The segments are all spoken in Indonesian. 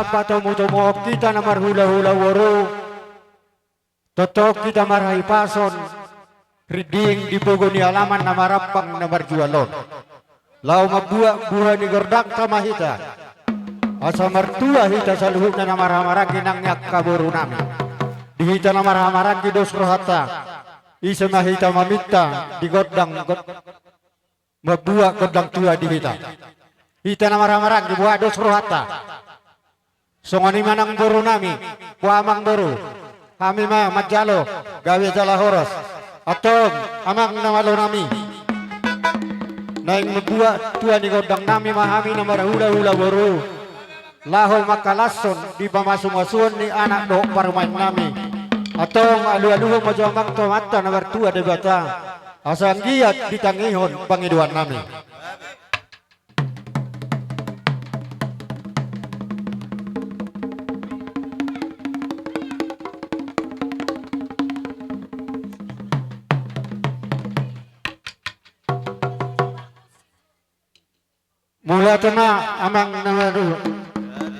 apa tomo kita namar hula-hula woro. Totok kita marhai pason. Riding di pogoni alaman namarapang namar jualon. Lau mabuah ni gordak sama hita. Asa mertua hita saluhuk na namar-hamaran ginangnya kaburu nami. Di hita namar-hamaran di dos rohata. Isa mahita mamita di godang mabuah godang tua di hita. Hita namar-hamaran di buah dos rohata. Songoni manang boru nami, kuamang boru. Kami mah majalo, gawe jala horos. Atong amang namalo nami. Naing mabuah tua di godang nami mahami namar hula-hula boru. Lahol makalason di pamasung-masuan ni anak doh parumain nami. Atong alu-aluho majamang tomata namar tua de bata. Asang giat ditangihon pangiduan nami. Mula tena amang namaru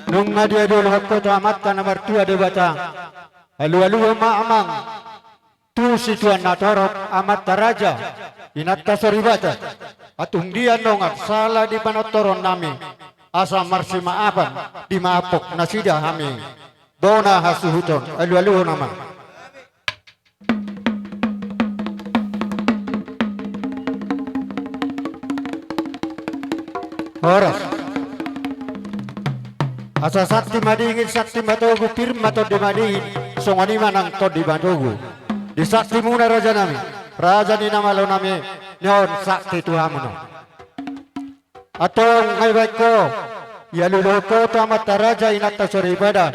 nung nadia dulu kota amat namar tua de bata alu-alu ma amang tu situan natorok amat taraja inat tasaribata atung dia nongat salah di panotoron nami asa marsi maapan di maapok nasida hami bona hasuhuton alu-alu nama. Horas asa sakti madingin sakti matogu firma to di madingin songani manang to di matogu di sakti muna raja nami raja ni namalo nami nyon sakti tuhamuno atong ngay baiko ya luloko to amat raja inata sore ibadah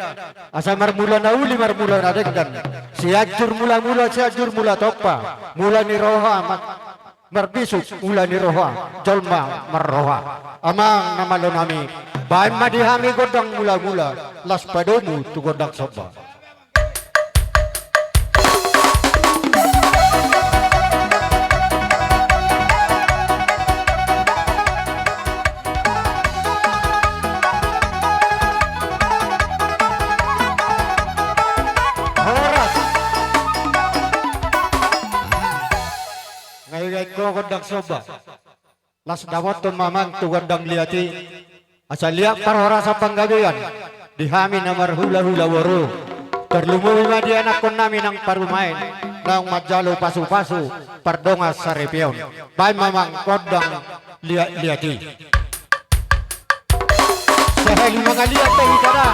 asa marmula na uli marmula na degdan si ajur mula-mula si ajur mula topa mula ni roha amat marbisuk mula ni roha jolma marroha amang namalo nami bahan madihami godang mula-mula las padomu tu godang soba. Godang soba las dawat to mamang tu godang liati asal liak parhora sa panggabean dihami namar hula-hula woro terlumui madi anak kon nami nang parumain nang majalo pasu-pasu pardonga sarepion bay mamang godang liati sahel mga liat to hikara.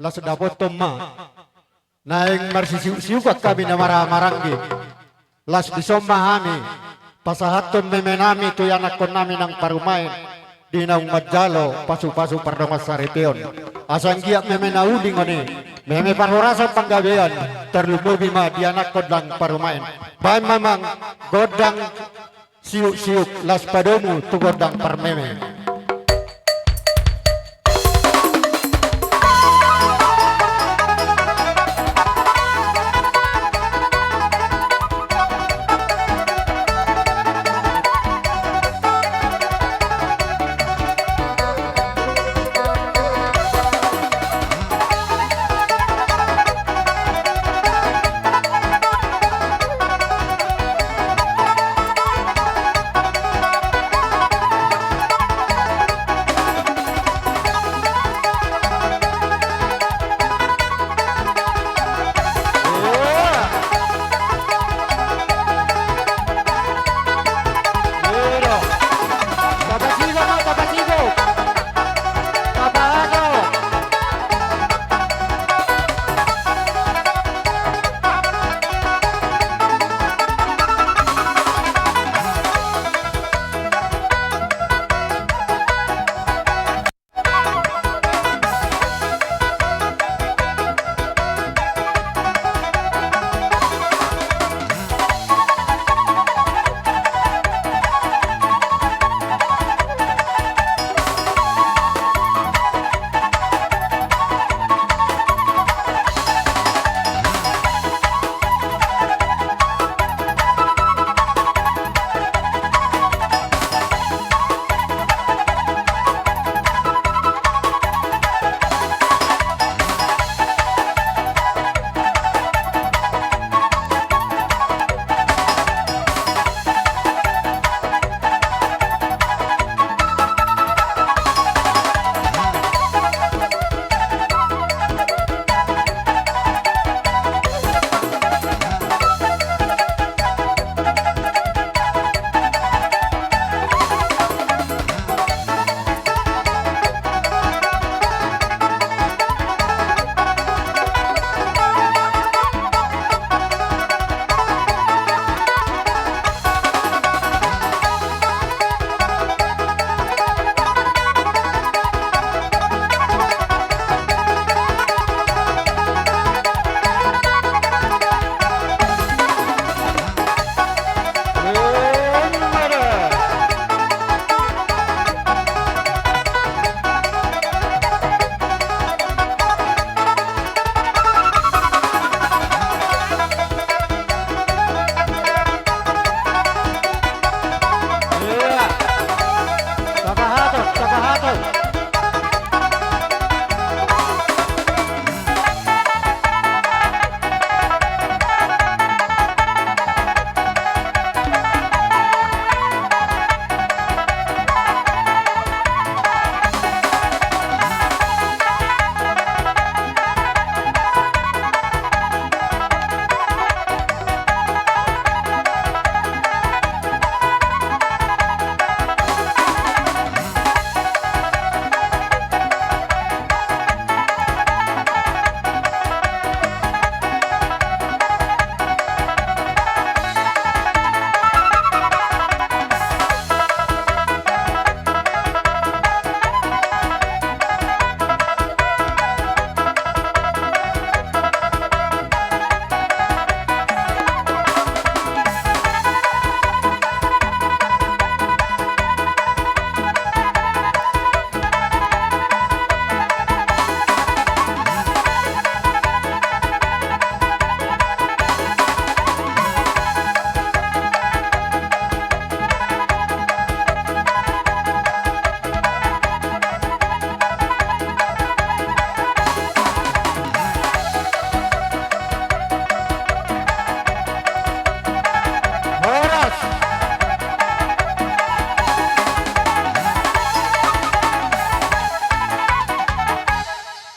las dapot toma naing marsisiukat kami na maramaranggi las bisomahami pasahaton memenami tu anak kon nami ng parumain dinang madjalo pasu-pasu pardongas sariteon asang giyak memenauling oni meme parhorasan panggabean terlumubi ma di anak kodlang parumain bahan mamang godang siuk-siuk las padomu tu godang parmeme.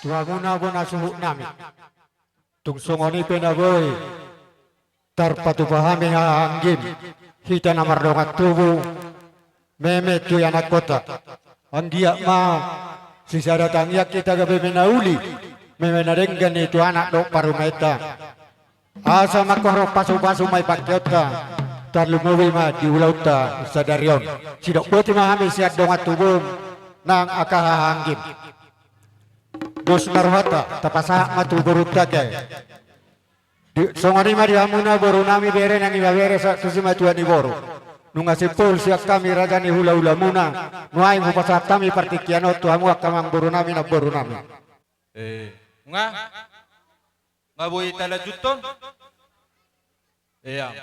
Tuamuna suhu nami. Tungsungoni penaboy. Tarpatupahami nga anggim. Hita na mardongat tubo. Meme tu anak kota. Ang giyak ma. Sisa datang yak kita gabi menauli. memenadenggan itu anak dok parumeta asa makoro pasu-pasu may pakyota tarlumuwi ma di ulauta sa darion sidok poti mahami siat dong at tubong nang akahahanggim dos narwata tapasa matuburutta kay songani mariamuna boru nami bere nang ibabere sa susima tuan iboro nung asipul siak kami raja ni hula-hula muna nuay mupasat kami partikiano tuamu akamang boru nami na boru nami nga boy tala juton iya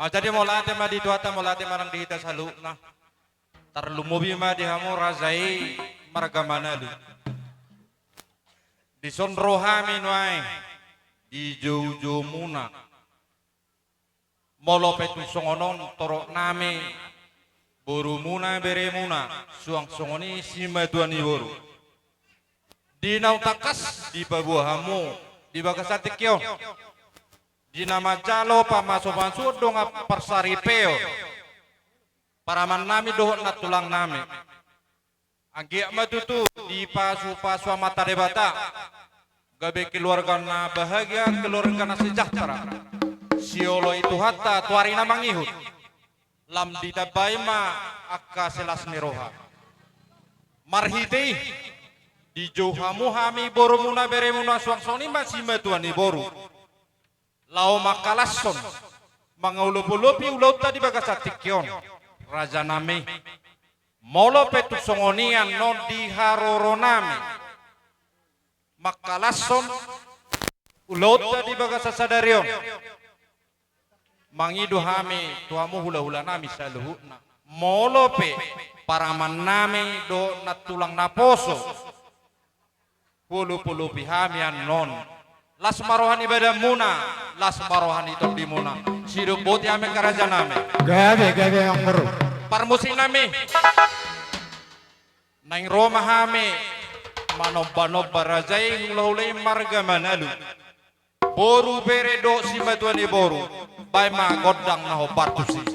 jadi mo late ma dito ata mo late marang dita sa na tarlumubi ma di hamo razai maragamana lu di sonrohami nuay di jojo muna molo petu songonon torok name boru muna bere muna suang songoni sima tuani boru di nau takas di babuahamu di bagasatikyo di nama jalo pamasoban sudong persaripeo paraman nami dohot na tulang nami agi matutu di pasu mata debata gabe keluarga na bahagia keluarga na sejahtera siolo itu hatta tuarina mangihut lam di dabaima akka selas niroha marhitei di johamu hami boru muna bere muna suang soni masih matuani boru lau makalasson mangaulupulopi ulauta di bagasatikyon raja nami molo petu songonian non di haroronami makalasson ulauta di bagasasadarion mangidu hami tuamu hula-hula nami saluhuna molo pe paraman nami do natulang naposo puluh pihamian non las marohan ibadah muna las marohan itu di muna sirup boti ame karaja name gabe yang meru parmusi name nang roma hame manob barajai hulai marga manalu boru bere do simatuani boru bai ma godang naho partusi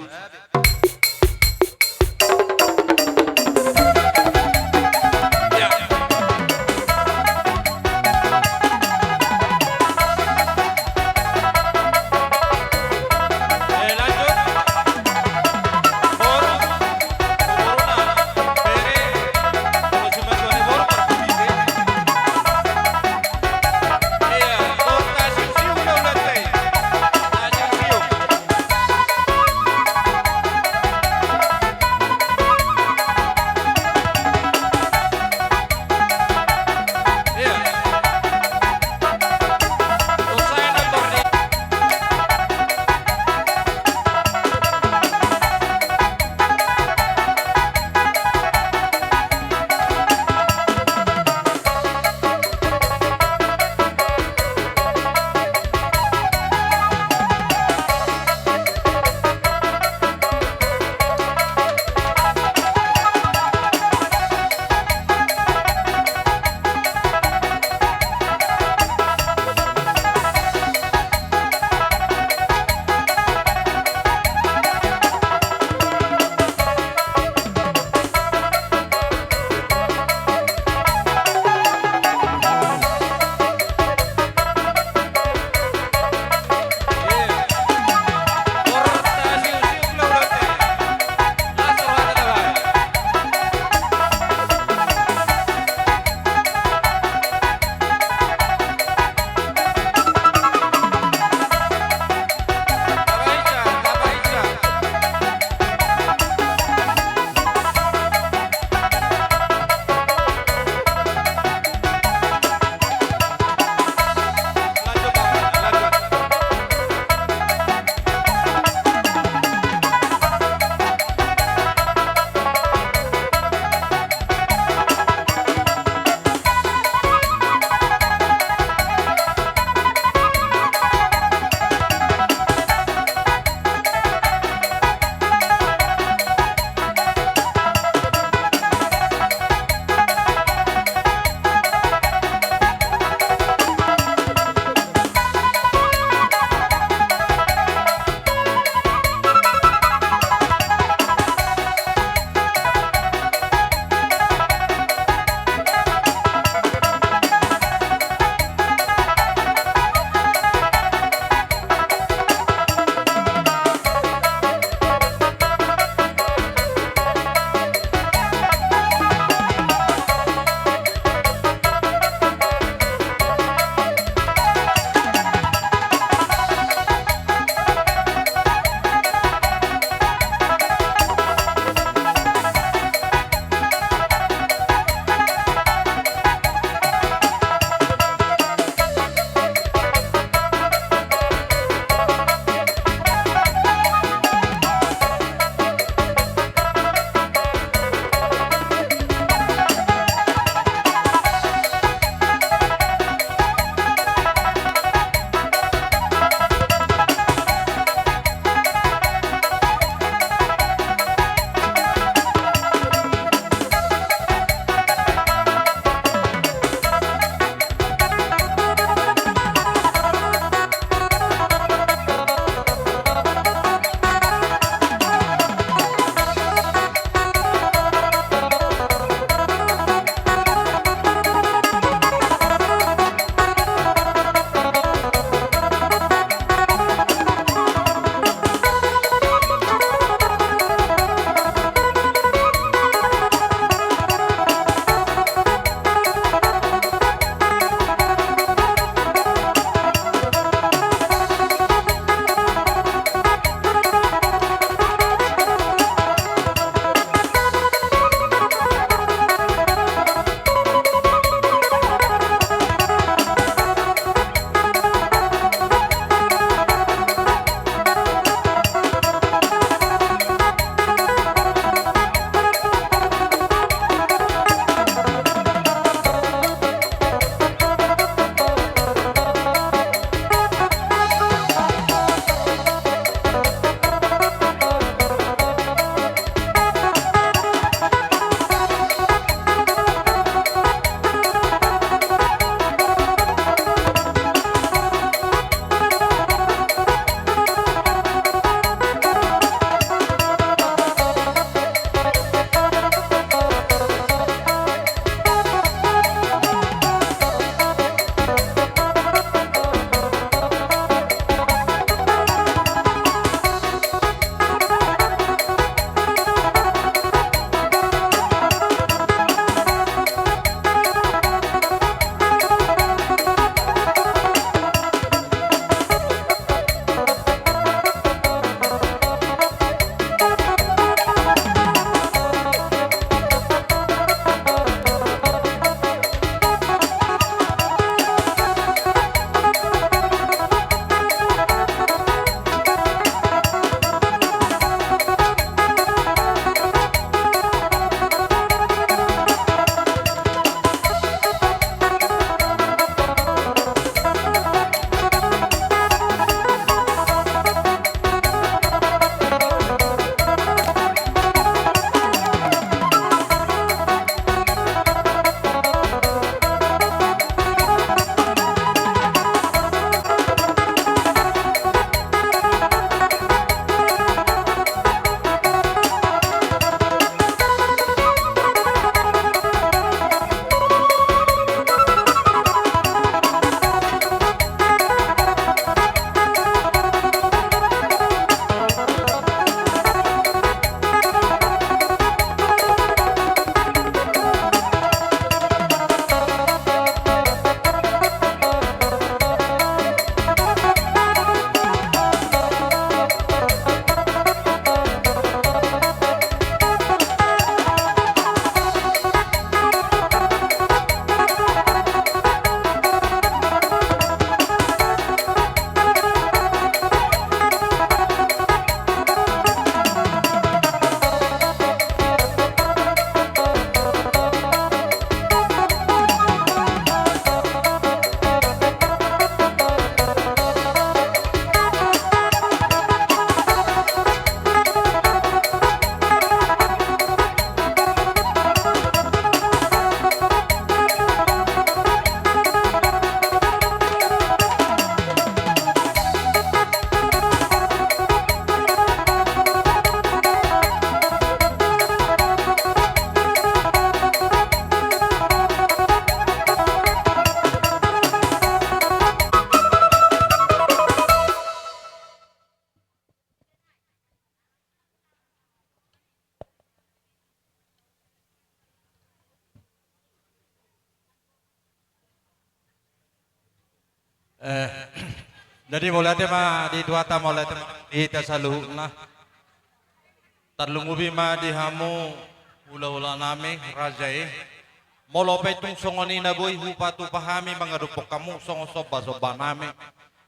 Eh, jadi mulai tema di tuata mulai tema ita saluh na tarlungubi ma di hamu ula-ula nami rajai molo petung songoni na boy hupatu pahami mangadupok kamu songo soba nami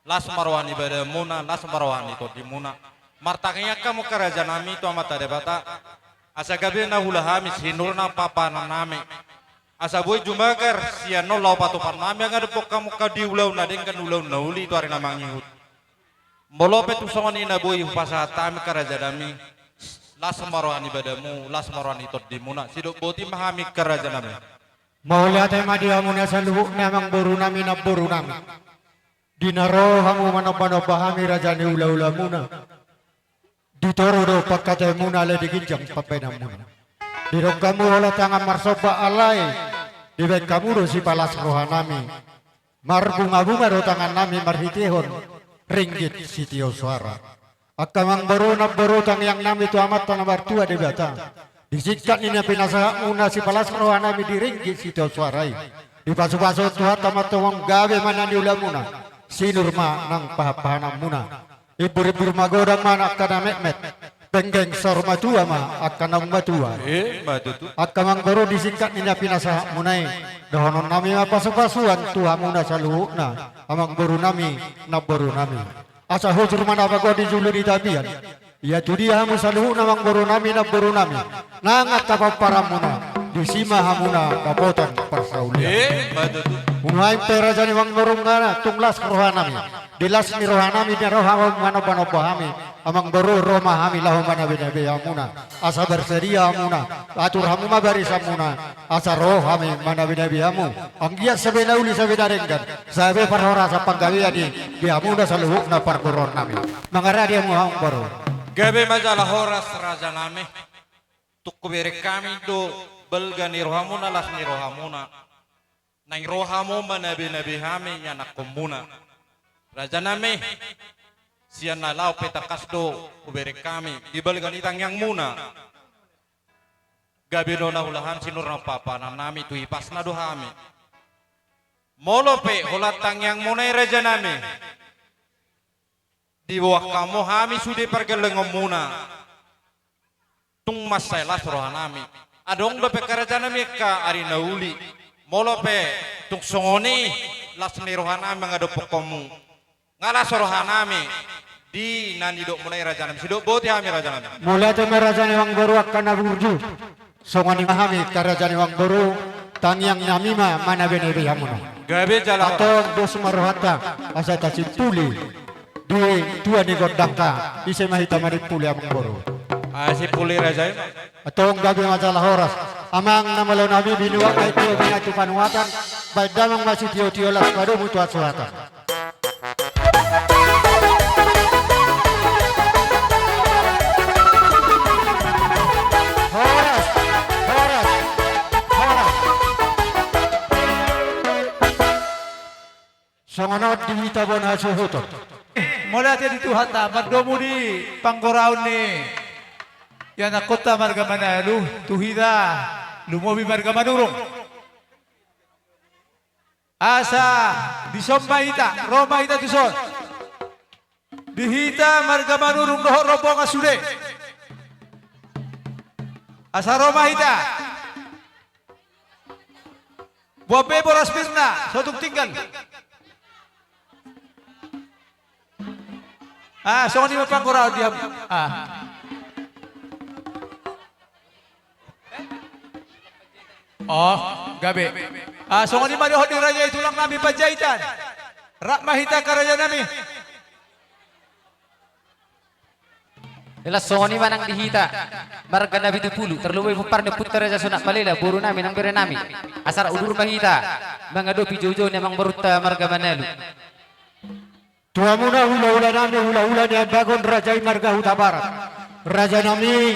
las marwani bada muna las marwani to di muna martaknya kamu keraja nami to amata debata asa gabi na hula hamis hinur na papa na nami asa boy jumagar sia no lau patu panami ngadupok kamu kadi ulau na dengan ulau nauli to ari namangi hut molo petung songoni na boy hupasa tami keraja nami las marwani badamu las marwani to di muna sidok boti mahami keraja nami Maulia tema dia muna saluhuk namang boru nami na boru nami. Dinaro hamu manopano pahami rajani ula-ula muna. Ditoro do pakate muna le diginjang papena muna. Dirok kamu olah tangan marsoba alai. Dibek kamu do si palas rohanami. Marbunga-bunga do tangan nami marhitihon. Ringgit sitio suara. Akamang boru na boru tang yang nami tu amat tanah bartua di bata. Disikat ini pinasa una si palas rohanami di ringgit sitio suarai. Di pasu-pasu tuhat tamat tuwang gawe mana ni ulamuna. Sinurma nang pahapahanam muna. Ibur-ibur magodang mana akana mekmet. Penggeng sorma tua ma akana matua. Matutu Akamang baru disingkat ini pinasa munai. Dohonon nami ma pasu-pasuan tuha muna saluhukna. Amang baru nami na baru nami. Asa hujur mana bago di julu di tabian. Ya tudi hamu saluhuk namang baru nami na baru nami. Nangat kapal para muna. Disima hamuna kapotan persaulian. matutu Ungai perajani wang norong ngana tunglas rohanami. Dilas ni rohanami ni rohamam mana pahami. Amang baru roma hami lahu mana binabe hamuna. Asa bersedia hamuna. Atur hamu mabari samuna. Asa rohami mana binabe hamu. Anggiat sabena uli sabena renggan. Sabe parhora sa panggawian di hamuna saluhuk na parkuron nami. Mangara dia muhang baru. gabe majalah horas raja nami tukubere kami do belga ni rohamuna las ni rohamuna nang rohamu manabi hami nyanak komuna raja nami sian nalau petakas do kubere kami di belga ni tang yang muna gabe do na hulahan sinur na papa na nami tu ipasna do hami molope hulatang yang munai raja nami di bawah kamu hami sudah pergelengom muna tung masai las rohanami adong lope kerajaan meka ari nauli molope tung songoni las ni rohanami mengadopok kamu ngalas rohanami di nani dok mulai rajanami sidok boti hami rajanami Mulai tu merajani wang baru akan aburju. Songoni mahami kerajani wang baru. Tangyang namima mana benebi hamuna. gabe jalan Atau dos marohata asa tasi puli. Di tua ni godangka isi mahita mari puli amang baru. si puli raja Atau gabi masalah horas. Amang namalo nabi binuak ay tiyo binatu panuatan. Baik damang masih tiyo las padu mutuat suhatan. Horas, horas, horas. Songonot dimita bon hasuhutot. Mula tiya dito hata, magdomo di panggoraon ni yan akota marga manalu, tuhida, lumobi marga manurong. Asa, dison mahita, Roma hita dison. Dihita marga manurong doho robo nga sude. Asa Roma hita. Buabe boras pirna, sotong tinggal. So ni mapangkurao dia. Oh, gabi. So ni mariho di raja itu lang nami pajaitan. Rak mahita ka raja nami. Ila songoni manang dihita marga nabi tupulu terluwe pupar ne putar raja sunat malila buru nami nang bere nami asar udur mahita mangadopi jojo ne mang baruta marga manalu Tua muna hula-hula nami hula-hula ni bagon raja marga huta barat. Raja nami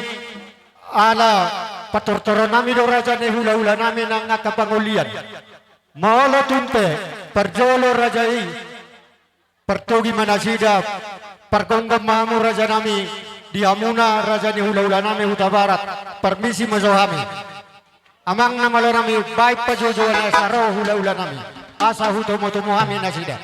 ala patortoron nami do raja ni hula-hula nami nang ngakapangulian. Maolo tumpe perjolo raja pertogi manasida pergonggam mamu raja nami diamuna raja ni hula-hula nami huta barat. Permisi mazohami. Amang namalo nami baik pajojo na saro hula-hula nami. Asa hutomo-tomo hami nasida.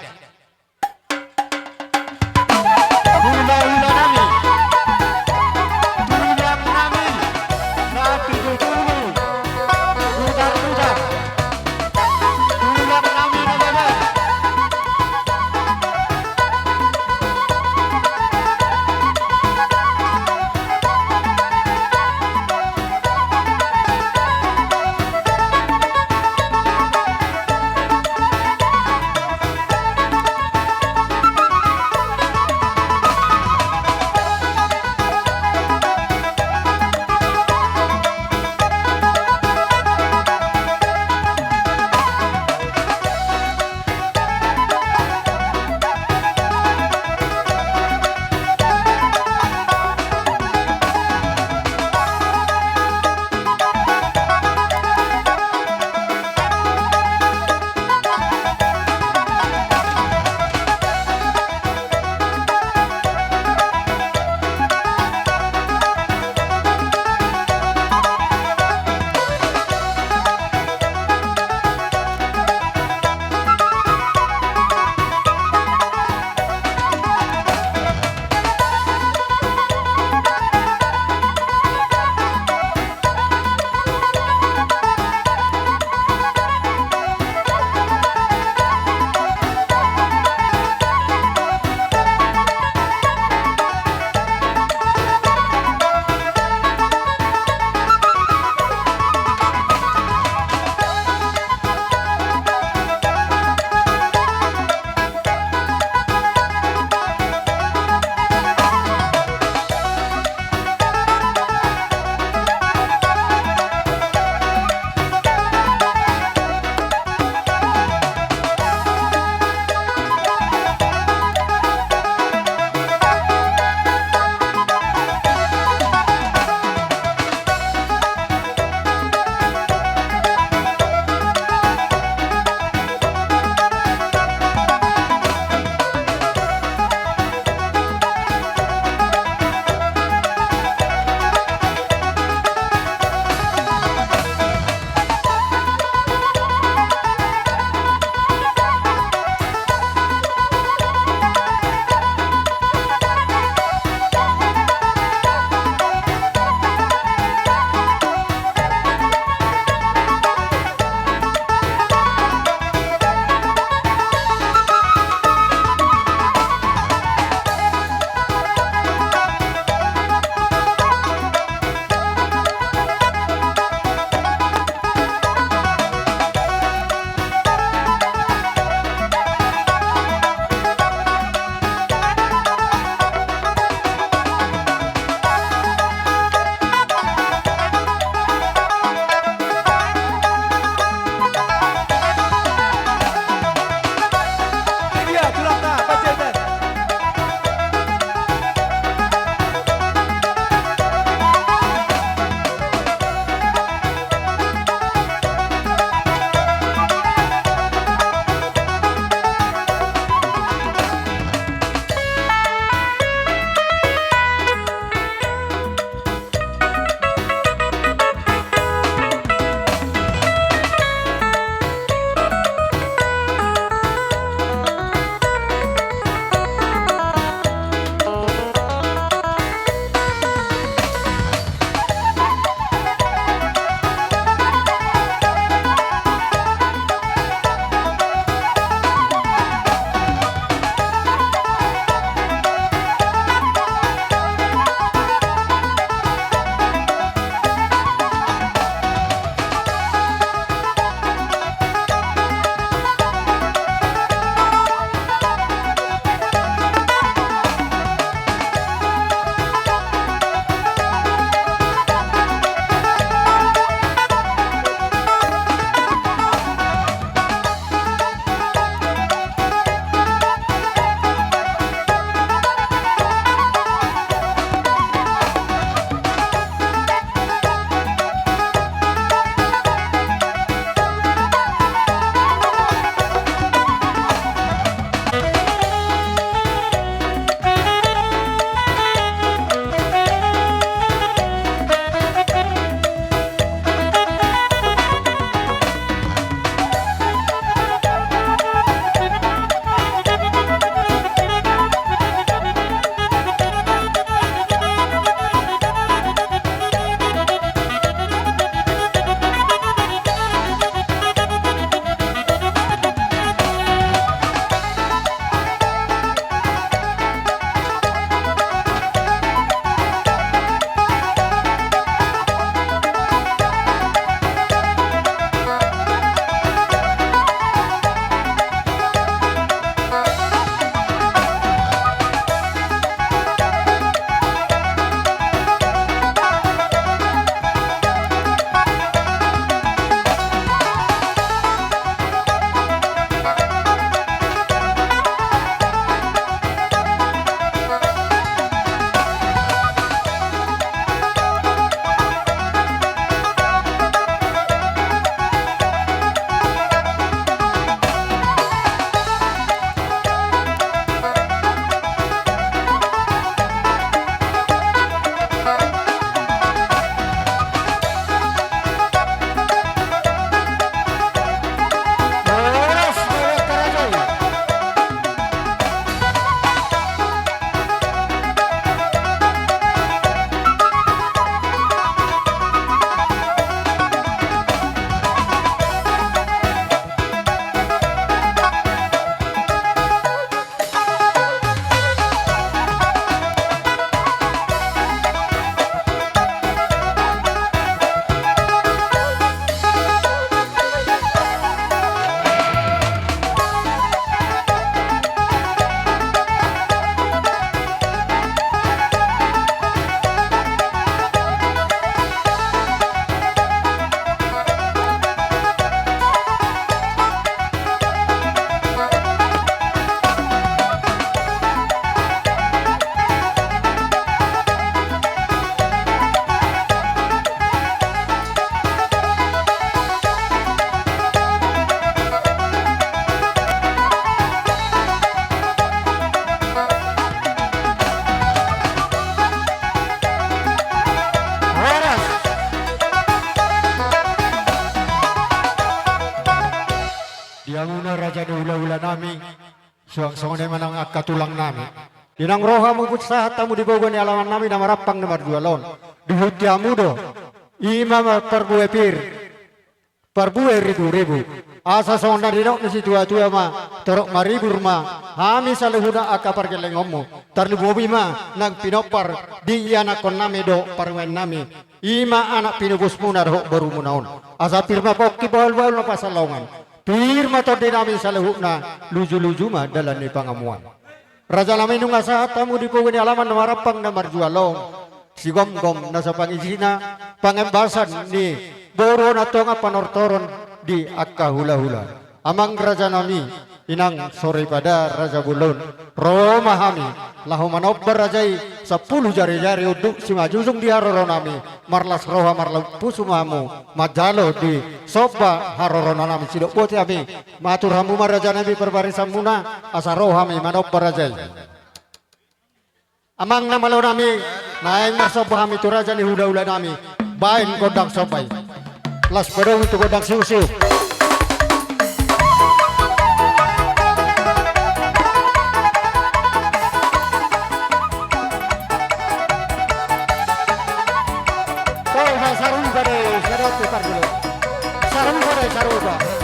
raja ni ula-ula nami suang-suang manang akatulang nami inang roha mo putsa tamu di bogo ni alaman nami na marapang na marjualon dihutiamu do imam perbuwe pir perbuwe ribu asa sonda dinok nasi tua-tua ma torok maribur ma hami saluhuna akapar kelengommu tarlubobi ma nang pinopar di anak kon nami do parwen nami ima anak pinubus munar ho baru munaon asa pirma pokki bawal-bawal na pasalongan pirma to dinami saluhuna luju-luju ma dalan ni pangamuan raja nami nung asa tamu di pugni alaman na marapang na marjualong si gom-gom nasa pangizina pangembasan ni boro na to nga panortoron di akka hula-hula amang raja nami inang sore pada raja bulon roma hami lahu manobbar rajai 10 jari-jari uduk si majusung di haroro nami marlas roha marlau pusumamu majalo di soba haroro nami sidok bote ami matur hamu maraja nami perbarisan muna asa roha mi manobbar rajai amang namalo nami naeng marsoba hami tu raja ni hula-hula nami bain kodang sobai las pedong itu kodang siu-siu Saruba.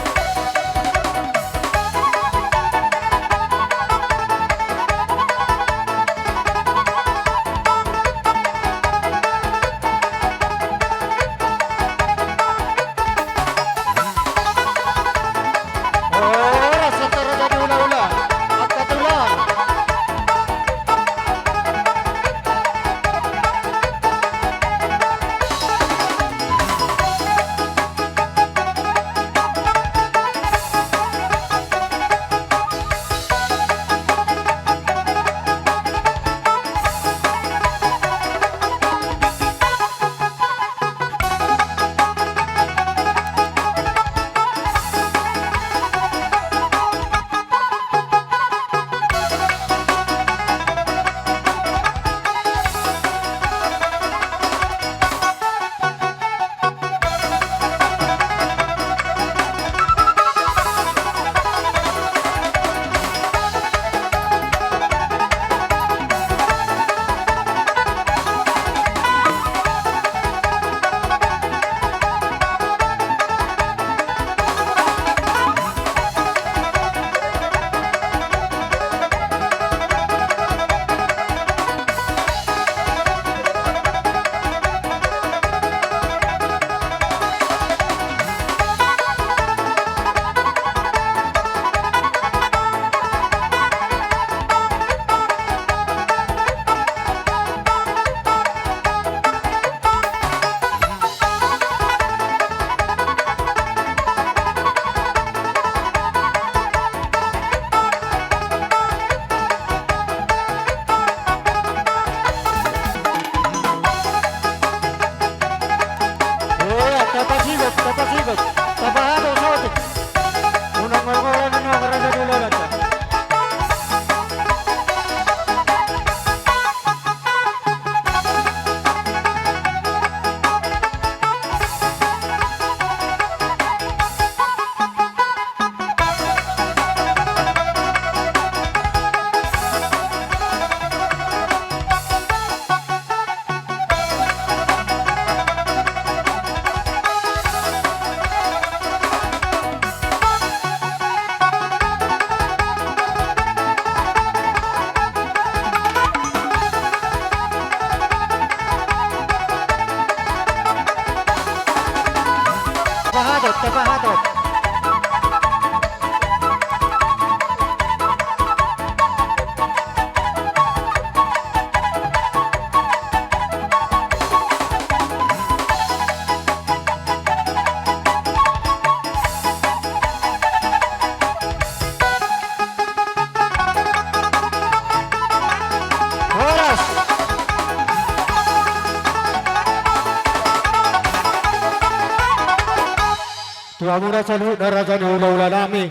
Tuamu raja raja ula-ula nami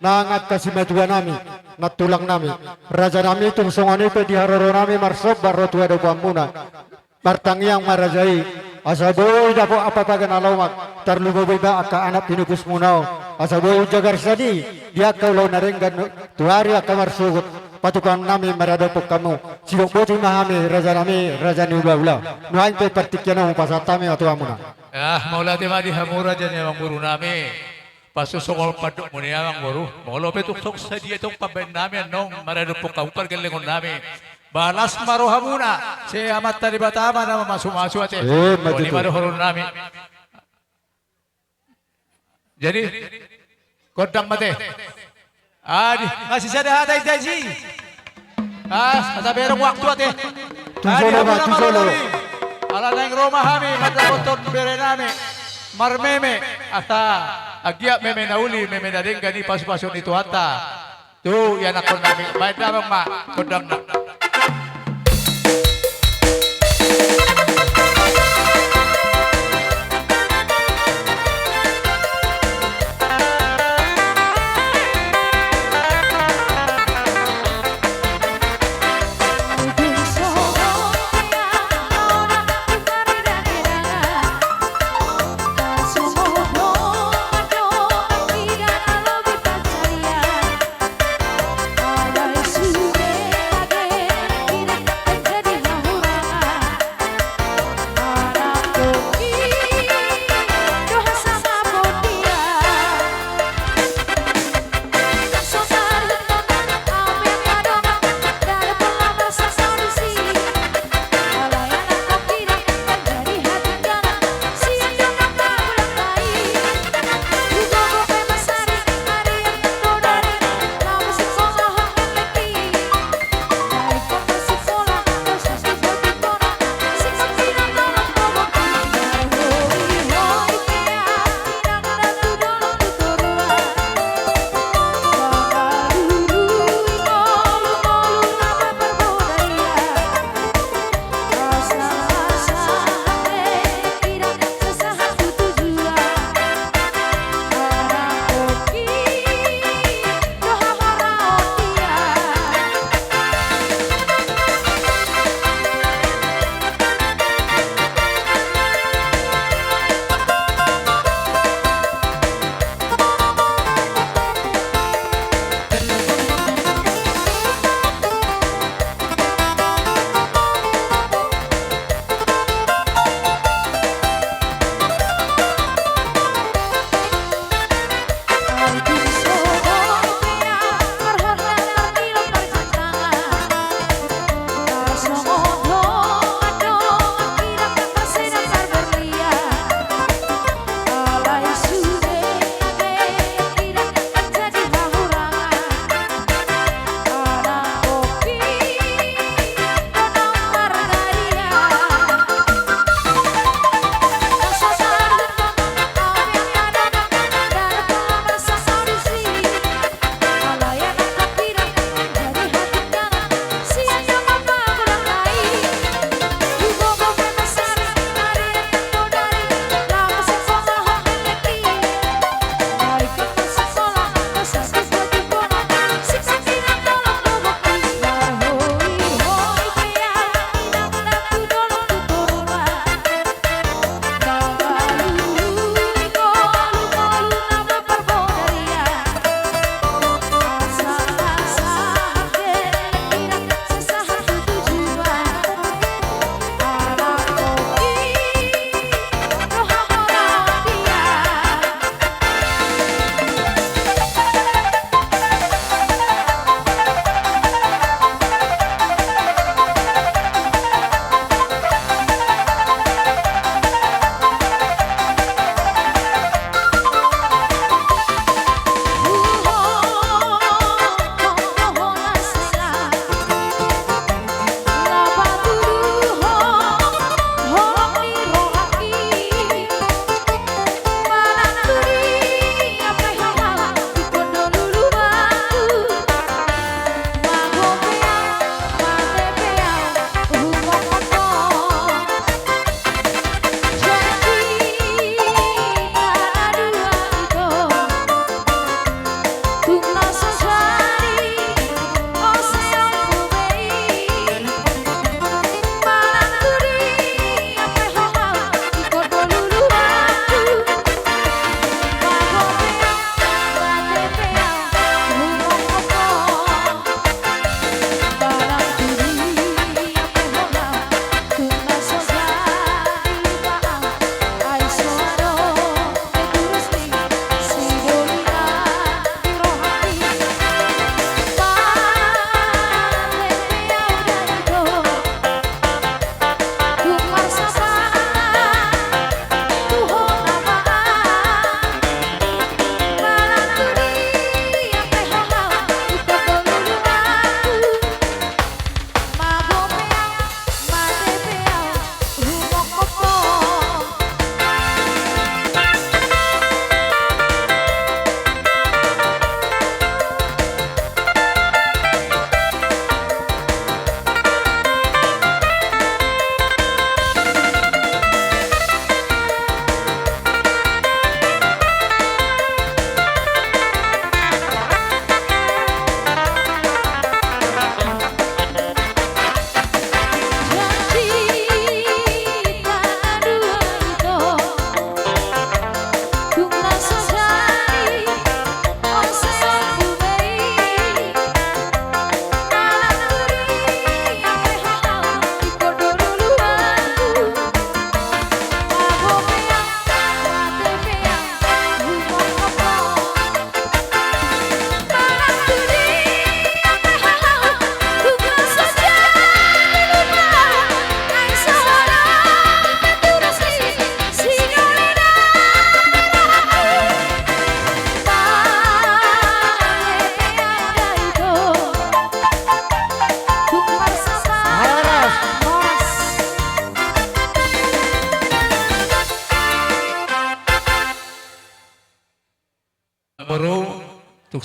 nangat kasih majuan nami natulang nami raja nami tung songoni pe di haroro nami marsob baro tua do pamuna martangiang marajai asaboy dapo apa pagan alawak tarlubo beba aka anak pinubus munau asa boy jagar sadi dia kalau narenggan tuari kamar sugut patukan nami maradopok kamu sidok boti mahami raja ni ula nuain pe partikyana pasatame atau amuna Maula di madi hamura dyan yung guru namin. Pasusungol padok mo niya ang guru. Maulo petuk sa dia itong paben namin nung maradupok ka upar galingon namin. Balas maruha muna. Si amat tali batama na masumasu ate. Kuni maruhurun namin. Jadi, kodang mate. Masih sada hatay daji. Asa berong waktu ate. Tusolo ba, tusolo. Ala na yung Roma hami, matakoton bere nami. Marmeme, ata agya meme na uli, meme na rin gani pasu-pasu ni Tuhata. Tu, yan ako namin. May damang ma, kodang na. Ada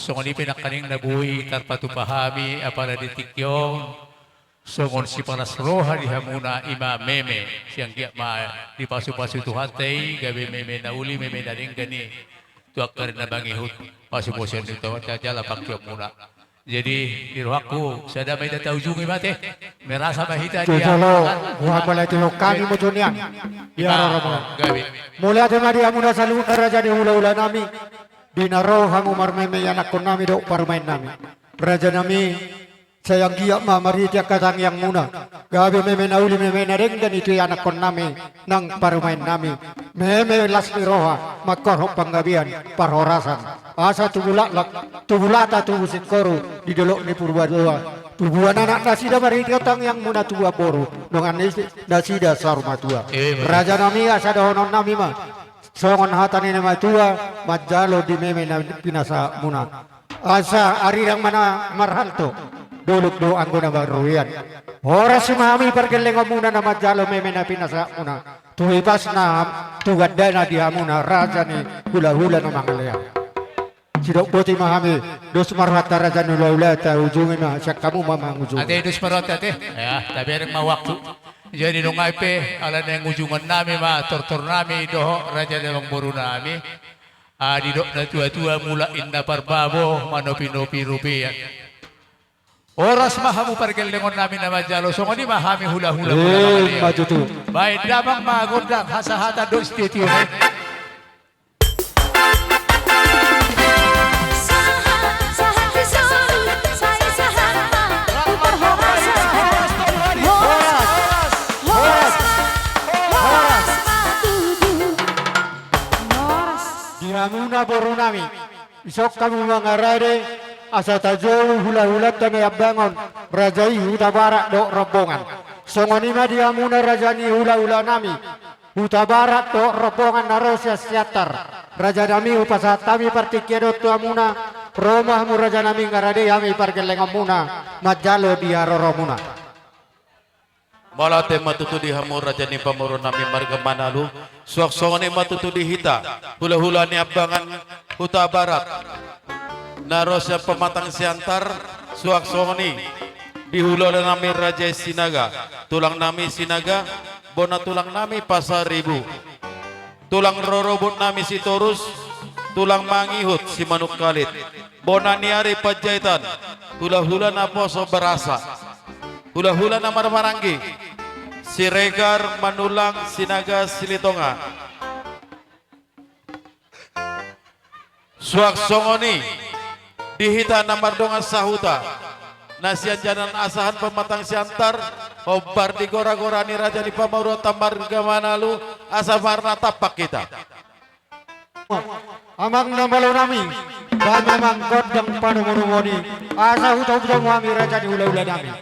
Songon pinakaning nabuhi tarpatupahami apara ditikyong. Songon si panas roha di hamuna ima meme siyang giya ma di pasu-pasu tuhatay gabi meme na uli meme na rin gani tuak ka rin na bangihut pasu-pasu nito kajala pakyo muna. Jadi diruhaku sada may dataujungi mate merasa mahita dia. Jolo, buah balai tu kami mo junian. Ya Rabbana. Gabi. Mula dengan dia muna sa lugar raja ni hula-hula nami. Dinaro hangu marmeme anak kon nami do parmain nami. Raja nami sayang giyak mamari dia katang yang muna. Gabi meme na uli meme na ring dan itu anak kon nami nang parmain nami. Meme lasmi roha makor panggabian parhorasan. Asa tubulata tubusin koru di delok ni purba doa. Tubuhan anak nasida mari katang yang muna tua boru. Dengan nasida saruma tua. Raja nami asa dohonon nami mah. Songon hatani nama tua majalo di meme na pinasa muna. Asa ari yang mana marhalto. Duluk do anggona baruyan. Ora si mami pergeleng muna na majalo meme na pinasa muna. Tuhipas na tuganda na dia muna raja ni hula-hula na mangalaya. Sidok putih mahami dos marhata raja nula-hula ta ujungin na siya kamu mamang ujung. Ate dos marot ate. Ya, tapi ada mawaktu. Jadi nung pe ala na yung ujungan namin ma tortor namin doho raja ng buru namin. Di dok na tua-tua mula inna parbabo manopi-nopi rupiah. Oras mahamu pergelengon namin na majalo. So ni mahami hula-hula mula Maju tu. baik damang magundang hasahata do studio. Dihamuna boru nami. Isok kamu mangarade asa tajau hula-hula tame abangon rajai huta barat do rombongan. Songoni ma dihamuna rajani hula-hula nami. Huta barat do rombongan narosya siatar. Raja nami upasatami partikero tuamuna. Romahmu raja nami ngarade yami pargelengamuna. Majalo diaroromuna. Malate matutu di hamur raja ni pamuro nami marga manalu. Suak-suak ni matutu di hita. Hula-hula ni abangan huta barat. Narosya pematang siantar. Suak-suak ni di hula nami raja sinaga. Tulang nami sinaga. Bona tulang nami pasar ribu. Tulang rorobot nami si torus. Tulang mangihut si manuk kalit. Bona niari pajaitan. Hula-hula na poso berasa. Hula-hula na marmaranggi. Siregar, Manulang, Sinaga, Silitonga. Suak songoni. Dihita na mardonga sahuta. Nasian janan asahan pematang siantar. Obar di gora-gora ni raja di pamauro tambar gamanalu. Asa varna tapak kita. Amang nambalo nami. Dan memang godang panu monumoni. Asa huta-huta muami raja di hula-hula nami.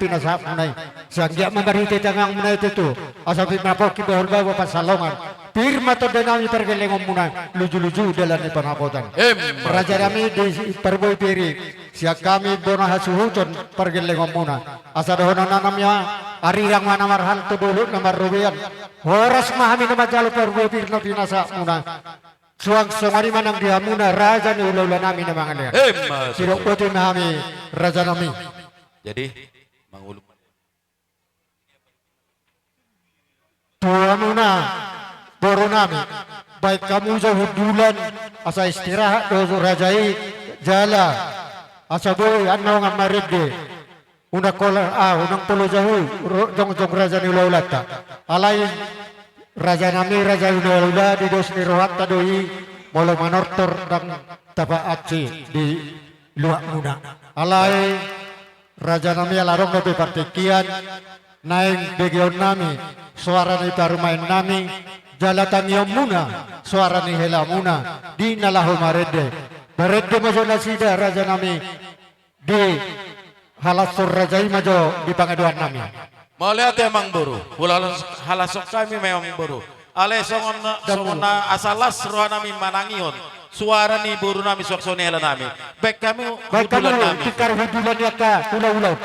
pinasa munay. Sangya mamarite tangang munay itu. Asabi napo kibahol bawa pasalongan. Pirma to danami pergelengom muna luju-luju dalam ni panapotan. Raja kami di perboy piri. Siak kami bona hasuhuton pergelengom muna. Asa dohono nanamnya arirang mana marhal to dulu namar rubian. Horas mahami nama jalo perboy piri no pinasa muna. Suang songari manang dia muna raja ni ulah-ulah nami namang dia. Sirok putih mahami raja nami. Jadi mangulung. Tua muna. Boro nami, baik kamu jauh bulan, asa istirahat dozo rajai jala, asa boy anau ngamaride, unang polo jauh, jong raja ni ulata, alai raja nami raja ula di dos ni rohata doi, molo manortor dan tapa aci di luak muna, alai raja nami alarong lebih partikian, naik bagian nami, suara ni tarumain nami. Jalatan yang muna, suara ni hela muna, di nalahu marede. Marede majo nasida raja nami, di halasur rajai majo di pangaduan nami. Malihat emang buru, halasok kami memang buru. Ale songona asalas roh nami manangion, suara ni buru nami soksoni hela nami. Baik kami hudulan nami. Tikar hudulan ya ka, ulau-ulau.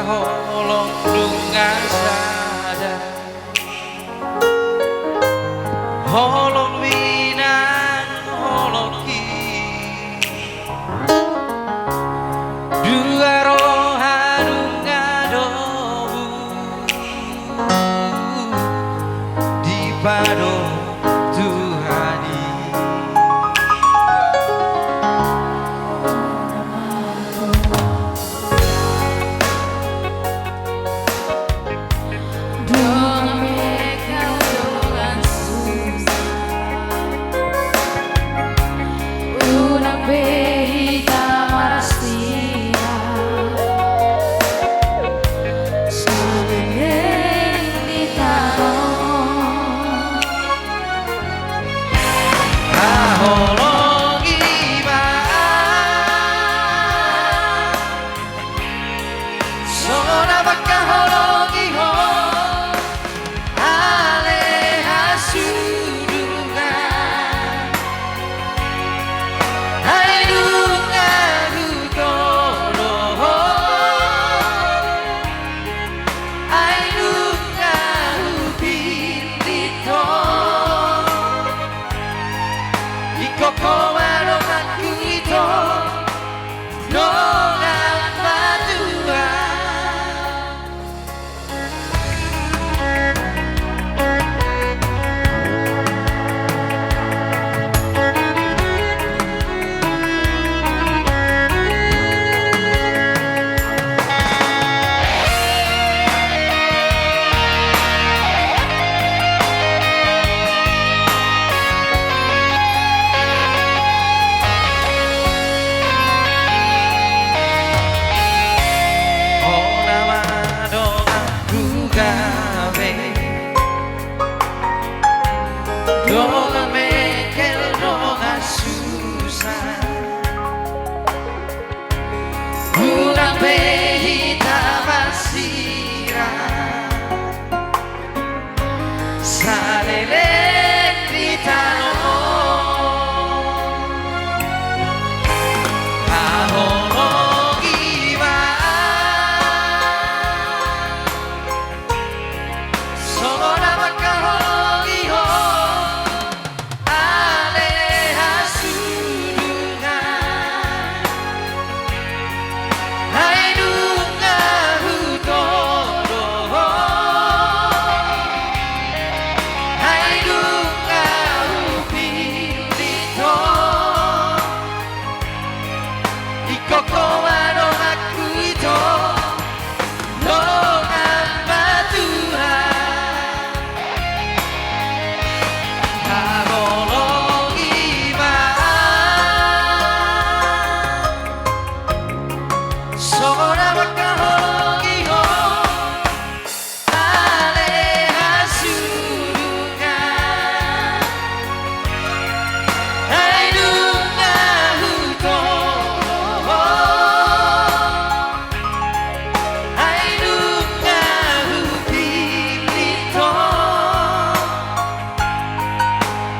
Holong lunga sada holong winang holong ki dua rohanu ngadobu di pado Tuhani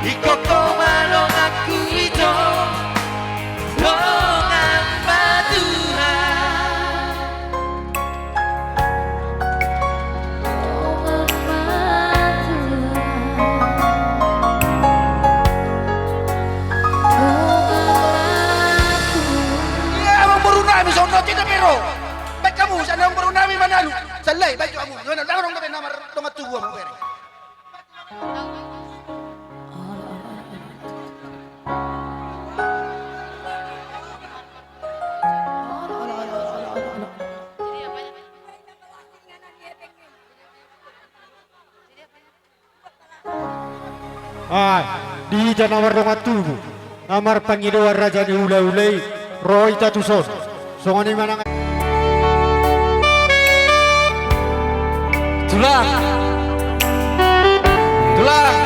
iko komalong aku ito dongan patuhan Abang baru namin sa unod kita pero baik kamu sana ang baru namin manalo salay baik kamu gana lang nang namin namar tumatuwa mo pero Di janawar dong tubuh. Namar pangiluar raja ni ulai-ulai Roy Tatuson. Songoni manang tulang tulang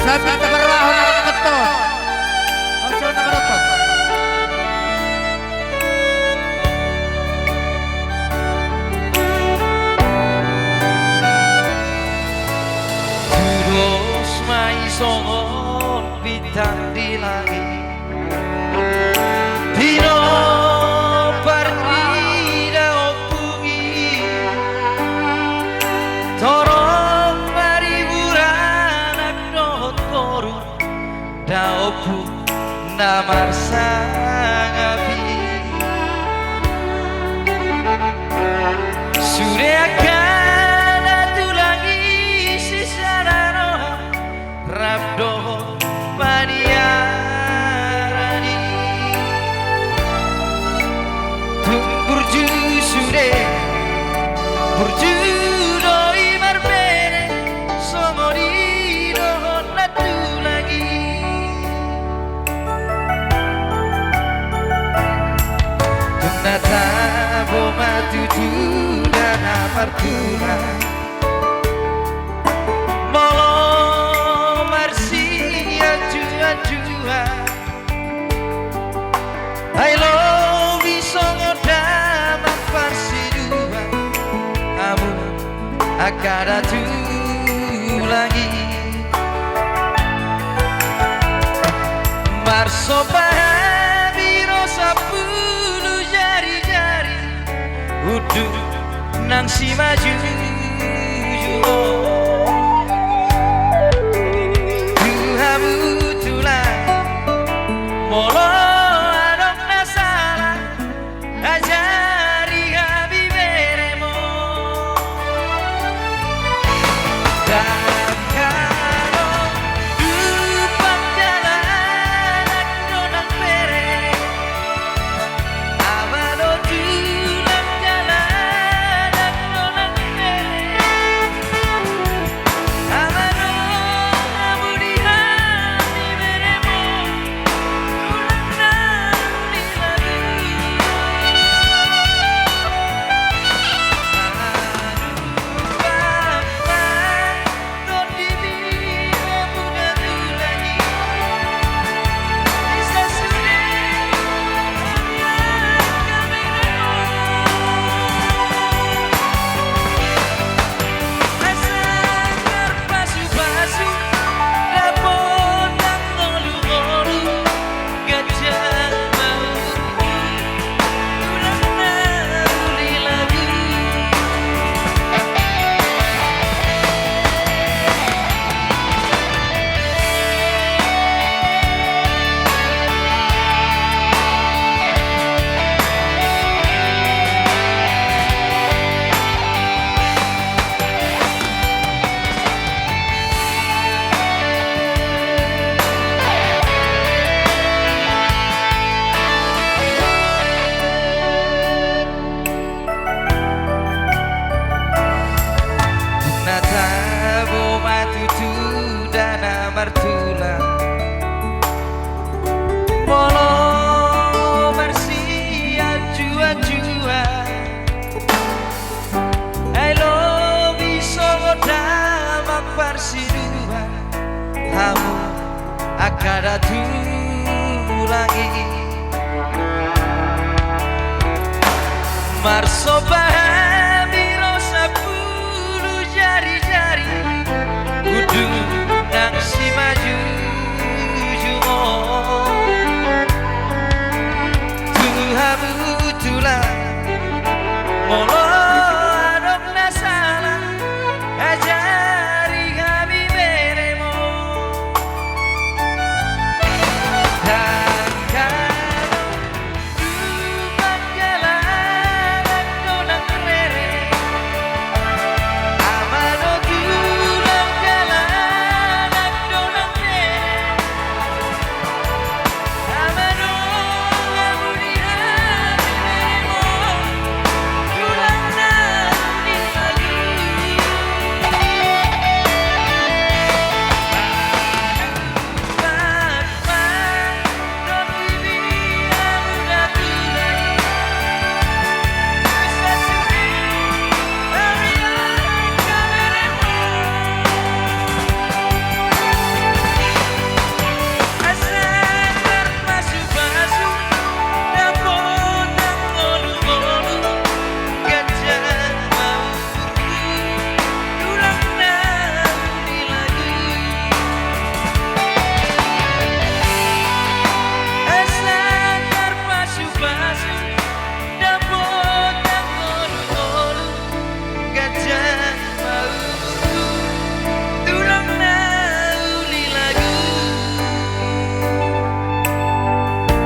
sabi tabarwaho na kato Oso na kato terus maison bintang di langit Dino partida opungi Torong mariburan akdot koru Daopu namar sangapi Sudah akan atulangi sisana roha Rabdo paniarani Burju sudah Burju doi marbere Somori dohon latu lagi Tunata boma tuju dan amartuna Molo marsi aju-ajua I love you songo damang parsidua Kamu akan atu lagi Marso biro sapuluh jari-jari Udu nang si maju Tuhamu tulang Molo adong nasalah Ajari habiberemo Dan kalau Dupak jalan Aku nang bere Amado tulang jalan Aku nang bere Amado amudi habiberemo Tulang nang dilagi Natabo matutu dana martula Molo marsi aju-ajua I love you songo damak parsidua Kamu akan atu lagi Marsoba biro 10 jari-jari kudu nang si maju jumo Tuhamu tulah molo adok nasala ajari kami beremo dan kalau tumak jalan nonang rere amano tulang jalan nonang rere amano ngamudian beremo tulang nani lagi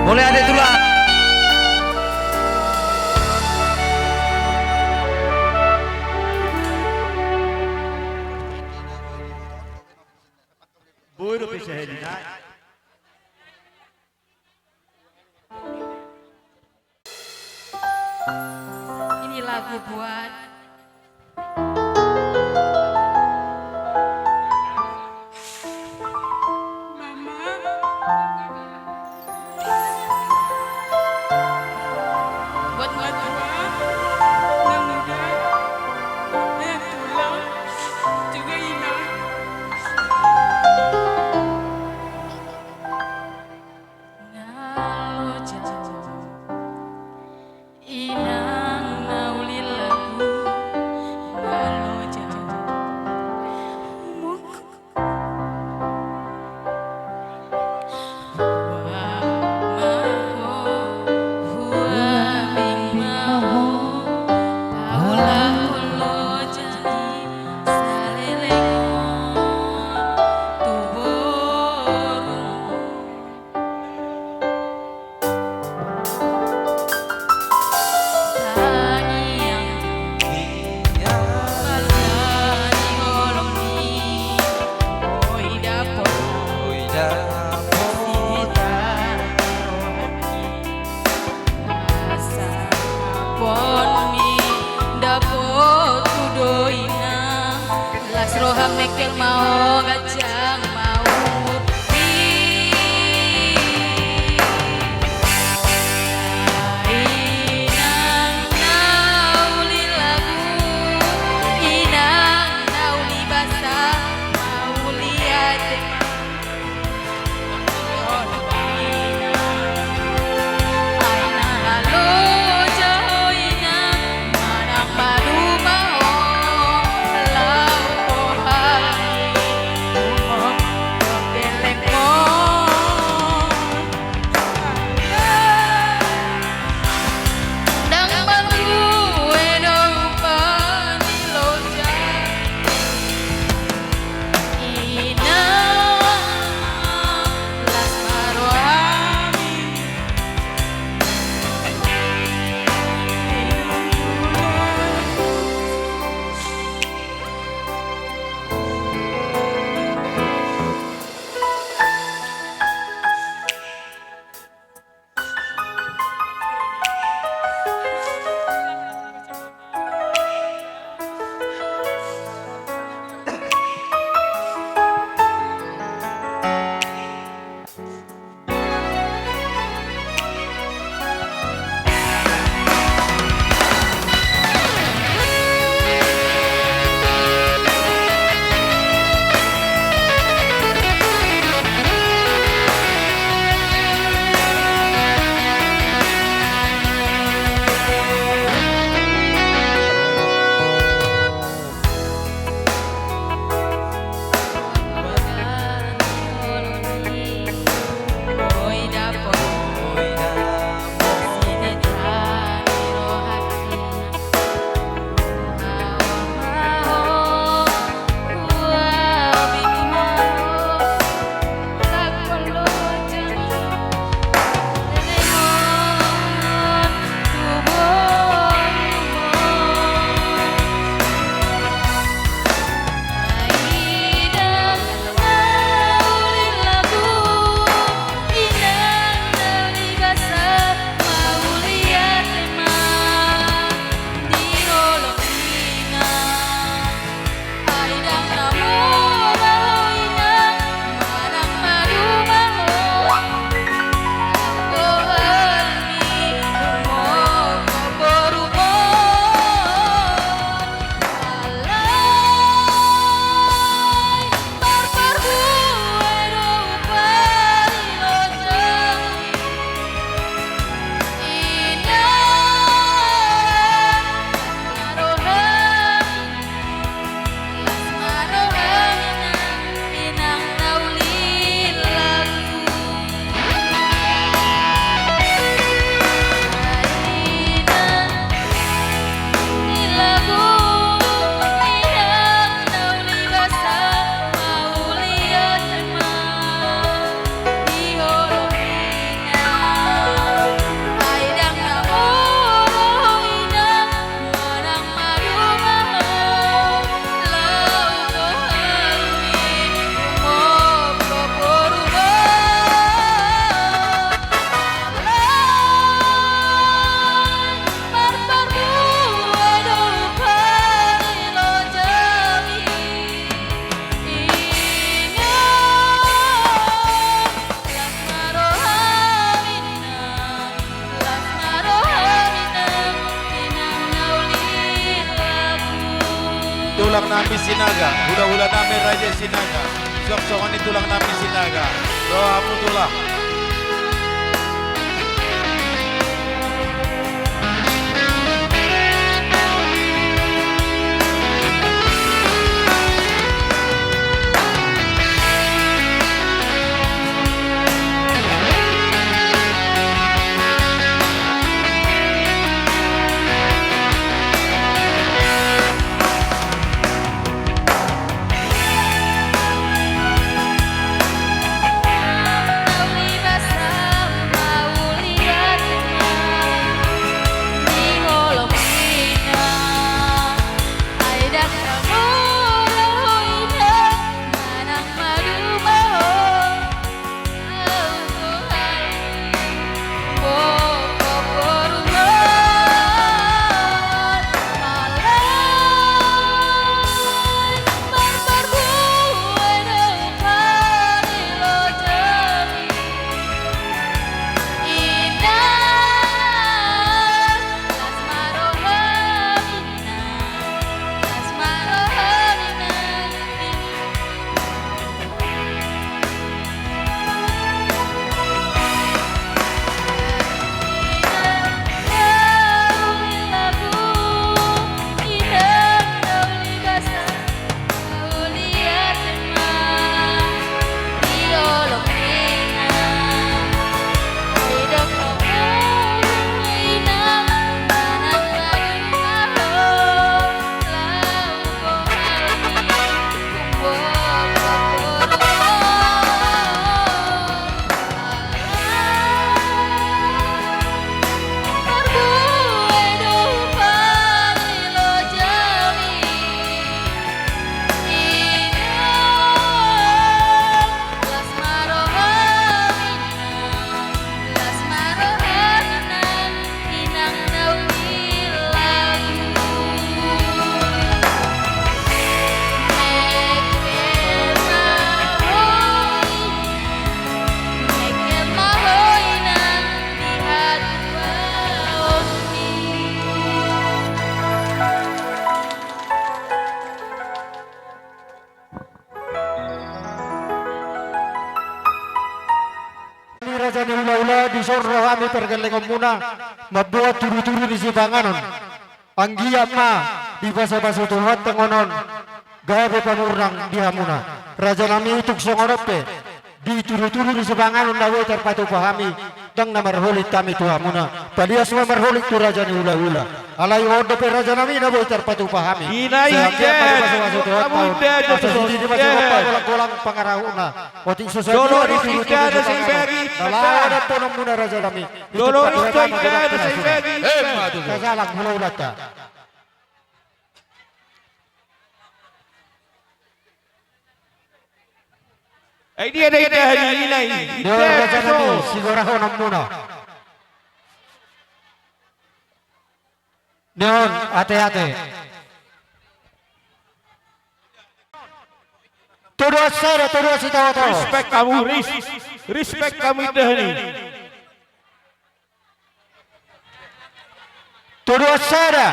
boleh ada tulang Buru bisa hedina. Ini lagu buat buat Mama, yang muda, yang tua, juga Ina. Ngalo jauh, inang nauli lagu, ngalo jauh, muka. Roham mekel mau gajang mau inang nauli lagu inang nauli basah nauli ate aina halo jauh inang manang baru mau lau tulang nami sinaga, hula-hula nami raja sinaga, sok-sokan tulang nami sinaga, rohamu tulang. Raja ni ula-ula di sorro kami pergelengom muna mabuat turu-turu di sibanganon anggiam ma di basa-basa Tuhan tengonon gabe pamurnang dihamuna raja nami utuk songorope di turu-turu di sibanganon nawe terpatu pahami dang namar holik kami Tuhamuna palias namar holik tu raja ni ula-ula alai orde pe raja nami nawe terpatu pahami Inai golang pangarahuna oti Dolores Icada sem bagi. ada ponong muna raja nami Dolores Icada sem bagi. kasalang ula-ula ta Dia hari ini. Dia raja nami siguraho nam muna Neon, hati-hati. Turun saya, turun si tahu-tahu. Respect kamu, respect kamu ini. Turun saya.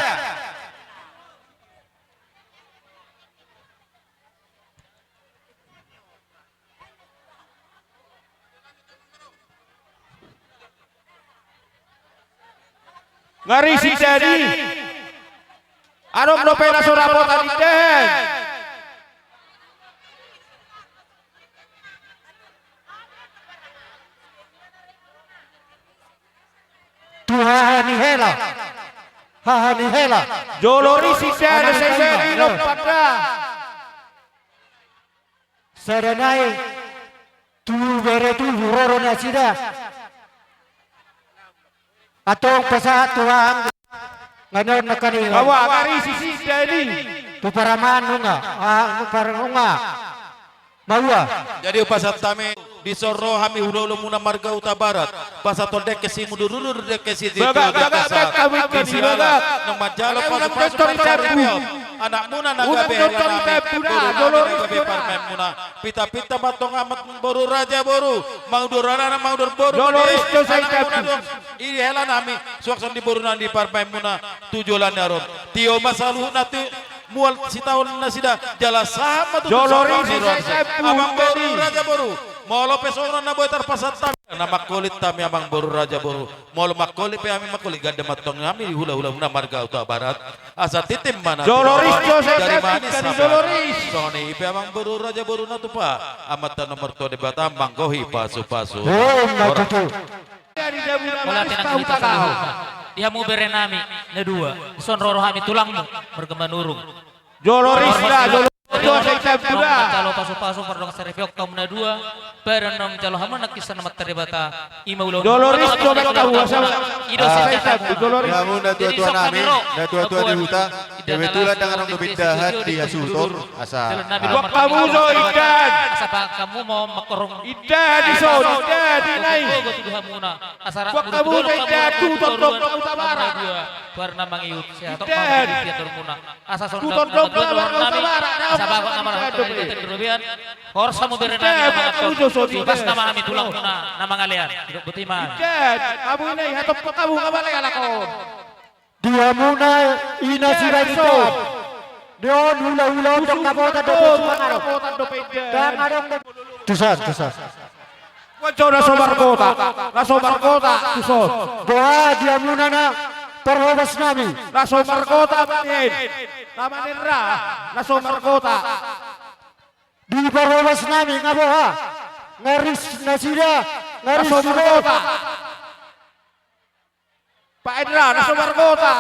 Ngari si Dedi. Arom no pena surapot tadi den. Tuhan hela. Hahani hela. Jolori si Dedi sendiri no pada. Saranai tu bere tu roro na sida. Atong pasahat Tuhan ngayon na kanila. Bawa ngari si Dedi. Tu paraman nga, parang nga. Mawa. Jadi pasat kami di Soro kami udah muna marga uta barat pasat todek kesi mudurur dek kesi di kami kesi bagat nang majalo pasat anak muna naga behela muna pita-pita matong amat boru raja boru mau durana mau dur boru ini hela nami suakson di boru nang di parmem muna tujulan darom tio masaluh nati mual si tahun na sida jala sama tu Jolori si abang boru Bedi. raja boru molo pesona na boy tarpasat tam na makulit tami abang boru raja boru molo makulit pe ami makulit ganda matong ami hula-hula na marga uta barat asa titim mana Joloris Joseph dari David manis kani apa? Joloris. Sony pe abang boru raja boru na tu pa amata nomor to de batambang gohi pasu-pasu Natutu. Wala tinang kita sa luho. Dia mo berenami na dua. Son roro kami tulangmu bergemanurung. Joloris lah, Joseph Nong Buda. calo paso-paso pardong sa refiok kamu na dua. Pero nong calo haman nakisa na mataribata imaulo. Joloris Joseph Kabuasa. Ido sa Joloris. Namun na tua-tua nami, na tua-tua di huta, kebetulan dengan orang kebindahan di Asutor, asa. Wak kamu zo ikan. Asa pa kamu mau makorong Ikan di son, ikan di nai. tuduhan muna. Asara Wak kamu zo ikan, tutor dong kau tabara. Warna mangiut siya tok Ikan. diatur muna. Asa son Tutor dong kau tabara. Asa ba ko naman ang berlebihan. Horsa mo berenang mga tok. Bas na kami tulang muna na mga lian. Butiman. Ikan, kamu ini hatop pa kamu kabalay alako. Dia muna ina sira ito. Dion hula-hula untuk napota dopo pangarap. Dan arong tusan. Wajo na somarkota. Na somarkota tuson. Doa dia muna na perhobas nami. Na somarkota manin. Namanin ra. Na somarkota. Di perhobas nami ngaboha. Ngaris na sila. Ngaris somarkota. Pak Indra, nasa Margota.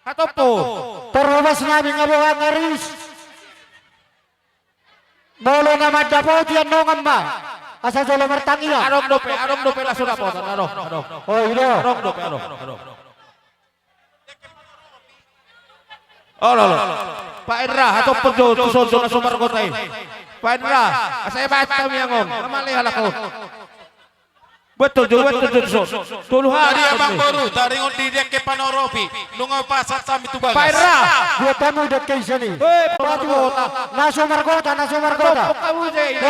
Katopo. Perhubas namin nga buha ngaris. Molo na madapot yan nongan ma. Asa jolo martangiya. Arong dope laso na po. Oh, ino. Arong dope. Oh, lolo. Pak Indra, hatop perjo, tuson nasa Margota. Pak Indra, asa ibat kami yang ngom. Namali halako. Betul. Tuluhan. dari abang boru dari ngondi dia ke panoropi lunga pasat sami tu bagas Paira, dua tamu dek ke sini. Naso Margota.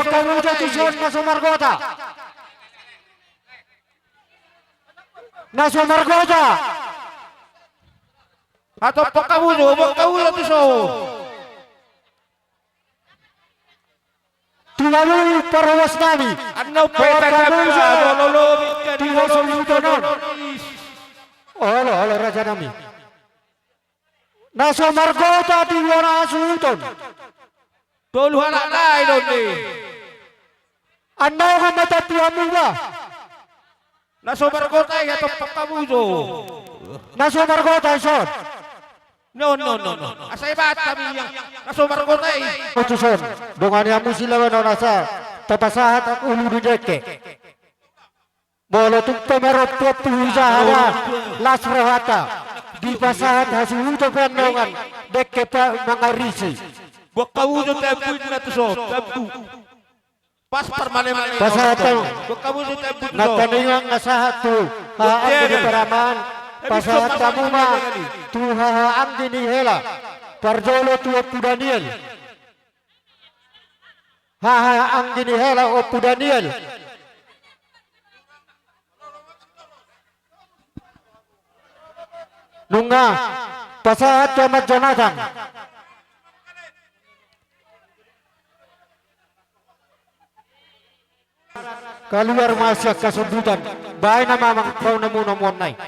Kamu tujuan Naso Margota. Naso Margota. Atau kamu tuso. Tulalui perwas nami. Ano Tinggal solutonon. Olo raja nami. Naso Margota tinggal asuton. Tuluhan lain ni. Ano ka matatuamu ba? Naso Margota ya topak kamuzo. Naso Margota son. No. Asay bat kami yang naso Margota eh. Utuson. Dongan yang musilawan nasa tapasahat at ulu deke. Bolo tuk pemerot tuhuzaha las rohata. Di pasahat hasil untuk penongan deke mga risi. Buat kamu jo tempu na tuso. Pas permanen. Pasahat buat kamu jo tempu. Nataningang nasahat tu. Haan di paraman. Pasahat kamu ma tuhahaan dinihela parjolo tu Daniel hahaan dinihela o Daniel nunga pasahat Ahmad Jonathan keluar masuk kesebutan baik nama kau nemu nomor naik.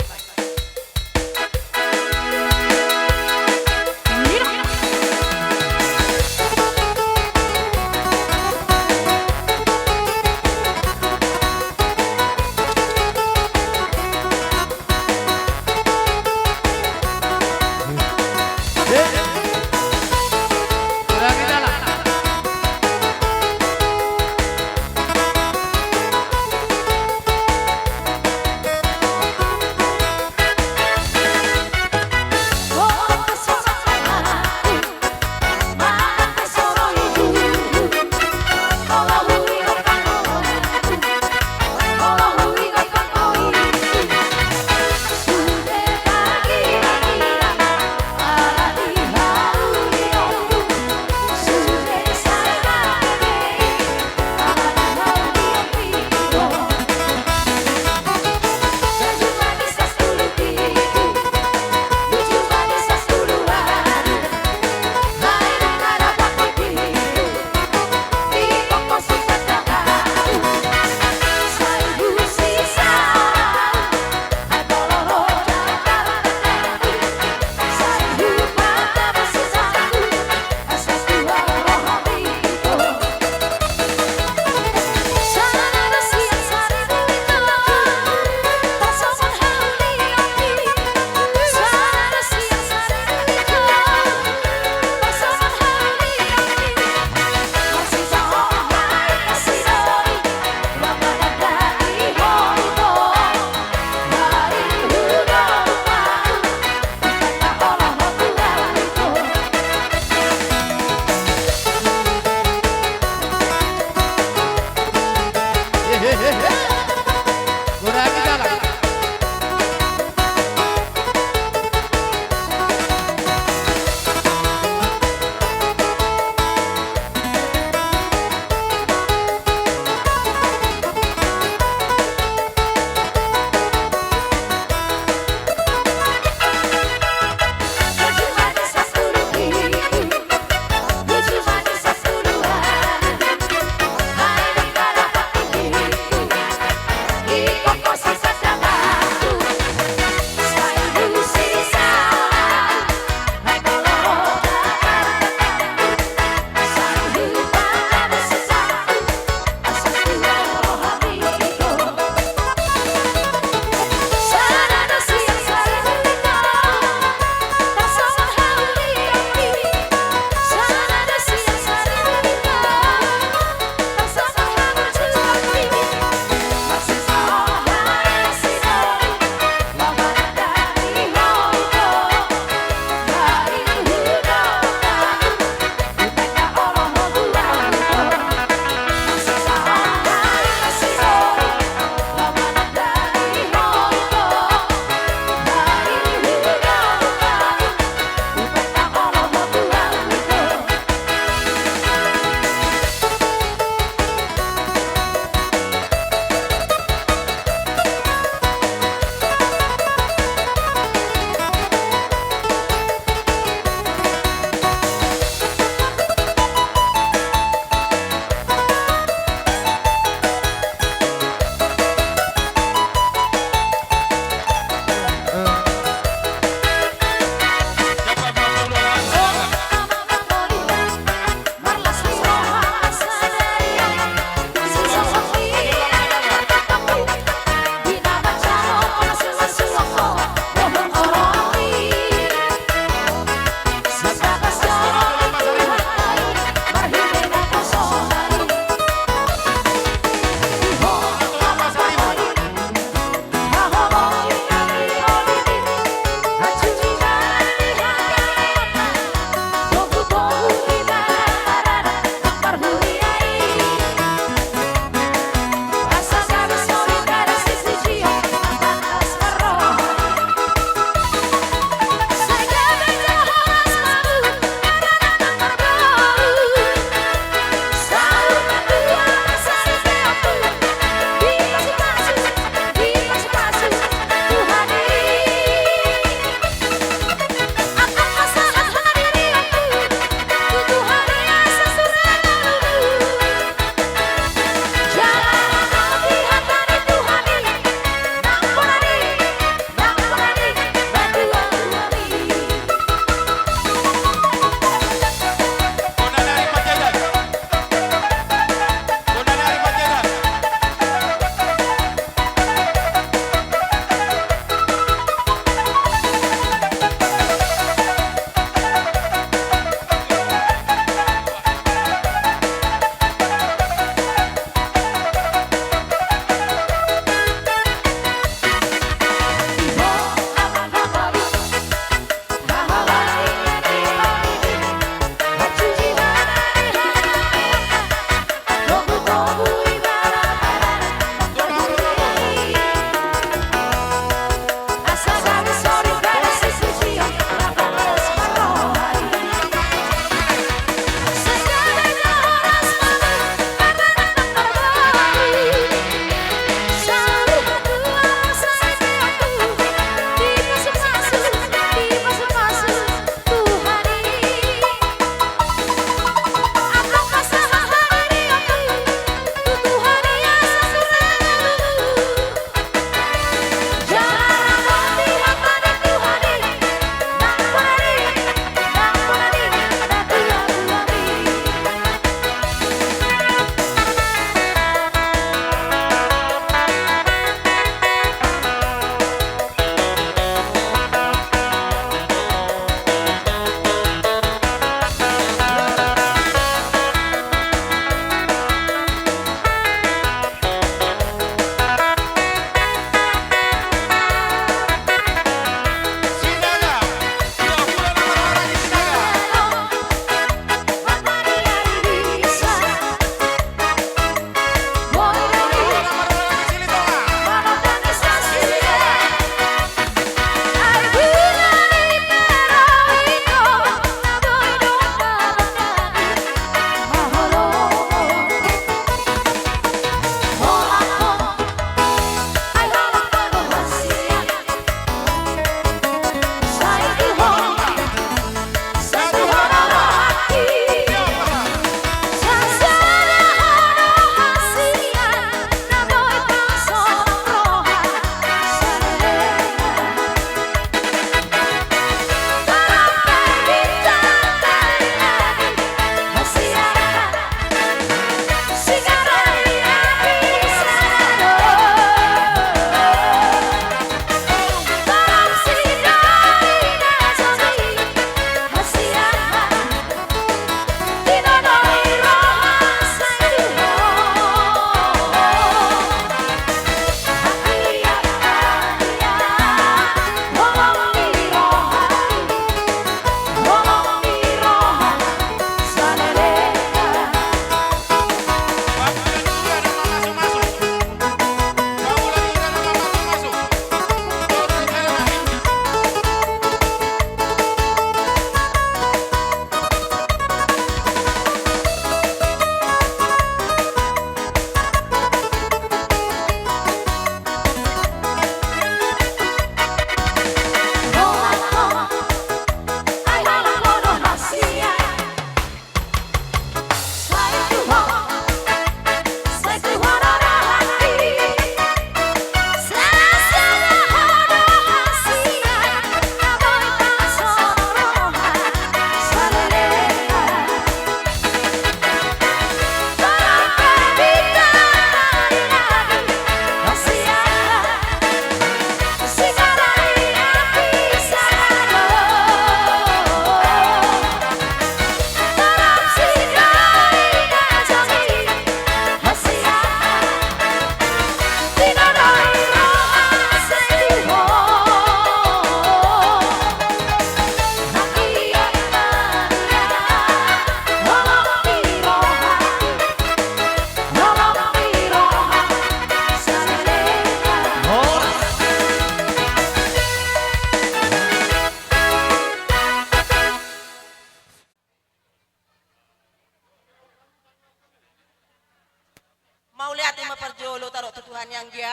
lihat ima parjolo taruh tutuhan yang dia.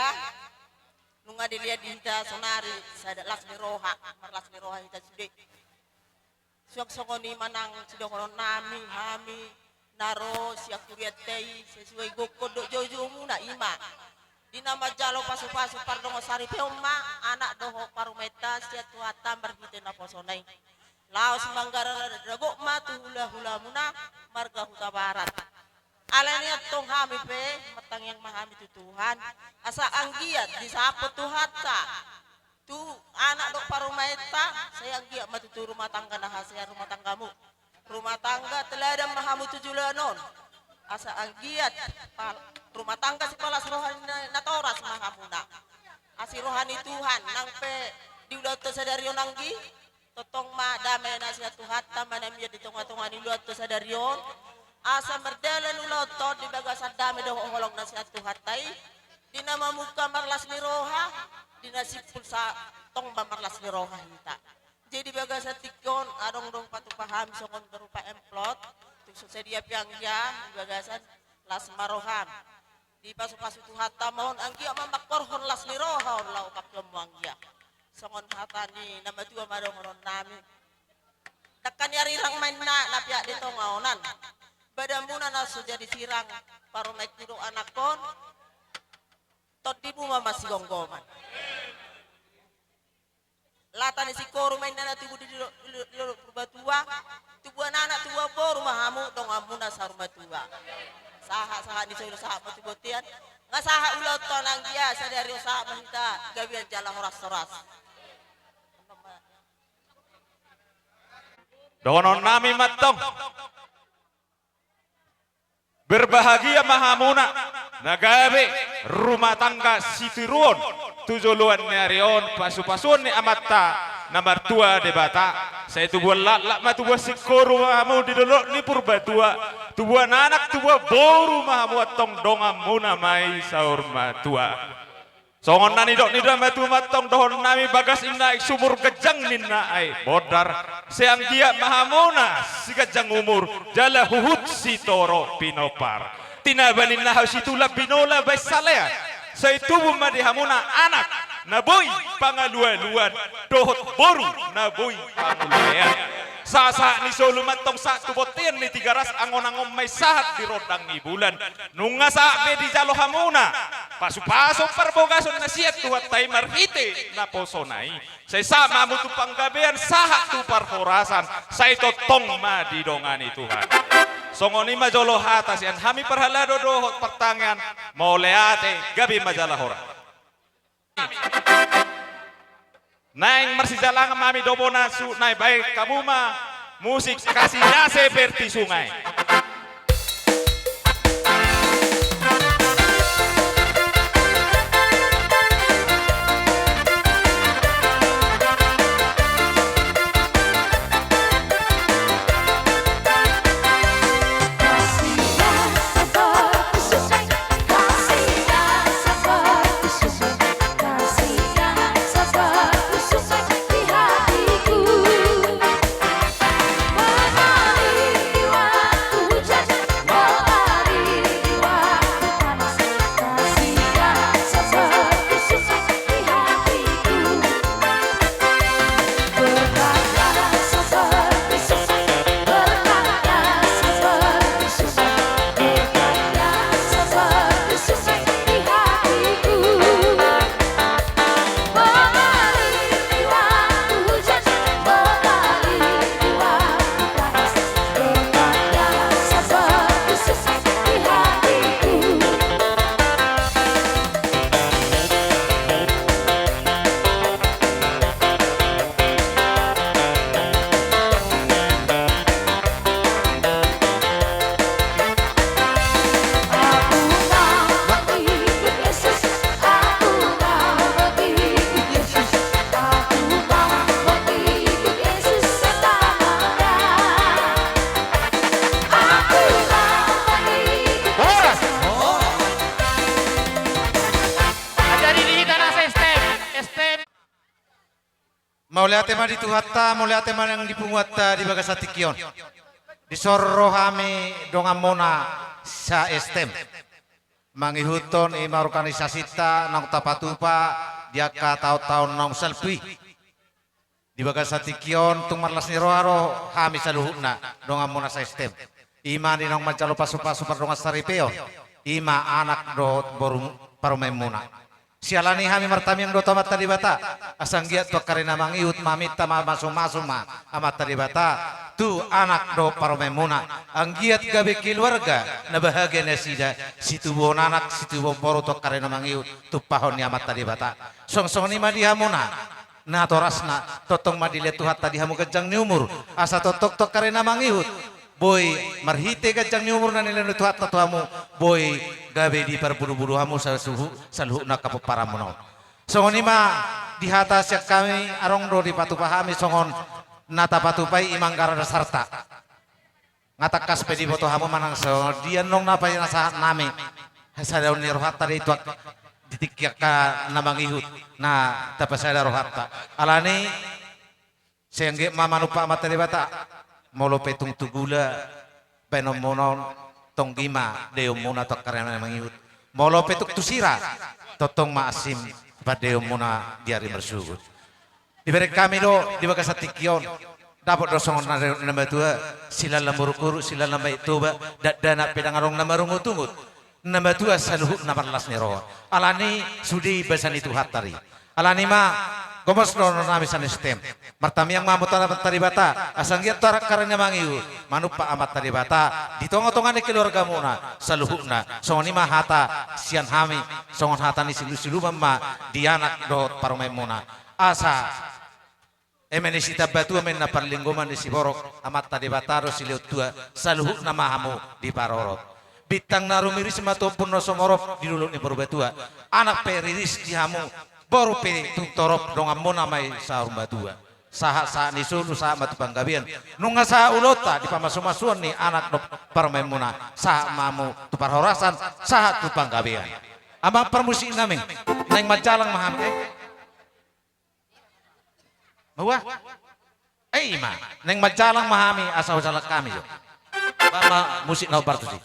Nunga dilihat di hita sonari sada lasmi roha, marlasmi roha hita sude. Suak songoni manang sudah konon nami hami naro siak kuriat tei sesuai gokodok jojo muna ima. Di nama jalo pasu-pasu pardongo sari peoma anak doho parumeta siat tuata berhite na posonai. Laos manggara dragok matu hula-hula muna marga huta barat. Alanya tong hami pe matang yang mahami tu Tuhan asa anggiat disapot Tuhan sa tu anak dok parumeta saya anggiat matu rumah tangga nah saya rumah tanggamu rumah tangga teladang mahamu tujulanon asa anggiat rumah tangga si palas rohani natoras mahamuna asi rohani Tuhan nang pe diulat sadarion anggi totong ma damai nasihat Tuhan tamana miya di tengah-tengah ni ulat sadarion asa merdalan ulotot di bagasan dami doh holong nasihat Tuhan tai di nama muka marlas ni roha di nasipul sa tong marlas ni roha hita jadi bagasan tikon adong dong patu paham songon berupa emplot tu sedia piang ya di bagasan las maroham di pasu-pasu Tuhan tamon anggia mamakkorhon las ni roha lau paklemuang ya songon hatani nama tua madong ron nami tekan yari rang main na pihak di tongaonan badamuna naso jadi sirang paru naik tidur anak kon tot dibu mama si gonggoman lata ni si koru main nana tubu di berbatua tubu anak tubu boru mahamu dong amuna saruma tua saha ni soyo saha mati botian nggak saha ulau tonang biasa dari saha mahita gawian jalan horas-horas Donon nami matong berbahagia mahamuna nagabe rumah tangga situruon tujuluan narion pasu-pasuan ni amatta nomor 2 debata saya tubuh lak matubuh sikoru mahamu di dolok ni purbatua tubuh anak tubuh boru mahamu atong dongamuna mai saur matua songon nani dok nida matu matong dohon nami bagas inna sumur gejang ninna ai bodar seang dia mahamona si gejang umur jala huhut si toro pinopar tinabanin na situla binola bay salea say tubuh madihamuna anak naboy pangaluan dohot boru naboy pangulayan sasa ni solo matong sa tubotian ni tigaras angon-angon may sahat di rodang ni bulan nunga sa di jalo hamuna pasu-paso parbogason na siya tuhat tay marhite na posonay say sama mo tu panggabian sahat tu parhorasan sa ito tong madidongan ni Tuhan songoni majolo hatas yan hami parhalado dohot pertangan mauleate gabi majalahora naing marsijalang mami dobona su naik baik kamu mah musik kasihnya seperti sungai. Mauliate ma di tuhatta, mauliate ma yang dipunguatta di bagasatikion. Di sorrohame dongamona sa estem. mangihuton ima organisasi ta nang tapatupa dia ka tahun nang selfie di bagas satikion tung marlas ni roaro kami saluhuna dong amuna sistem ima ni nang mancalo pasu-pasu pardonga saripeo ima anak do boru parumemuna sialani kami martami yang do tamat tadi bata asang giat to karena mangiut mamit tama masuk-masuk ma amat tadi bata tu anak do parumemuna ang giat gabe keluarga na bahagia na sida situ bo anak situ bo boru to karena mangiut tu pahon ni amat tadi bata song-song ni madihamuna na torasna totong madile tuhat tadi hamu gajang ni umur asa totok to karena mangiut boy marhite gajang ni umur na nilai tuhat tatuamu boy gabe di perburu-buru hamu saluhu na kapuparamu no songon ima di hata siak kami arong do di patu pahami songon nata patupai imang garada sarta ngatakas pedi foto hamu manang so dia nong napa yang saat nami hasadaw ni rohata di tuak ditikya ka namang ihut na tapasada rohata alani sehingga mamanupa materi bata molo petung tugula penomonon tonggima deumuna to karena mangihut molo petuk tusira totong maasim padeo muna diari mersugut diberi kami do di bagas tikion dapat dosongon nama tua sila lamurukuru sila lamba ituba dana pedang arong nama rungu tungut nama tua saluhu nama las nero alani sudi besan itu hatari alani ma gomos dono nami san sistem martami yang mamut tari bata asang giat tarak karena mangiu manupa amat tari bata di tonga-tonga ni keluarga muna saluhuna songon ima hata sian hami songon hata ni silu-silu mama di anak do parumai muna asa emenisita batu men na parlinggoman ni siborok amat tari bata ro siliut tua saluhuna mahamu di parorot bitang narumiris matopun no somorop di dulu ni berbetua anak periris di hamu baru pe tung torop dong amona mai sa rumah tua saha ni sulu saha matu panggabian nunga saha ulota di pamasu-masuan ni anak dok parmemuna saha mamu tu parhorasan saha tu panggabian amang permusik naming neng majalang maham bahwa ima neng majalang mahami asal salah kami yo mama musik nau partusi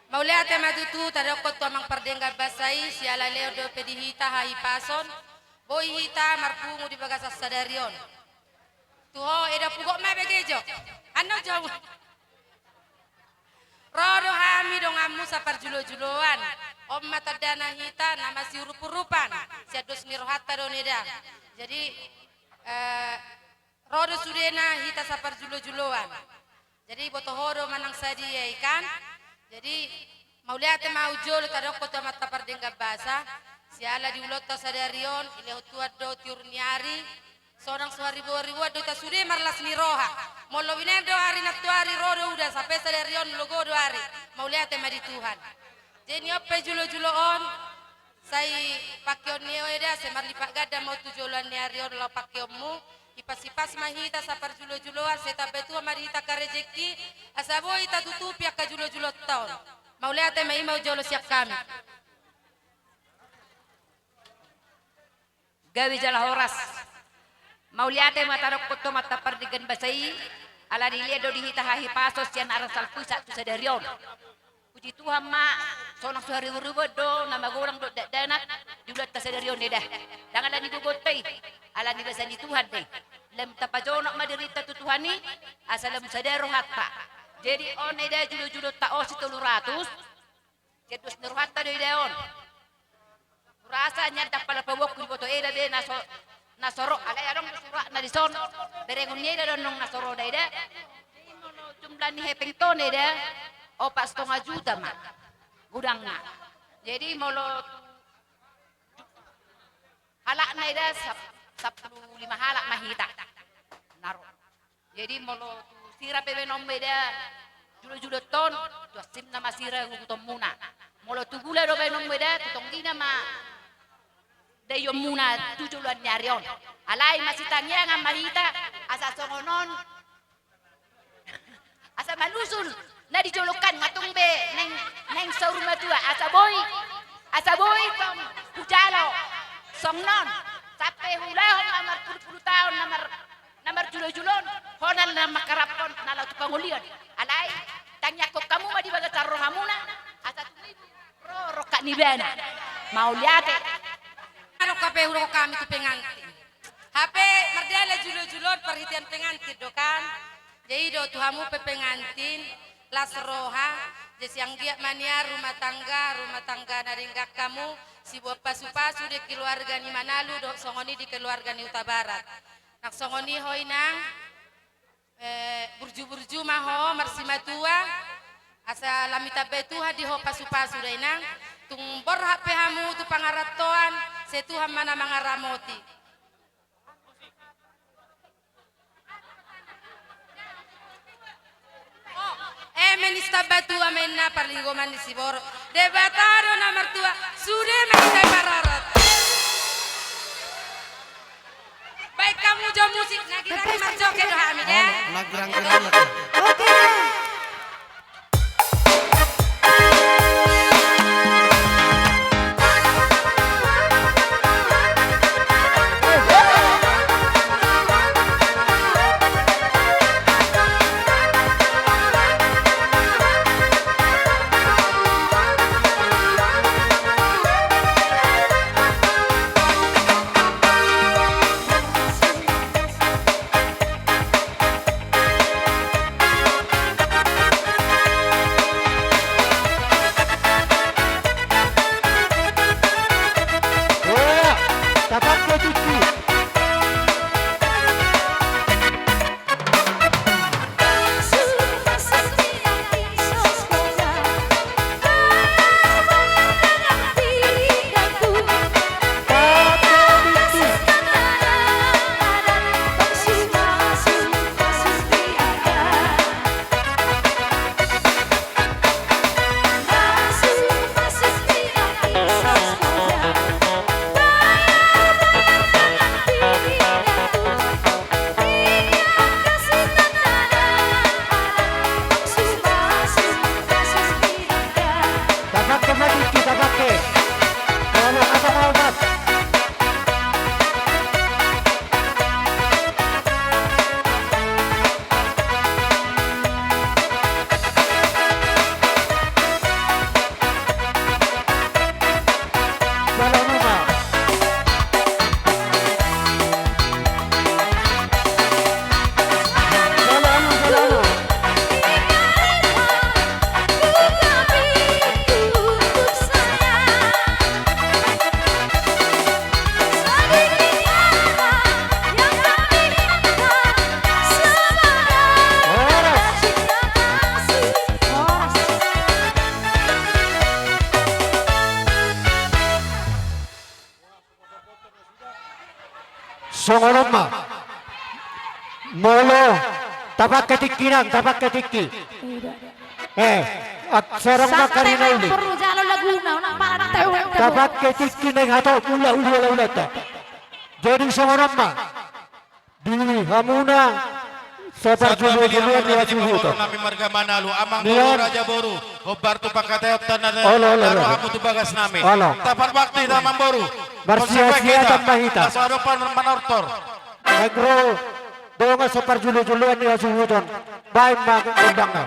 Mauliate matutu tadokot to amang pardengga basai siala leo do pedihita hai pason boy hita marpungu di bagas sadarion tuho eda pugok ma begejo ano jauh rodo hami dong amu sapar julo-juloan om mata dana hita nama si rup-rupan siados nirohata do neda jadi rodo sudena hita sapar julo-juloan jadi botohodo manang sadi ya ikan jadi mauliate mau jol tadok kota mata pardengga basa siala di ulota sadarion ile utuad do tiurniari seorang suaribu do tasuri marlas niroha molo winendo hari natuari rodo udah sampai sadarion logo do hari mauliate madi Tuhan jadi ope julo on sai pakion neo eda semar lipat gada mau tujulan niarion lo pakionmu ipas-ipas mahita sapar julo-juloan seta betua marita karejeki asabo ita tutupi ka julo-julo taon mauliate mai mau jolo siap kami gawi jala horas mauliate matarok koto mata pardigan basai ala dilia do dihita hahi pasos yan aran salpu satu sadarion puji Tuhan ma sonang suhari urubodo nama gorang do danak diulat tasadarion dedah dangan dan ibu gotei ala ni basani Tuhan deh lem tapajonok maderita tutuhani asalam sadaro hatta Jadi on ida julo-julo tao si 300. Jadi dus nirwata do ida on. Rasanya dapat pawok ko to ida de nasoro ala yarong sura na dison. Berengon ida don nong nasoro ida. Jumlah ni hepeng ton ida. O pas 2 juta mah. Gudangna. Jadi molo halak na ida 15 halak mahita. Naro. Jadi molo sira pebe nombe dia julo-julo ton tu sim nama sira ngutom muna molo tu gula do be nombe dia tu tonggina ma de yo muna tu juluan nyarion alai masih tanya ngam mahita asa songonon asa manusul na dijolokan ngatung be neng sauruma tua asa boy tom pujalo songnon sampai hulahon namar 10 tahun namar julo-julon honal na makarapon na laut pangulian alay tanya ko kamu ma di baga tarro hamuna asa tumibu ro ka nibana mauliate Ano kape huro kami tu pengantin. Hape merdela julo-julon perhatian pengantin do kan. Jadi do tuhamu pe pengantin las roha jesi yang dia mania rumah tangga naringgak kamu si buat pasu-pasu di keluarga ni Manalu do songoni di keluarga ni Uta Barat. Nak songoni hoi nang burju-burju maho marsima tua asa lamita betuha di ho pasu-pasu dai nang tumbor hape hamu tu pangaratoan setuha mana mangaramoti. Menista batua menna parlingoman di Siboro debataro na mertua sudah menita bararat. Baik kamu jo musik nagi-nagi marjoke do hamid ya. Oke. Songonon ma molo tapak ketikinan tapak ketiki at serang makarina uli perlu jalan laguna nang para tapak ketiki neng hato ula ta jadi songonon ma di hamuna Separ julo-juluan ni asuhuto. Nami marga Manalu, amang boru raja boru. Hobar tu pakatayot tanah Olo. kamu tu bagas nami. Olo. Tapan waktu amang boru. Bersia-sia dan mahita. Masarupan manortor. Negro donga separ julo-juluan ni asuhuton. Baik mak undangna.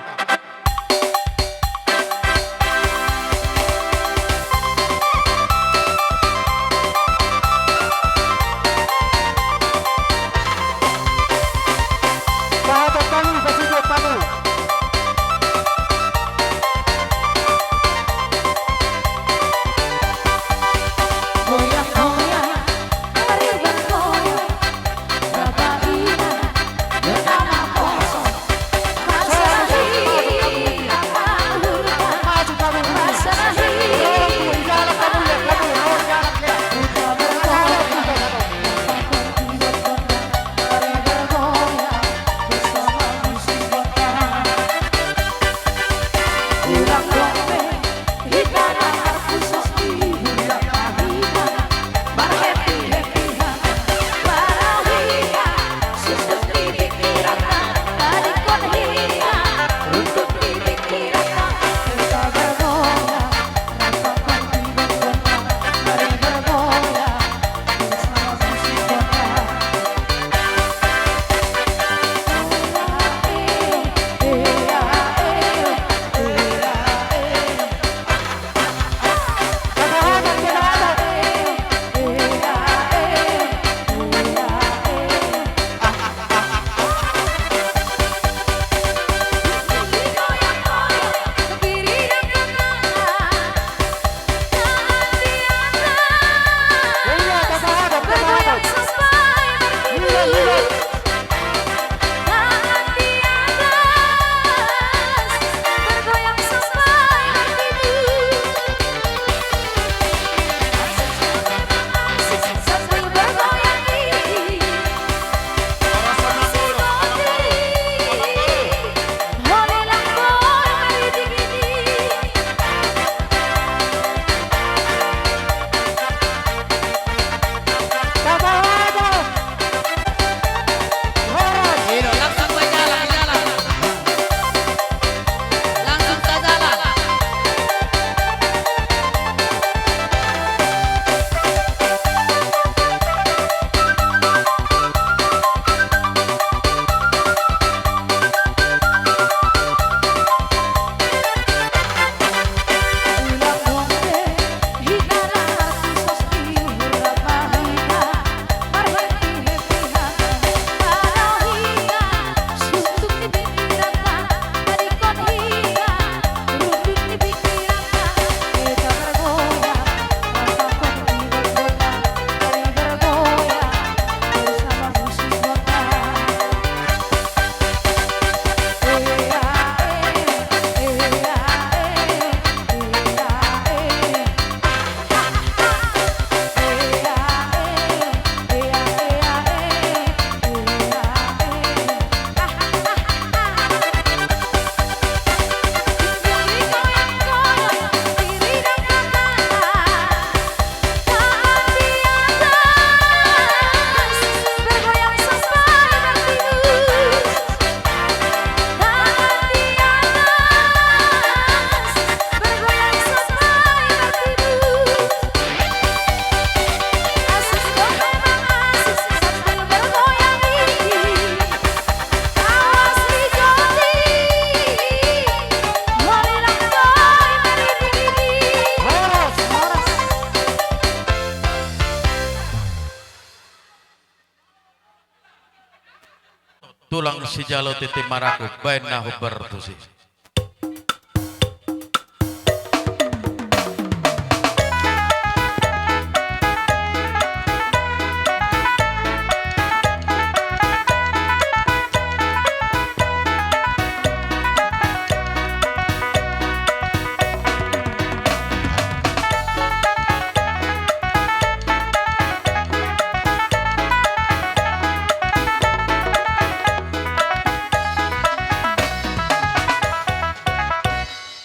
tulang si jalo titi maraku bain na hubertusi.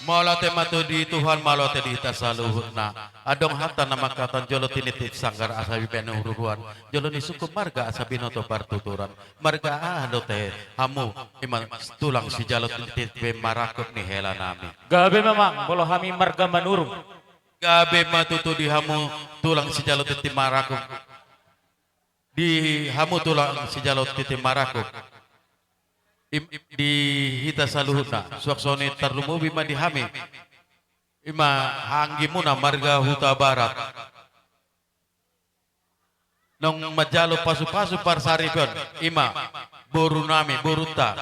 Malote matu di Tuhan malote di hita saluhutna adong hatta nama katan jolo tinitit sanggar asabi penururuan jolo ni suku marga asabi noto partuturan marga adote hamu iman tulang si jalo tinitit be marakut ni hela nami Gabe memang bolo kami marga manurung. gabe matutu di hamu tulang si jalo tinitit marakut di hamu tulang si jalo tinitit marakut di hita saluhutna suaksoni tarlumubi ma dihami ima hanggi muna marga huta barat nong majalo pasu-pasu parsaripon ima boru nami boruta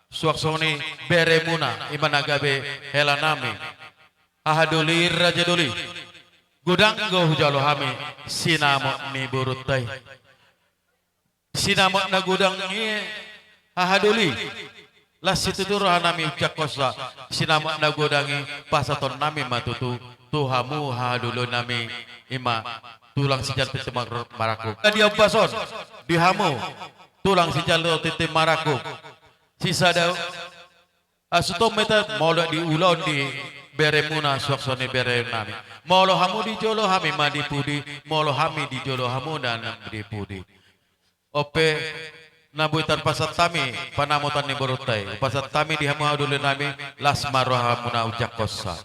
suaksoni bere muna ima nagabe hela nami ahaduli raja duli gudanggo hujalo hami sinamok ni borutai sinamok na gudang ni ahaduli las situ duro nami ucap kosa sinamok na godangi pasaton nami matutu tuhamu hadulu nami ima tulang sijal titi maraku di ampason dihamu tulang sijal titi maraku sisa da asuto meta molo di ulon di beremuna suaksoni bere nami molo hamu di jolo hami madi pudi molo hami di jolo hamu dan di pudi ope nabuitan pasat tami panamutan ni borutai pasat tami di hamu dulu nami lasmaroha muna ujak kosa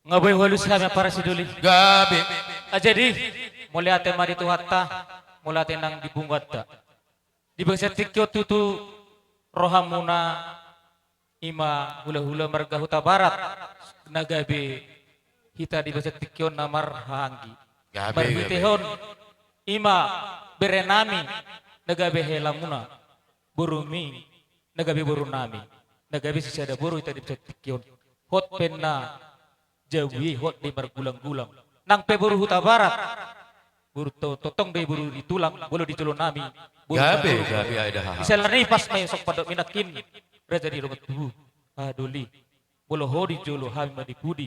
Ngaboy halus kami para siduli. gabe Jadi mulai ate mari tu hatta mulai ate nang dibunggat ta. Di bangsa tikyo tutu rohamuna ima hula-hula marga huta barat nagabe hita di bangsa tikyo namar hanggi. Barbitehon ima berenami nagabe helamuna burumi nagabe burunami nagabe sisada buru hita di bangsa tikyo hot penna jawi hot di margulang-gulang nang pe buru huta barat buru totong deh buru ditulang bolu ditulun nami gabe ada misalnya pas may sok padok minakin raja di rumah tubuh adoli bolo ho di jolo hami madi pudi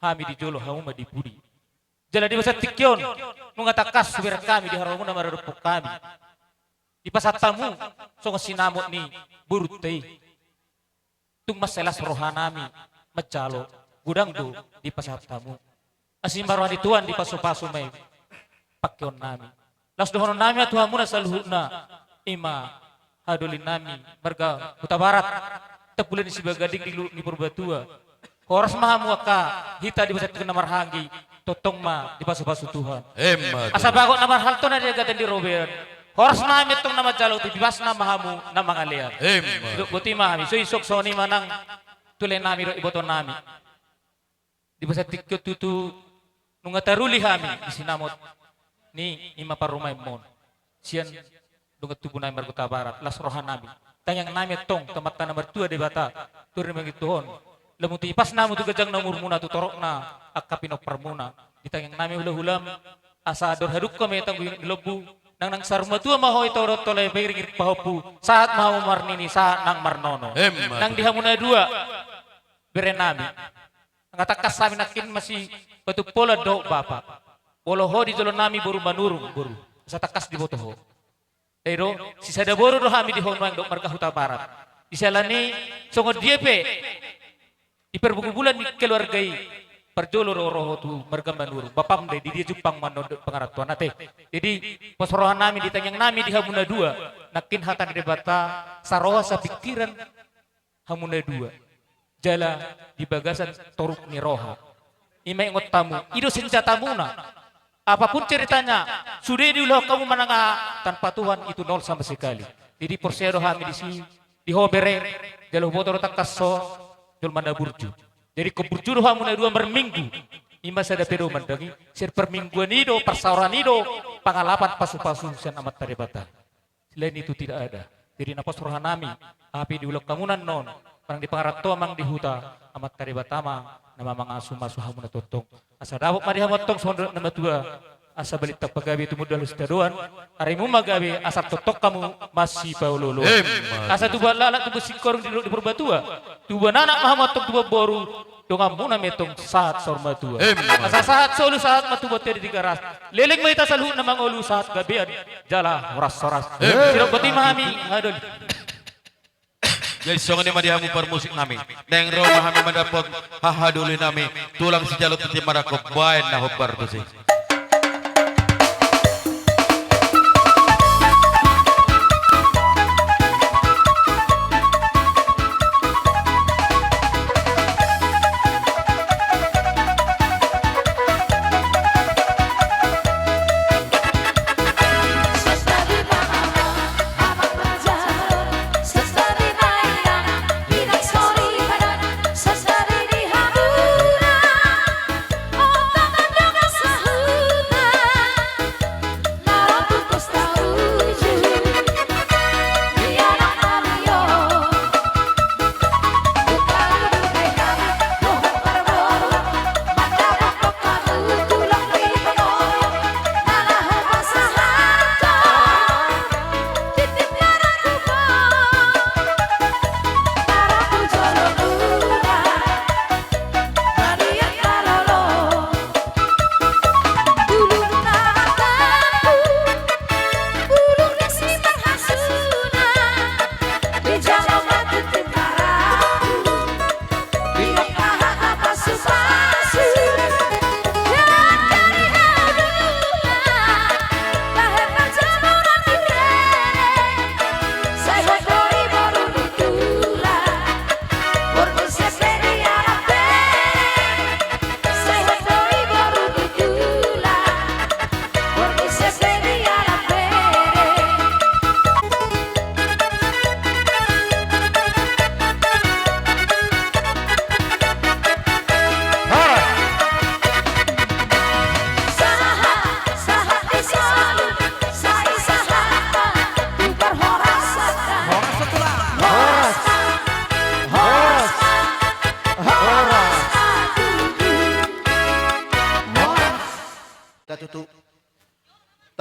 hami di jolo hamu madi pudi jala di masa tikyon nunga takas subir kami di haramu na mararupok kami di pasat tamu sok sinamot ni buru tei tung maselas rohanami macalo gudang do di pasat tamu asim baruhan dituan di paso-paso may pakyon nami las dohonon nami at hamuna sa luhuna ima hadolin nami marga huta barat tapulan ni sibagading ni Purbatua horas mahamu ka hita di basat namar hanggi totong ma di paso-paso Tuhan asa bago namar halto na dia gaten di Robert horas nami tong nama jalo ti bibas na mahamu na mga liyan buti mahami so isok soni manang tulen nami ro iboton nami di basa tikyo tutu nung ataruli hami isinamot ni ima parumay mon siyan nung atubo na margota barat las rohan nami tanyang nami tong tamata na martua de bata turin magituhon lamuti ipas namu tu gajang namur muna tu torok na akapinok parmuna ditanyang nami hula-hulam asador haduk kami tang lobu nang sarma tua mahoy torot tolay bayring pahopu saat mau marnini saat nang marnono nang dihamuna dua berenami ngatakas sami nakin masih batu pola do bapak poloho di jolo nami buru manurung buru sa takas di botoho pero si sada boru do hami di honwang do marga huta barat isalani songod diepe iperbugubulan ni keluargai perjolo roho tu marga manurung bapam de di dia jupang mano pangaratuan ate jadi posrohan nami ditanyang nami di hamuna dua nakin hatan di bata saroha sa pikiran hamuna dua jala di bagasan toruk ni roha imay ngot tamu ido senjata muna apapun ceritanya sudah diulah kamu menanga tanpa Tuhan itu nol sama sekali jadi porsero hami di sini di hobere jalo botoro takaso jol manda burju Jadi keburjuru hamu na dua berminggu. Ima sada pero mandangi sir permingguan ido persauran ido pangalapan pasu-pasu sian amat tarebata. Selain itu tidak ada. Jadi napa surhanami api di ulok kamunan non parang di pangarakto amang di huta amat tarebatama nama mangasu masu hamu na totong. Asa dawok mari hamotong sondro nama tua. Asa balita pagabi itu modal stadoan harimu magabi asap totok kamu masih paulolo asa tuba lalat tuba sikorong di perbatua tuba nanak mahamatong tuba boru dongam muna metong saat sorma tua asa saat solu saat matuba teri di garas leleng maita salu na mangolu saat gabian jala horas sirok bati mahami adol. Jadi songon ni madihamu par musik nami neng ro mahami mandapot hahaduli nami tulang si jalut ti marako baen na hobar tu si.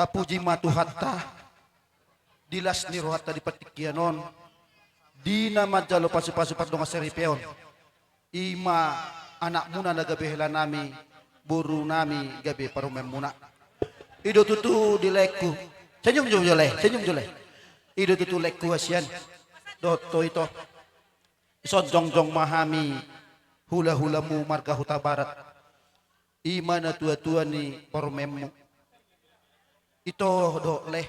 Tapuji matu hatta dilas ni rohatta di patikianon di nama jalo pasu-pasu pardonga seripeon ima anak muna na gabi hela nami buru nami gabi parumem muna ido tutu di leku senyum jole ido tutu leku hasian doto ito isonjong-jong mahami hula-hulamu marga huta barat ima na tua-tua ni parumemmu ito do leh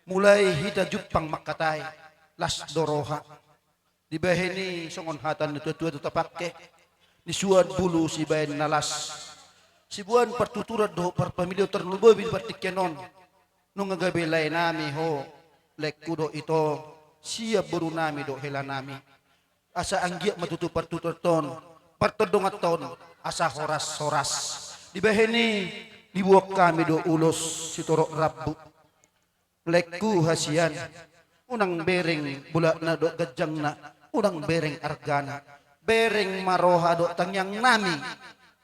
mulai hita jupang makatay las doroha di bahini songon hatan itu tua tapakke ni suan bulu si bayan nalas si buan pertuturan do par pamilyo terluboy bin partikyanon nung ngagabelay nami ho lekku do ito siap buru nami do hela nami asa anggiak matutu partuturton partodongaton asa horas di bahini dibuak kami do ulos si torok rabu lekku hasian unang bereng bulak na do gajang na unang bereng argana bereng maroha do tangyang nami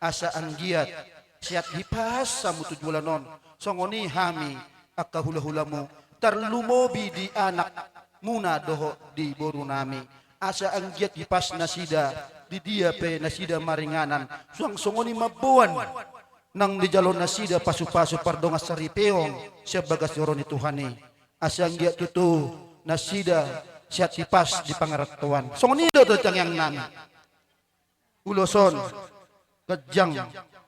asa anggiat siat hipas samu tujulanon songoni hami akka hula-hulamu terlumobi di anak muna doho di boru nami asa anggiat hipas nasida di dia pe nasida maringanan suang songoni mabuan nang di jalon nasida pasu-pasu pardonga saripeong sebagai soron Tuhani asang dia tutu nasida siat sipas di pangaratuan songonido tentang yang nami uloson gajang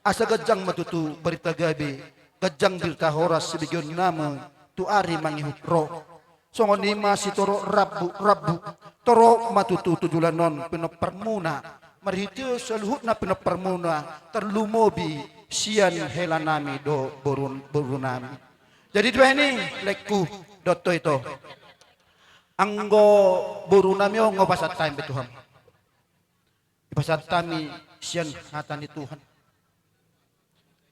asa gajang matutu berita gabi gajang berita horas sebegyon nama tu ari mangihutro songoni masih toro rabu toro matutu tujulanon penopermuna marhitio saluhut na penopermuna terlumobi sian hela nami do boru nami jadi dua ini lekku dotto itu anggo boru nami ngo pasat time betuham pasat kami sian hatani Tuhan.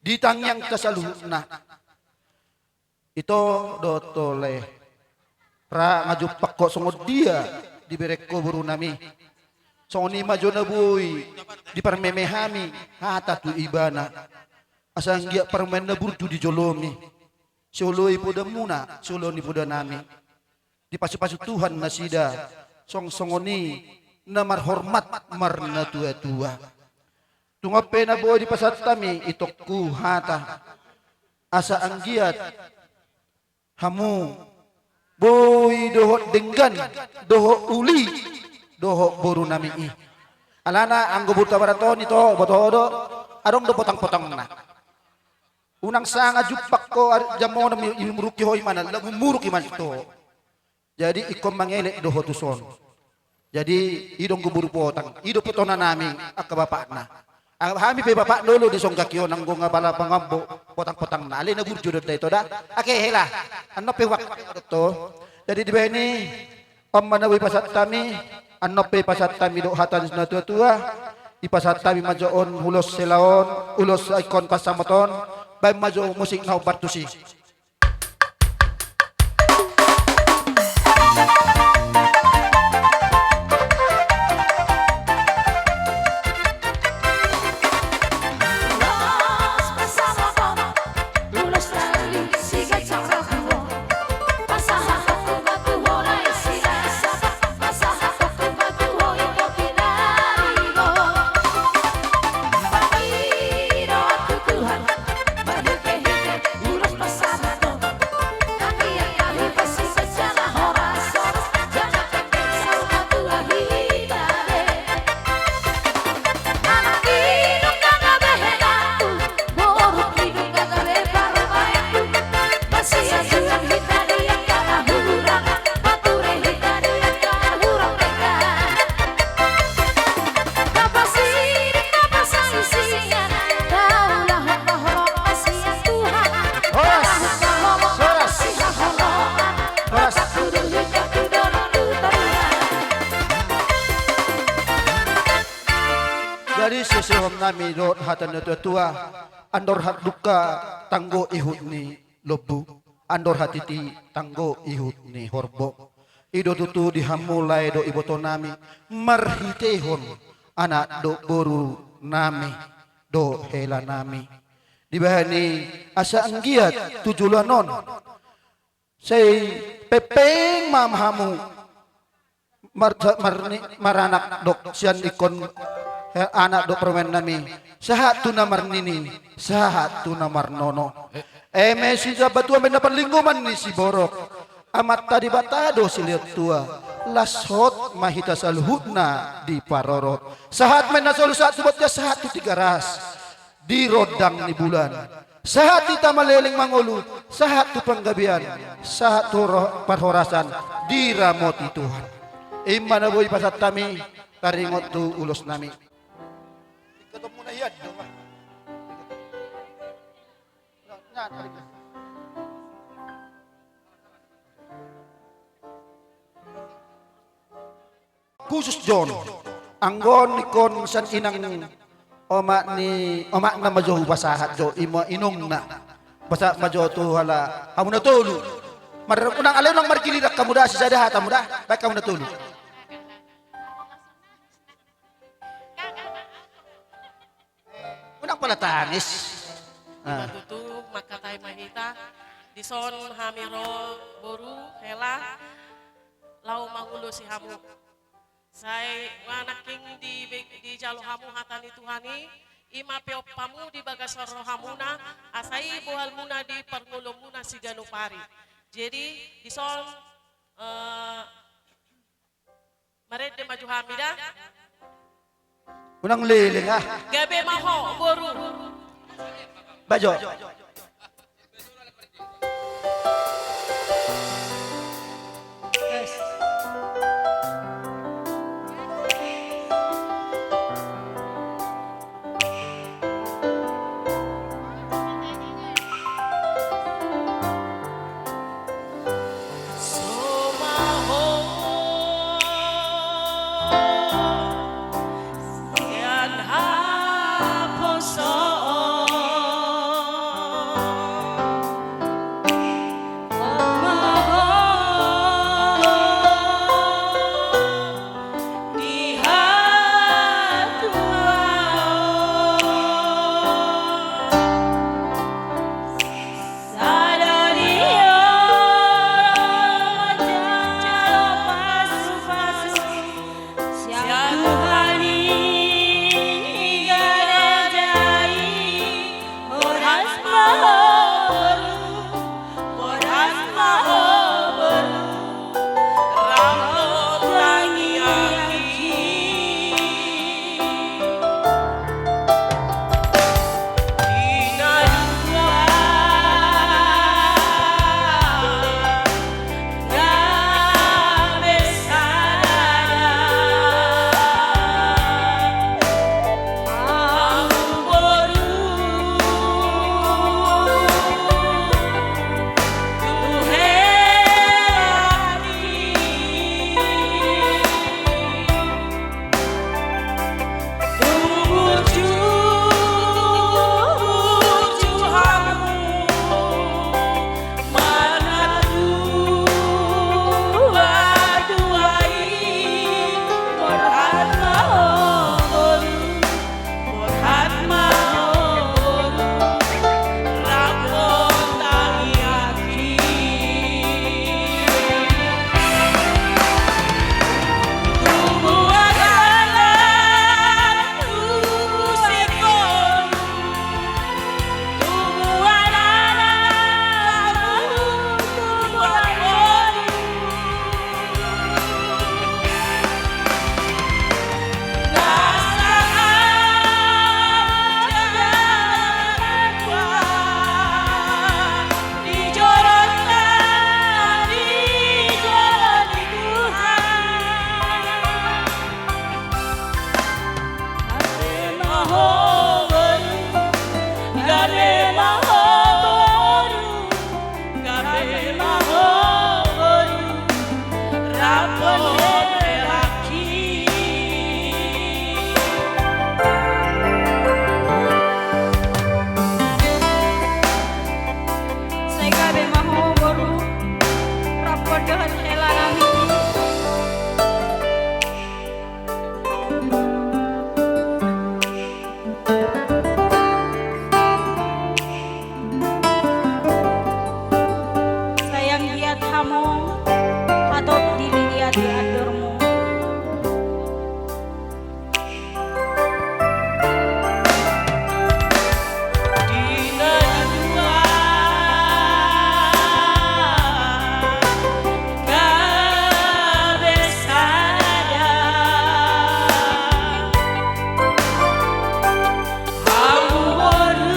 Ditangyang kasaluhna. Ito dotole ra ngajupak ko sungod dia di bereko buru nami. Songoni majo na buy di parmemehami hata tu ibana. Asang gia parmen na burju di jolomi. Soloy po da muna, solo ni po da nami. Di pasu-pasu Tuhan na sida. Song-songoni na marhormat marna tua-tua. Tungape na buhay di pasat kami itokku hata. Asa ang giat hamu boy doho denggan doho uli doho boru nami i. Alana ang gubur tabaraton ito botodo arong do potang-potang na. Unang sanga jupak ko jamo na imuruki hoy mana muruki man ito. Jadi ikom mangelek doho tuson. Jadi idong gubur potang ido potona namin akabapak na. Hami pe bapak dulu di songgakyo nang gonga bala pangambo potang-potang na alin na burjo da ito da. Ake hela. Ano pe wak to. Jadi di bani pamanawi pasat kami ano pe pasat kami do hatan na tua-tua. Ipasat kami majoon hulos selaon ulos ikon pasamaton bay majo musik na bartusi. Dari sesehom nami rot hatan tua andor hat duka tanggo ihut ni lobu andor hatiti tanggo ihut ni horbo ido tutu dihamulai do iboto nami marhitehon anak do boru nami do hela nami dibahani asa anggiat tujulanon say pepeng mamhamu maranak dok sian ikon anak do permen nami sahat tu namar nini sahat tu namar nono mesi jabat tua mendapat lingkungan ni si borok amat tadi batado si lihat tua lashot mahita salhudna di parorot sahat menasol saat sebutnya sahat tu 3 ras di rodang ni bulan sahat di tamaleleng mangulu sahat tu penggabian sahat tu parhorasan di ramoti Tuhan imana boy pasat kami karingot tu ulos nami. Ketemu na yan, di ba? Khusus John, anggon ikon san inang omak na majo basahat jo imo inong na basa majo tu hala kamu na tulu unang alaw nang markilirak kamu da si sadahat kamu da baik kamu na tulu. Unang pala tangis. Tutu makatay mahita dison hamiro boru hela lau mangulo si hamu. Say wanaking di jalo hamu hatani Tuhani ima peop pamu di bagasar hamuna asai buhal muna di parngulo muna si Ganupari. Jadi dison mared de maju hamida. Unang liling ah. Gabe maho boru. Bajo. maho baru, gabe maho baru, gabe maho baru, rapon lelaki. Saya gabe maho baru, rapon dengan hela nami. Sayang giat hamu, hatop dili giat diaturmu. Dina dua, gabe sada, hamu baru.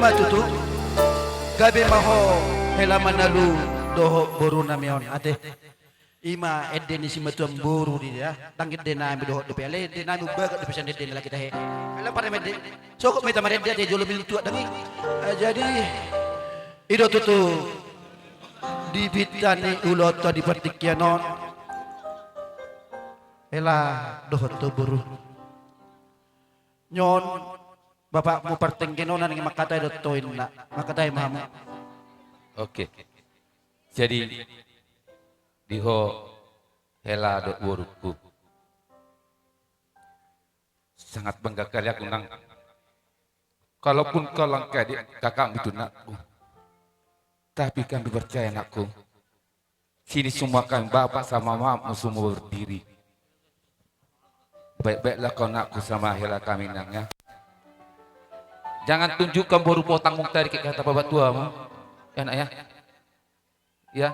Matutu gabe maho hela manalu doho boru namion ate ima edde ni simatuam boru di ya tangit de nami doho de pele de nami bagat de pesan de lagi tahe hela pare medde sokok meta mare de jolo bil tu dangi jadi ido tutu di bitani ulot di pertikianon hela doho to boru nyon Bapak mau pertengkenonan yang makatay dotoin na makatay mamu. Oke. Jadi diho hela do wuruku. Sangat bangga kali aku nang. Kalaupun kau langkah di kakak itu nakku. Tapi kami percaya nakku. Sini semua kami bapak sama mamamu semua berdiri. Baik-baiklah kau nakku sama hela kami nangnya. Jangan tunjukkan baru potang tadi kata bapak tuamu. Ya nak ya. Ya,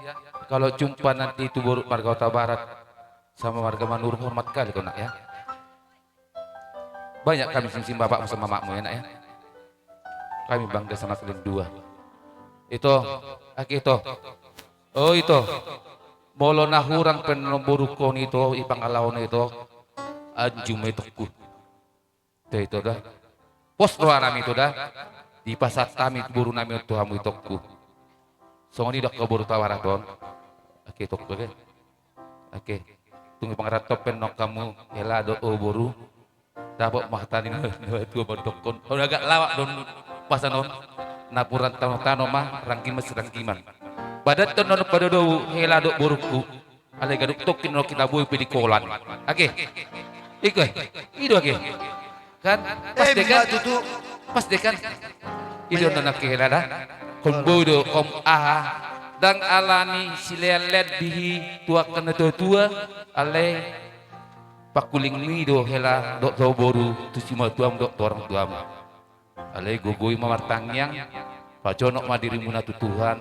kalau jumpa nanti itu baru warga Kota Barat sama warga Manur hormat kali kau nak ya. Banyak kami sing bapak sama makmu ya nak ya. Kami bangga sama kalian dua. Itu, itu. Oh itu. Molo nahurang penomborukon itu ipang alaon itu anjum itu ku. Itu dah. Pos luaran itu dah di pasar kami buru nami untuk hamu itokku. Songoni dak keburu tawaraton. Oke tok oke. Oke. Tunggu pangaratop penok kamu hela do buru. Dapat mahtani dua berdokon. Udah agak lawak don pasanon. Napuran tano mah rangkiman serangkiman. Badat tonon pada do hela do buruku. Ale gaduk tokin no kita bui pedikolan. Oke. Ikut. Itu oke. Kan pas dekan ido nana kehelada kombodo kom aha dan alani silelet dihi tua kena tua ale pakuling mi do hela dok tau boru tu cima tuam dok orang tuam alai gogoi mamartangyang paconok madiri muna tu Tuhan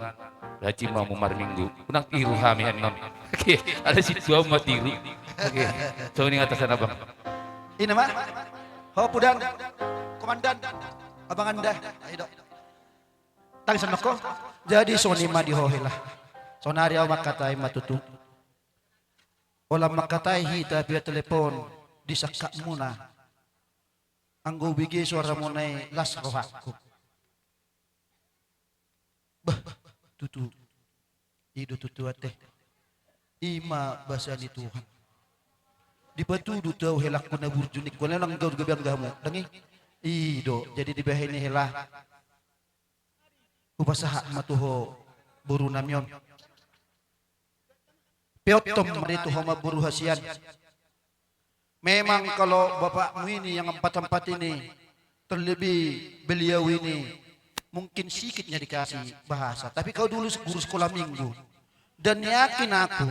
laci mau mar minggu kunang tiru hami non oke ada si tuam matiru oke so ini atasan abang ini mah ho pudang komandan abang anda ayo dok tangisan mako jadi sonima di hohela sonari awak katai matutu olam makatai hita via telepon disakak muna anggo bigi suara munai las rohaku bah tutu ido tutu ate ima basani Tuhan di batu du tau helak kuna burjunik kuna nang gaur gabiang gamu dangi ido jadi di bahini helah upasaha matuho buru namyon Piotom itu homa buru hasian. Memang kalau bapakmu ini yang empat ini terlebih beliau ini mungkin sedikitnya dikasih bahasa. Tapi kau dulu guru sekolah minggu dan yakin aku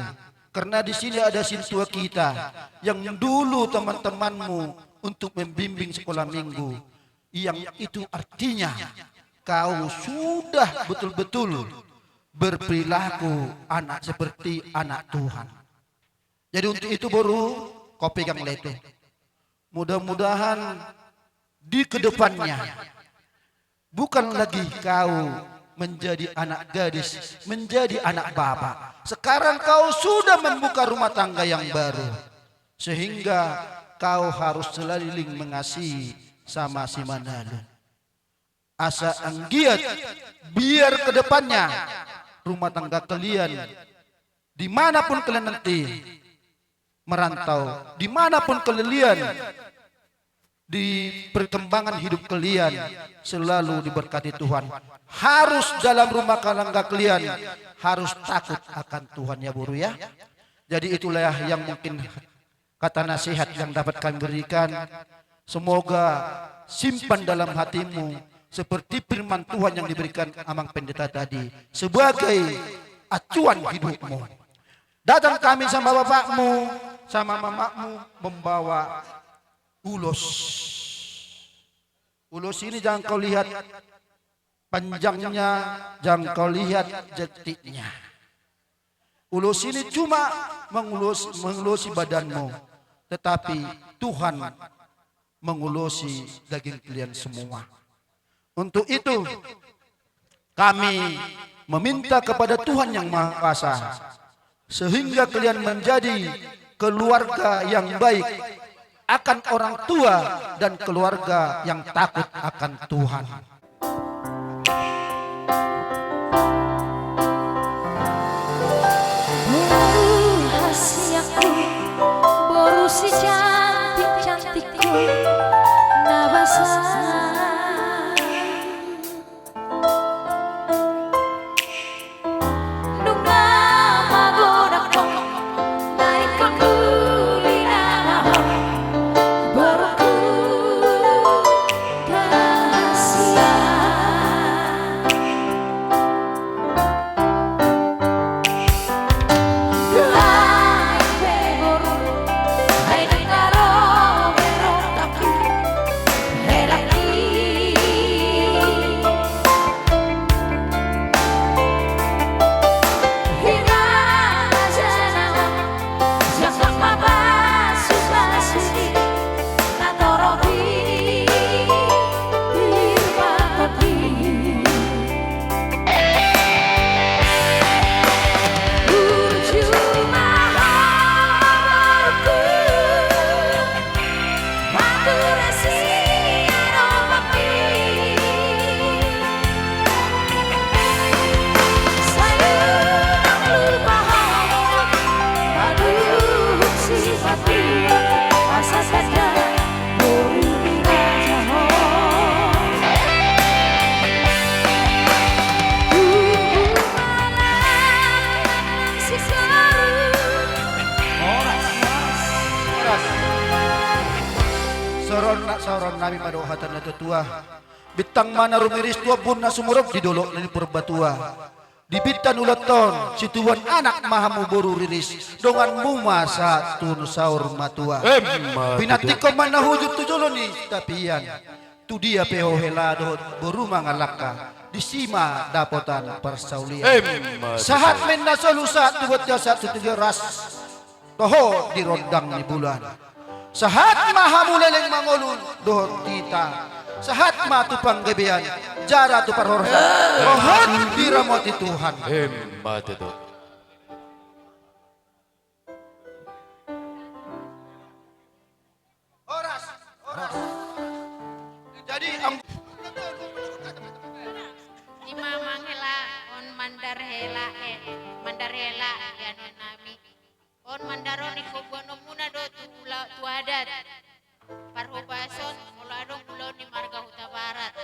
karena di sini ada sintua kita yang dulu teman-temanmu untuk membimbing sekolah minggu yang itu artinya kau sudah betul-betul berperilaku anak seperti anak Tuhan. Jadi untuk itu baru kau pegang leto. Mudah-mudahan di kedepannya bukan lagi kau menjadi anak gadis, menjadi anak bapak. Sekarang kau sudah membuka rumah tangga yang baru. Sehingga kau harus selaling mengasihi sama si Manalo. Asa anggiat biar kedepannya rumah tangga kalian dimanapun kalian nanti merantau, dimanapun kalian di perkembangan hidup kalian selalu diberkati Tuhan. Harus dalam rumah tangga kalian harus takut akan Tuhan ya buru ya. Jadi itulah yang mungkin kata nasihat yang dapat kami berikan. Semoga simpan dalam hatimu seperti firman Tuhan yang diberikan Amang Pendeta tadi sebagai acuan hidupmu. Datang kami sama bapakmu, sama mamamu membawa ulos. Ulos ini jangan kau lihat panjangnya, jangan kau lihat detiknya. Ulos ini cuma mengulosi badanmu, tetapi Tuhan mengulosi daging kalian semua. Untuk itu kami meminta kepada Tuhan yang Maha Kuasa sehingga kalian menjadi keluarga yang baik akan orang tua dan keluarga yang takut akan Tuhan. Rahasiaku, boru si cantik-cantikku, nabasa. Sauron nami madohatan na tutua. Bitang mana rumiris tua pun na sumurap di dolok ni purbatua. Dibitan ulaton si tuan anak mahamu boru riris dongan muma satun saur matua. Pinatiko man nahujud tujulo ni tapian. Tu dia peho helado boru mangalaka disima dapotan persaulian. Sahat men nasalusa tuwat jasa tutugeras. Toho di rondang ni bulan. Sahat mahamu leleng mangolun dohot kita. Sahat matupang gebean jara tu parhorsan mohon dirahmati Tuhan. Hebat itu. Oras. Jadi ni mamang hela on mandar hela yan nami on mandaron ko bono muna do tu adat parhubason mula dong pulau ni marga Huta Barat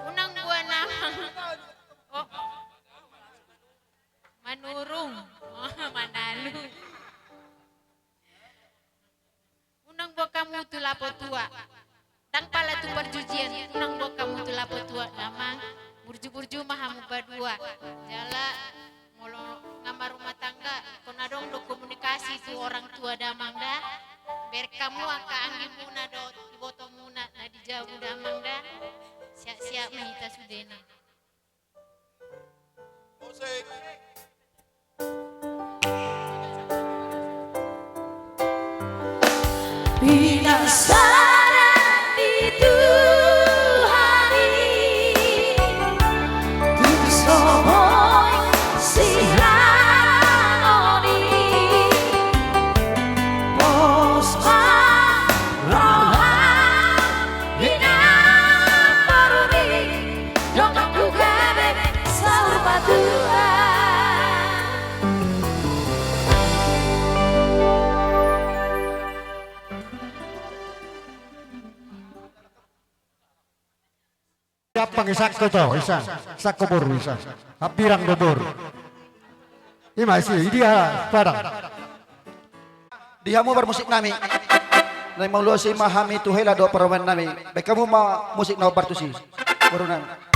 unang buah namang manurung manalu unang buah kamu tu lapo tua tang pala tu perjujian unang buah kamu tu lapo tua namang burju-burju mahamu badua jala molo ngamar rumah tangga konadong do komunikasi tu orang tua damang dah ber kamu angka anggi muna do iboto muna na di jauh damang dah siap-siap mahita sudena musik Penasaran di Tuhan tu soboy sihanoni posma rohan hina paruni dongak dugabe saur patua. Siapa ngisak ko to? Isa. Sak ko boru isa. Hapirang do boru. Masih dia padang. Dihamu bermusik nami. Nai mau luasi mahami tu hela do parawan nami. Baik kamu mau musik na bartusi. Baru nami.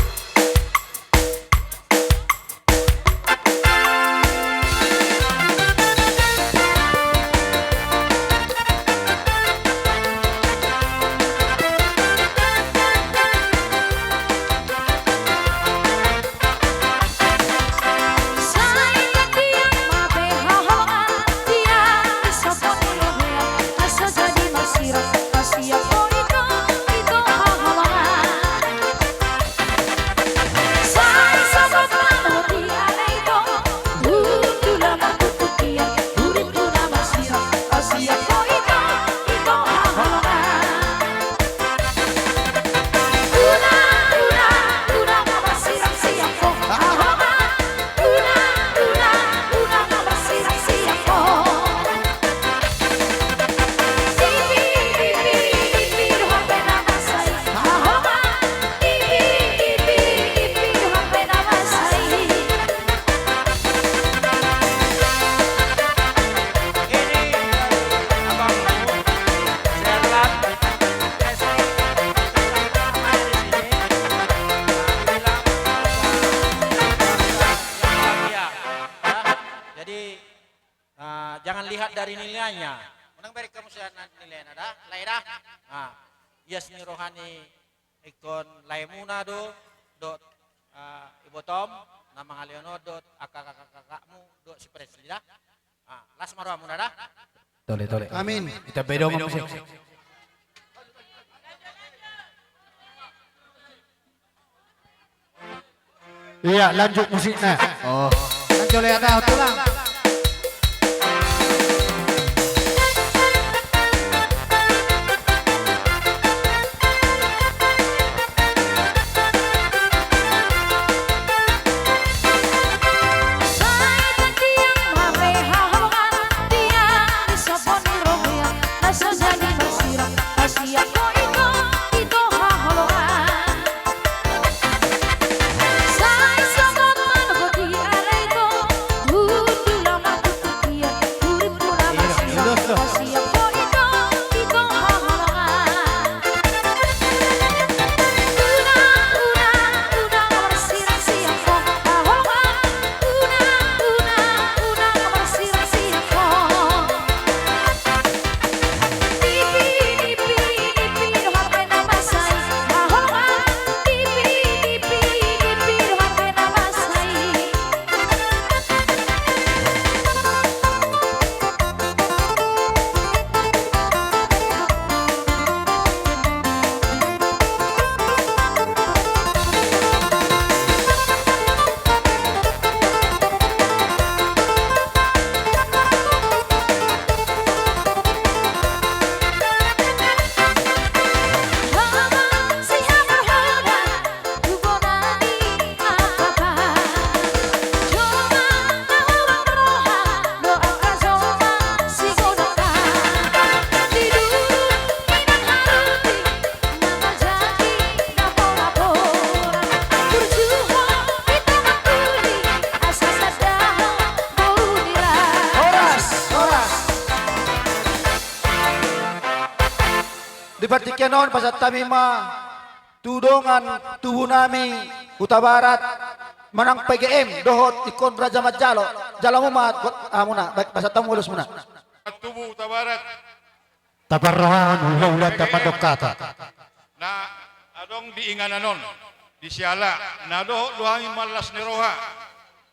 Jangan lihat dari nilainya. Menang beri kamu saya nilai ada, lain dah. Yes ni rohani ikon laimuna do ibotom nama Haliono do kakakmu do si Presli dah. Las marwa muna dah. Tole. Amin. Kita bedong musik. Iya, lanjut musiknya. Oh. Lanjut lihat tulang. Sai sabot man ko di aray ko kenon pasat kami tudongan tubuh nami Huta Barat menang PGM dohot ikon Raja Majalo jalamu muna baik pasat tamu ulus muna tubuh Huta Barat Tabarrohan ulah tapadok kata. na adong diingananon di siala na dohot luhangi malas ni roha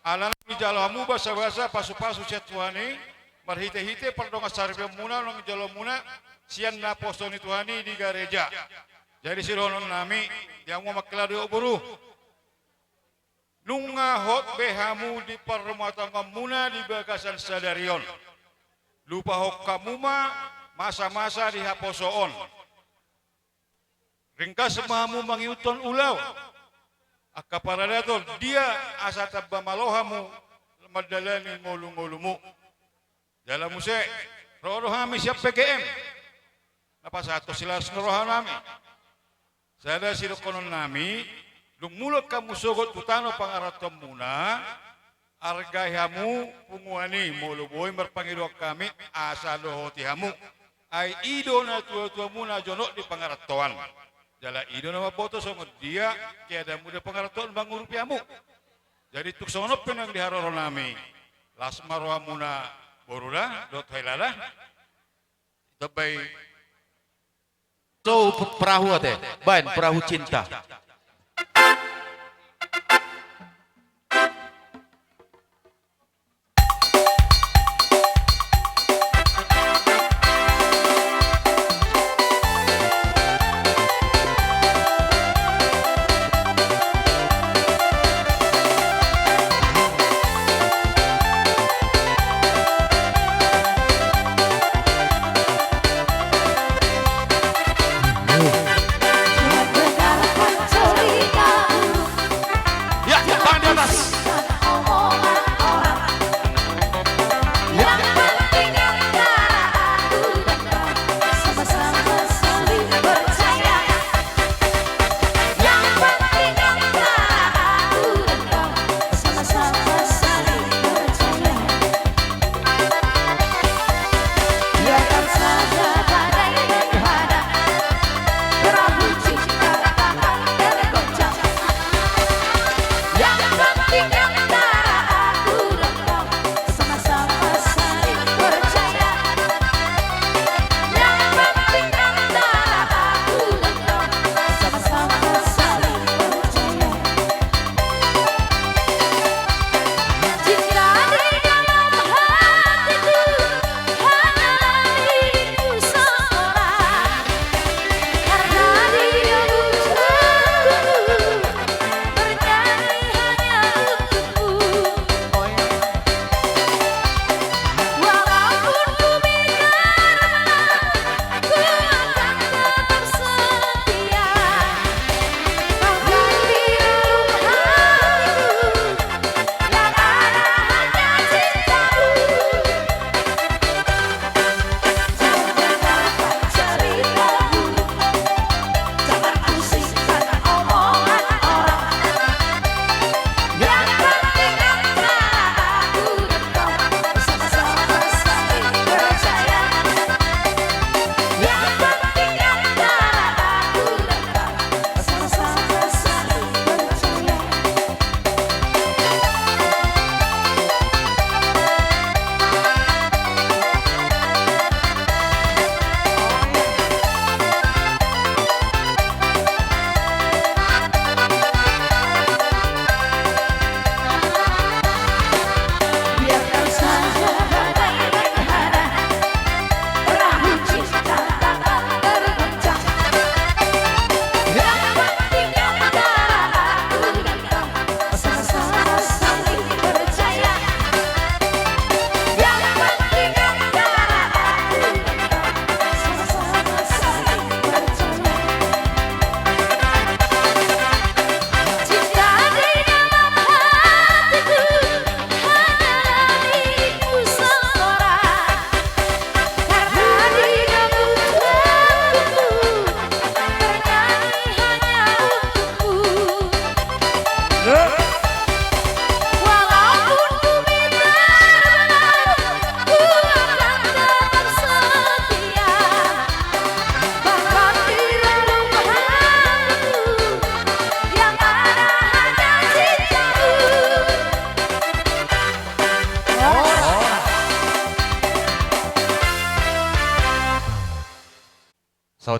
alam ni jalamu basa-basa pasu-pasu Tuhani marhite-hite pardonga sarbe muna nong jalo muna sian na posto ni Tuhani di gereja. Jadi sironon nami yang mau maklado buru. Nunga hot behamu di rumah tangga muna di bagasan sadarion. Lupa hok kamuma masa-masa di haposoon. Ringkas mahamu mangiuton ulau. Akaparadaton dia asa tabba malohamu madalani ngolu-ngolumu. Dalam musik rohami siap PGM. Apa satu silas rohanami. Sada sirokonon nami, lung mulak kamu sogot utano pangarat muna, argahamu punguani muluboy marpangiro kami asa lohoti hamu. Ay ido na tua-tua muna jonok di pangaratoan. Jala ido na maboto songot dia, tiada muda pangaratoan bangurupiamu. Jadi tuk sonop penang diharoro nami. Lasmaroha muna borula, dot hailala. Tabay So perahu ate, ban perahu cinta. Dengarkan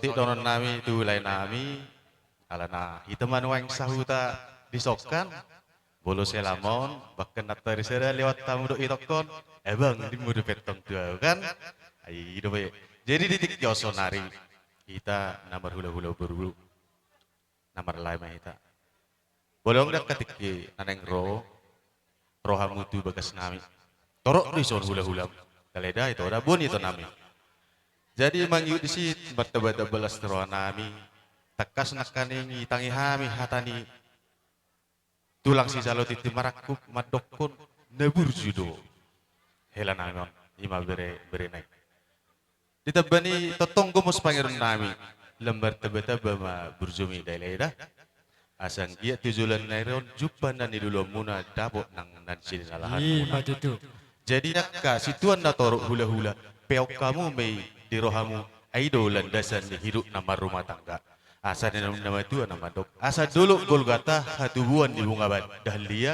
di donon nami tu lain nami alana hitaman wang sahuta disokan bolo selamon bahkan natari sera lewat tamu do itokon bang di mudu petong tua kan ai do be jadi titik josonari kita nomor hula-hula buru nomor lain mah kita bolong dak ketik naneng rohamu tu bagas nami torok di son hula-hula kaleda itu ora bun itu nami jadi mangyu di sit bertebada belas roh nami tekas nakaning tangi hami hatani tulang si jalo titi marakuk madokun nebur judo hela nangon ima bere naik ditabani totong gumus pangeran nami lembar tebeta bama burjumi daileda asang dia tujulan nairon jupan dan dulu muna dabok nang nansin salahan muna jadi nakka situan na torok hula-hula peok kamu mei di rohamu aido landasan di hidup nama rumah tangga asa nama tua nama dok asa dulu Golgata hatubuan di bunga dahlia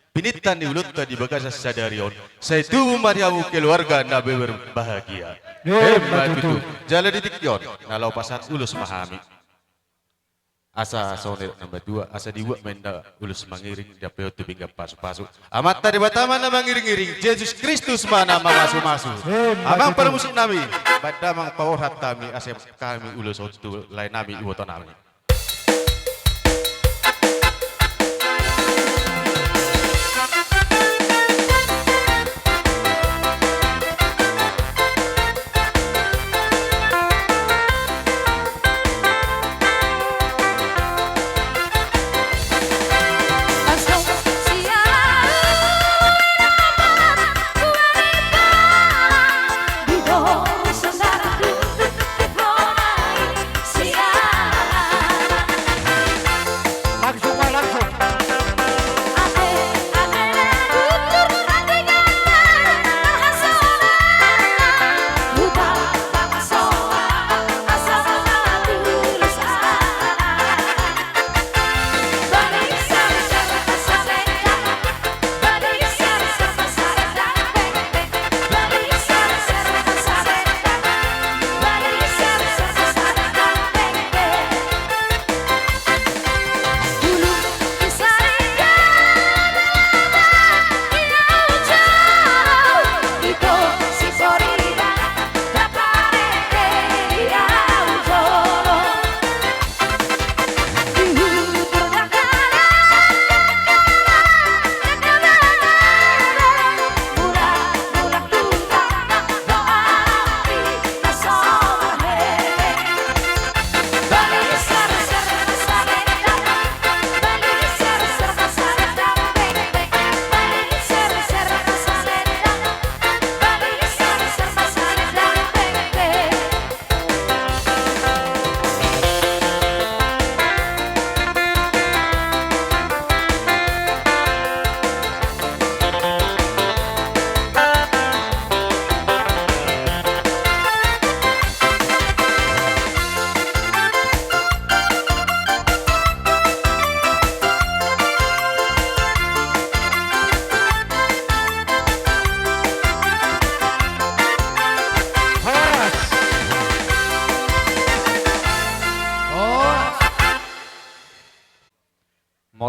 pinitan di ulut tadi bagas sadarion saya tubuh Mariamu keluarga nabe berbahagia hebat itu jalan di tikyon nalau pasar ulus mahami asa sonel nomor 2 asa dibuat menda ulus mangiring dapet tu bingga pasu-pasu amat tadi batama nama ngiring-ngiring Yesus Kristus mana masu-masu amang para musik nami badamang pawor hatami asep kami ulus otu lain nami iwoto nami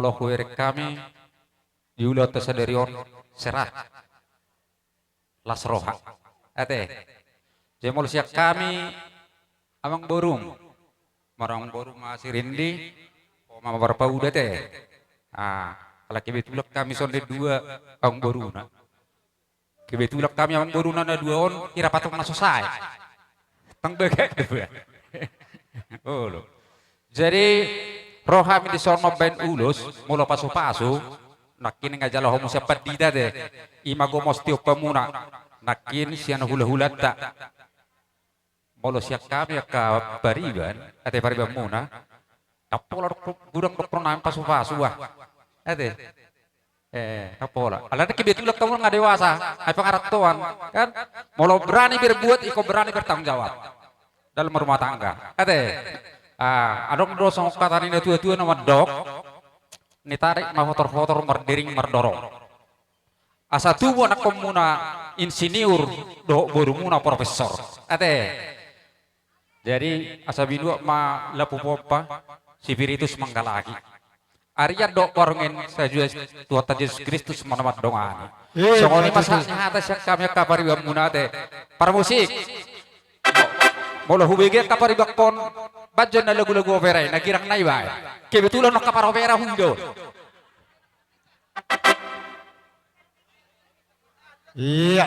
molo huere kami yulo tesaderion serah las roha ate jemol siak kami amang borung marang borung masih rindi mama berapa udah teh kalau kebetulak kami sonde 2 ang boruna kebetulak kami amang boruna ada 2 on kira patung na selesai tang begek oh lo jadi rohami di sono ben ulus mula pasu-pasu nakin ngajalo homo siapa dida deh imago mostio pemuna nakin sian hula-hula tak molo siak kami ka bariban ate bariban muna tapola gudang dokter pasu-pasu wah ate tapola alana kebetulak kamu nggak dewasa ay pangaratuan kan molo berani berbuat iko berani bertanggung jawab dalam rumah tangga ate adong dosong kata ini tua-tua nama dok ni tarik mah fotor-fotor merdering merdorong asa tubuh anak komuna insinyur do borumuna profesor ate Jadi asabinua ma lapu popa Spiritus manggalagi. Arya dok warungin sajua Tuhan Yesus Kristus manamat dongan. Songoni masaknya atas yang kami kapari munate. Para musik. Molo hubege kapari bakpon bajon na lagu-lagu opera nagirang naibay. Kebetulan nak kapar opera hundo. Iya.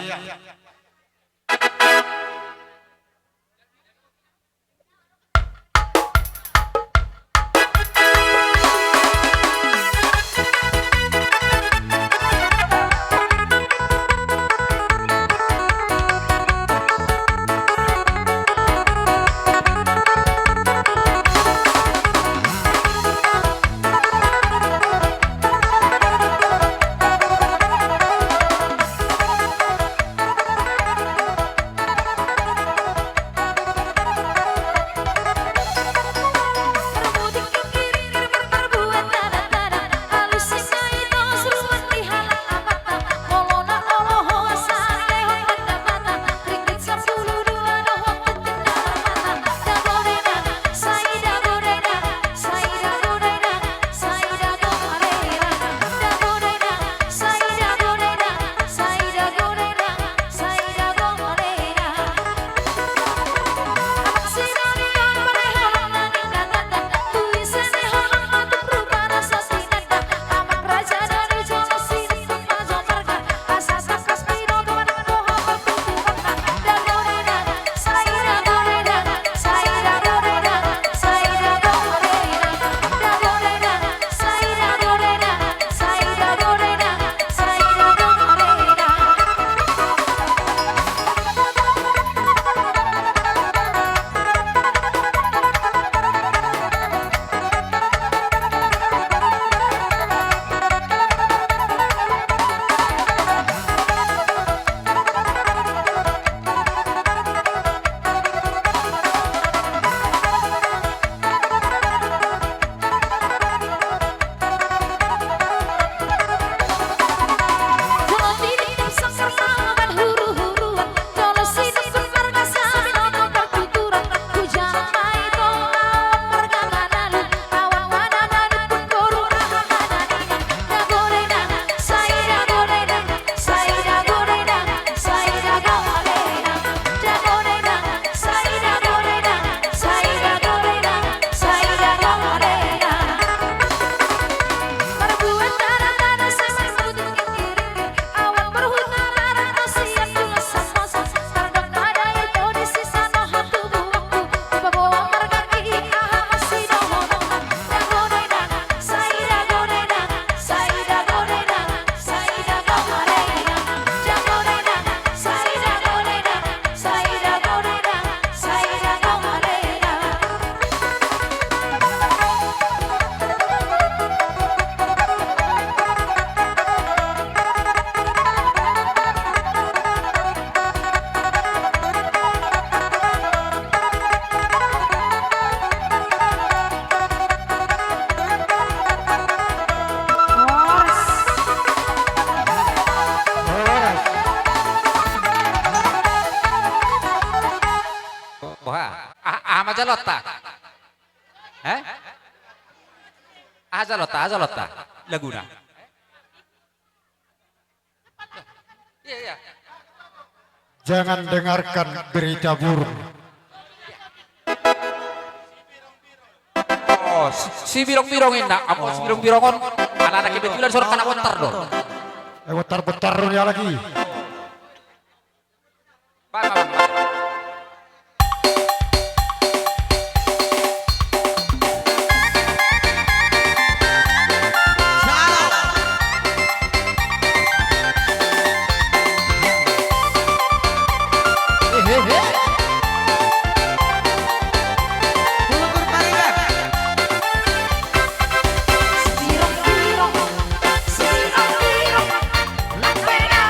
Ajalota. Ajalota. Laguna. Iya. Jangan dengarkan berita buruk. Oh, si birong-birongin na. Amo si birong-birongon. Anak-anak kebetulan suruh kena wetar dong. Wetar-wetar ya lagi. Birong-birong, la pena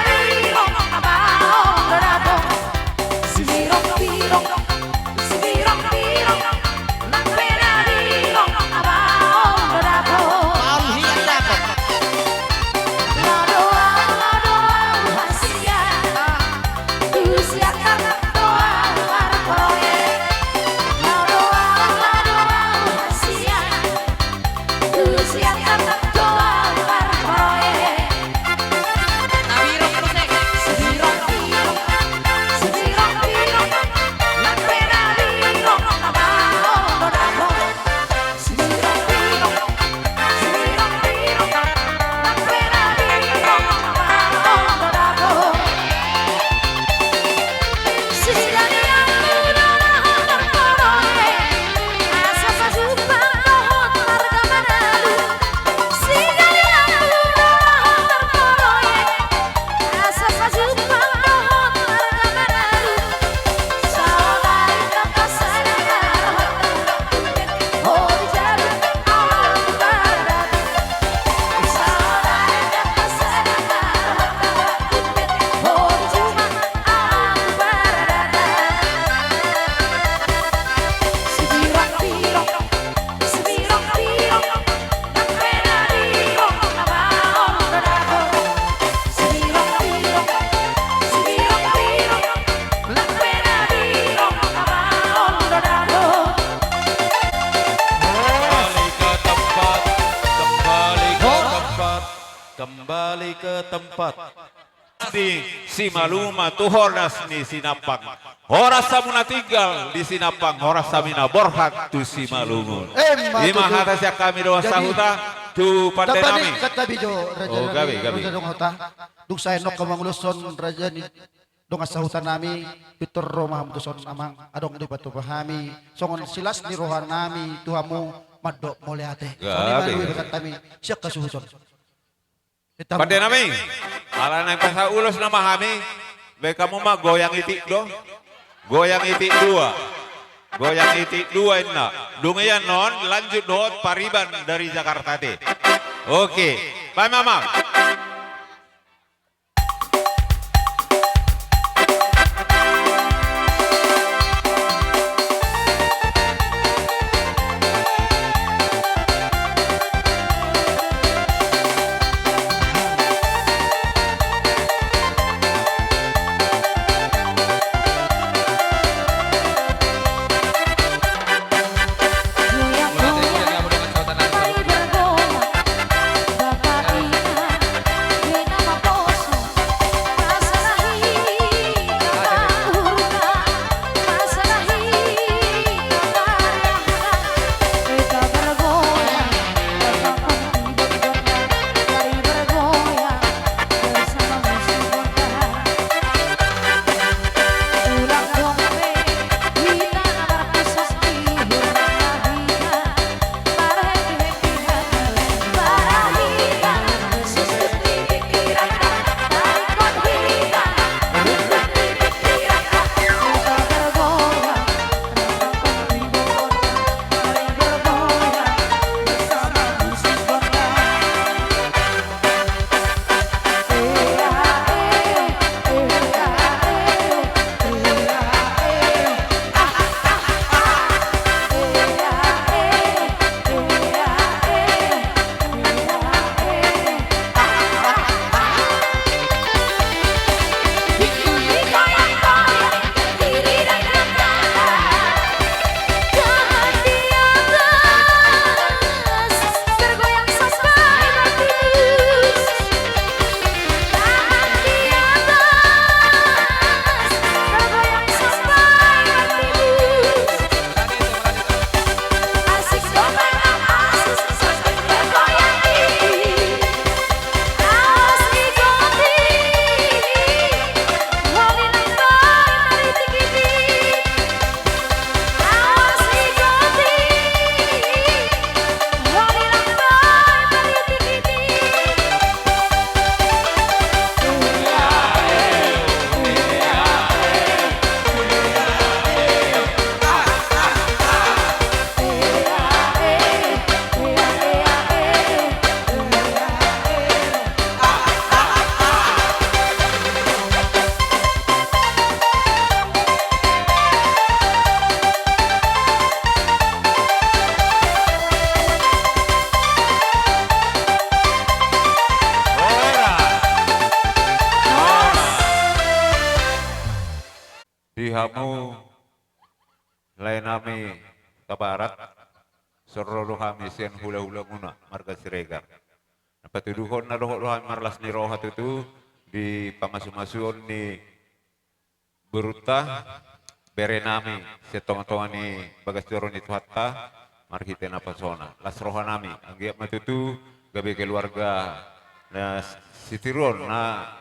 kembali ke tempat. Di Simaluma tuhoras ni Sinapang. Horas samuna tinggal di Sinapang, horas samina borhak tu Simalungun. Lima hata siya kami doa sahuta tu pandai nami. Kata bijo raja. Oh gabi. Dong hota. Duk saya nok kamanguluson raja ni dong sahutan nami pitur romah mutuson amang adong di batu pahami. Songon silas ni rohan nami tuhamu madok moleate. Gabi. Kami siap kasuhuson. Pandai nami. Ala nang pasa ulos na mahami. Baik kamu mah goyang itik dong. Goyang itik dua. Goyang itik dua enak. Dungayan non lanjut dot Pariban dari Jakarta deh. Oke. Bye mama. Dihamu lain nami ke barat sororo kami sian hula-hula muna marga Siregar. Napatuduhon na doho kami marlas ni rohat itu di pamasu-masuon ni beruta bere nami setong-tongan ni bagas turun itu hatta marhite na pasona. Las roha nami anggiap matutu gabi keluarga na sitiron na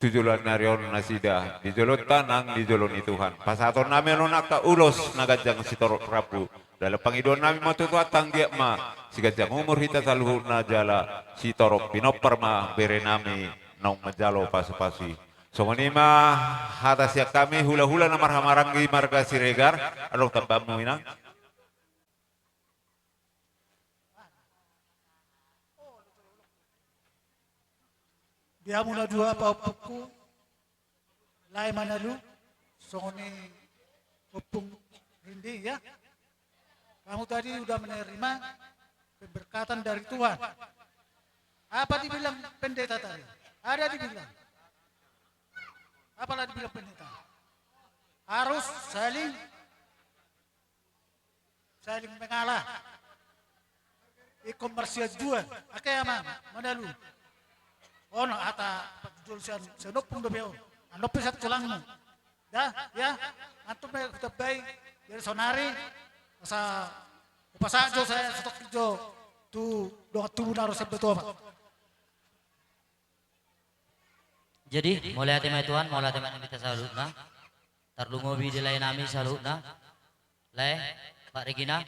tujulan narion nasida dijolot tanang dijolon Tuhan pasaton nami anak ka ulos nagajang si torok Prabu dalam pangidon nami matutuatang dia ma si gajang umur hita saluhur na jala si torok pinopar ma bere nami nong majalo pasu-pasi so manima hatas ya kami hula-hula na marhamaranggi marga Siregar anong tambamu inang dia muna dua paupuku lai manalu songoni opung rindi ya. Kamu tadi udah menerima pemberkatan dari Tuhan. Apa dibilang pendeta tadi? Ada dibilang. Apalah dibilang pendeta? Harus saling mengalah. E-commercial jual. Akay ama, manalu. ono ata pagdul siya senop pung dobeo. Ano pisat tulangmu. Ya, antum may tabay dari sonari sa upasajo saya stok jo tu do tu naro sa beto. Jadi mulai hati mai Tuhan, mulai hati mai kita salut na. Tarlungobi di lain nami salut na. Lai Pak Regina.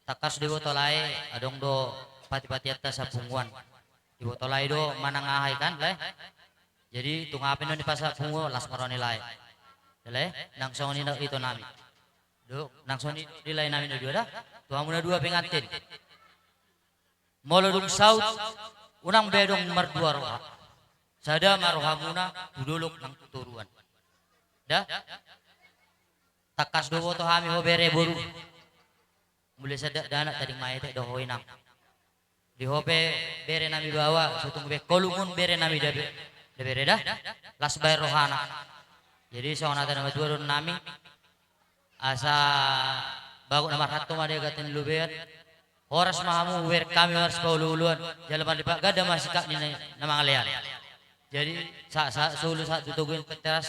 Takas di botolai adong do pati-pati atas sa punguan. Di botolai do manangahay kan lai. Jadi tungapin do di pasar pungo las maroni lai. Lai nang songoni ito nami. Do nang songoni di lain nami do dua dah. Tuhan muna dua pengantin. Molo dung saut unang bedong merdua roha. Sada marohamuna budulok ng tuturuan. Dah? Takas do boto hami ho bere boru. Mulai sada dana tading mayete do hoinang. Di hope bere nami bawa sutung be kolungun bere nami dabe. Bere dah? Las bayar rohana. Jadi sawana tanah dua ron nami asa bago na marhato made gaten luber. Horas mahamu wer kami harus paululuan. Jalaman di Pak gada masih kak ni na mga lean. Jadi sulu saat tutuguin peteras,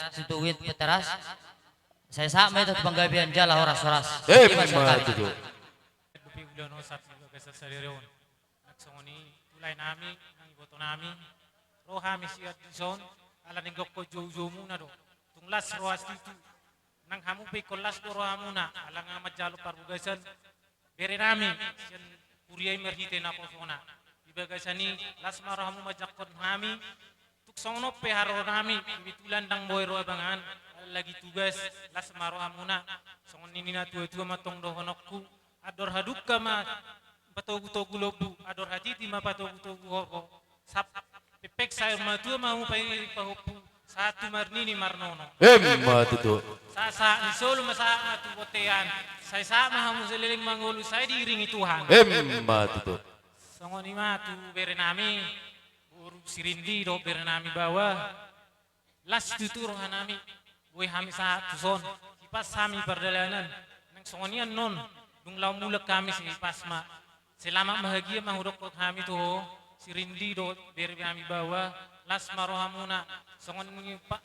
saya sama itu penggabian jala horas-horas. Dupi ulo no sa tigo kesa sariron. Nagsongoni tulay nami nang iboto nami. Roha mi siat dison ala ninggok ko jojo muna do. Tunglas roas dito. Nang hamu pe kolas do roha muna ala nga majalo parbugasan. Bere nami sian puriyay merhite na ko sona. Ibagasani las marahamu majakon nami. Sono pe haro nami bitulan dang boy ro abangan lagi tugas las maro amuna songon nini na tua matong do honokku ador hadukka ma patogu togu lobu ador hatiti ma patogu togu hoho sap pepek saya ma tua mau pai pahopu satu marnini marnono Tutu. Sasa ni solo masa atu botean saya sama hamu seliling mangolu saya diiringi Tuhan Tutu. songon ima tu bere nami Sirindi do bernami bawa las tutur hanami boy hami sa tuson ipas hami perdalanan nang songonian non dung law mulak kami si pasma selama bahagia mahurok kami tuh Sirindi do bernami bawa las marohamuna songon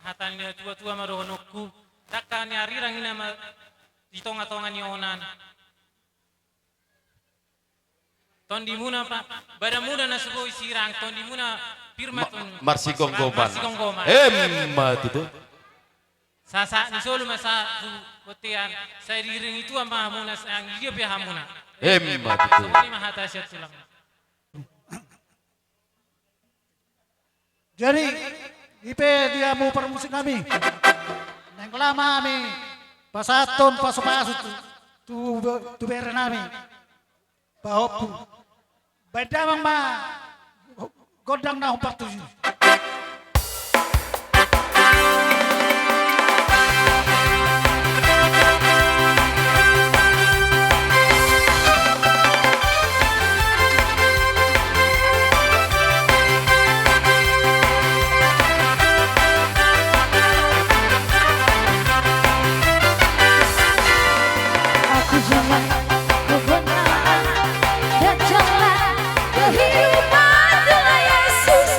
hatanya tua-tua marohonokku dakkan nyari rangina ma ditonga-tonga nyonan Tondi muna pak, bada muda na sebuah sirang. Tondi muna firma Marsi Gonggoman. Tutu. Sasa ni solo masa kotian. Saya diring itu ama hamuna sang dia pe hamuna. Tutu. Ini mahata siat sulam. Jadi ipe dia mau permusik kami. Neng lama kami pasaton pasupasut tu bere nami. Bahopu. Badamang ma godang na humpak tuju. Aku jalan kebenaran dan jalan kehidupan dengan Yesus.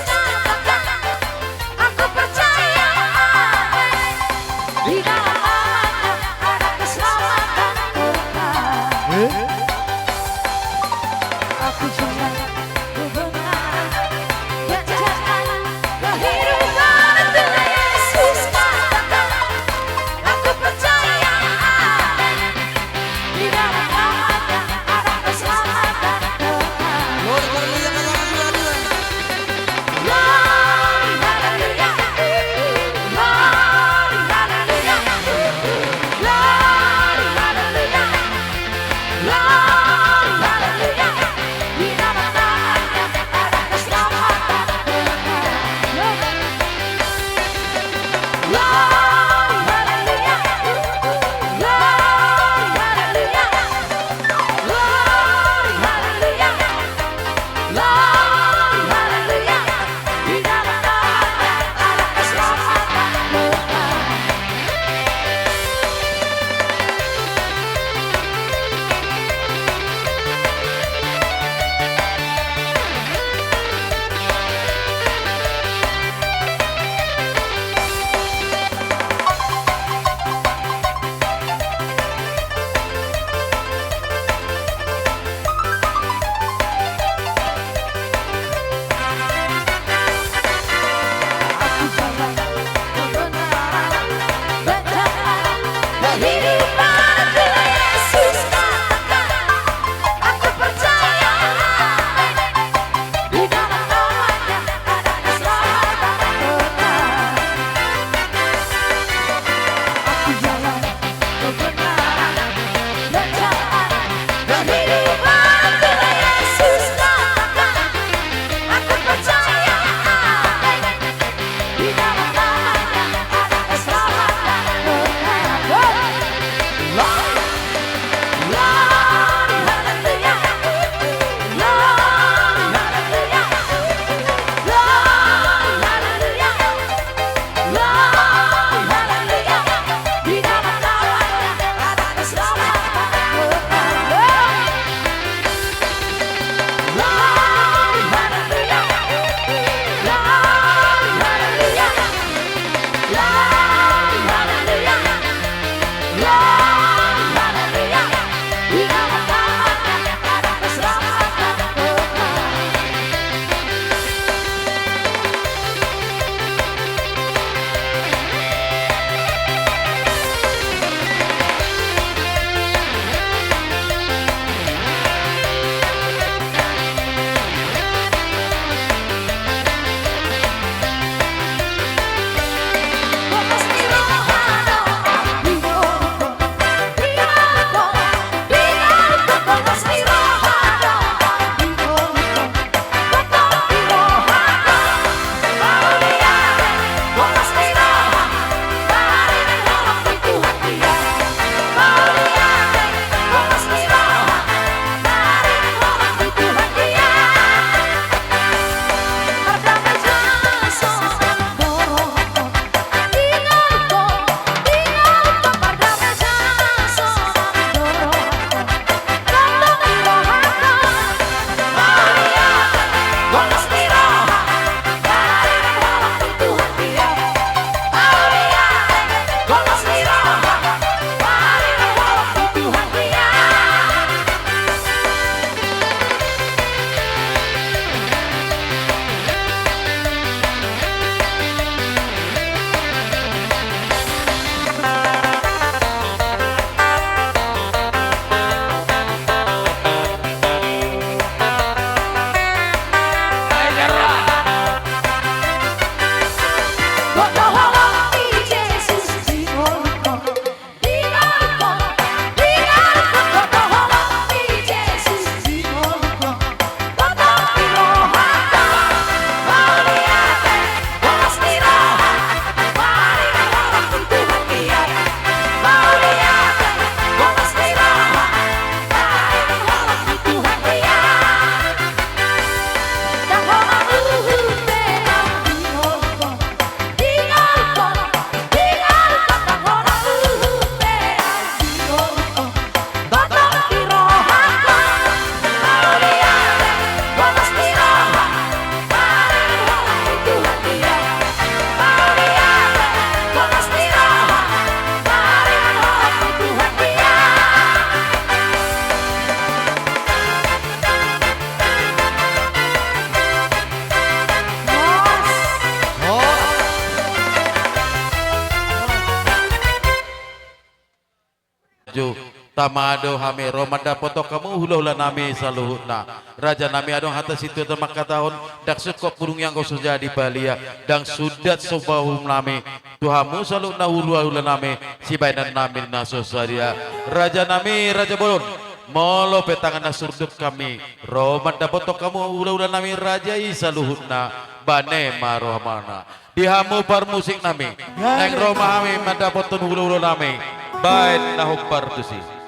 Tamado hame romanda poto kamu hula nami saluhutna raja nami adong hata situ temak katahon dak sukop burung yang kau sudah di Balia dang sudat sobahum nami tuhamu saluhutna hula nami si bainan nami nasosaria raja nami raja bolon molo petangan surdup kami romanda poto kamu hula nami raja isaluhutna bane marohmana dihamu par musik nami neng roma kami manda poto hula nami baik nahum partusi.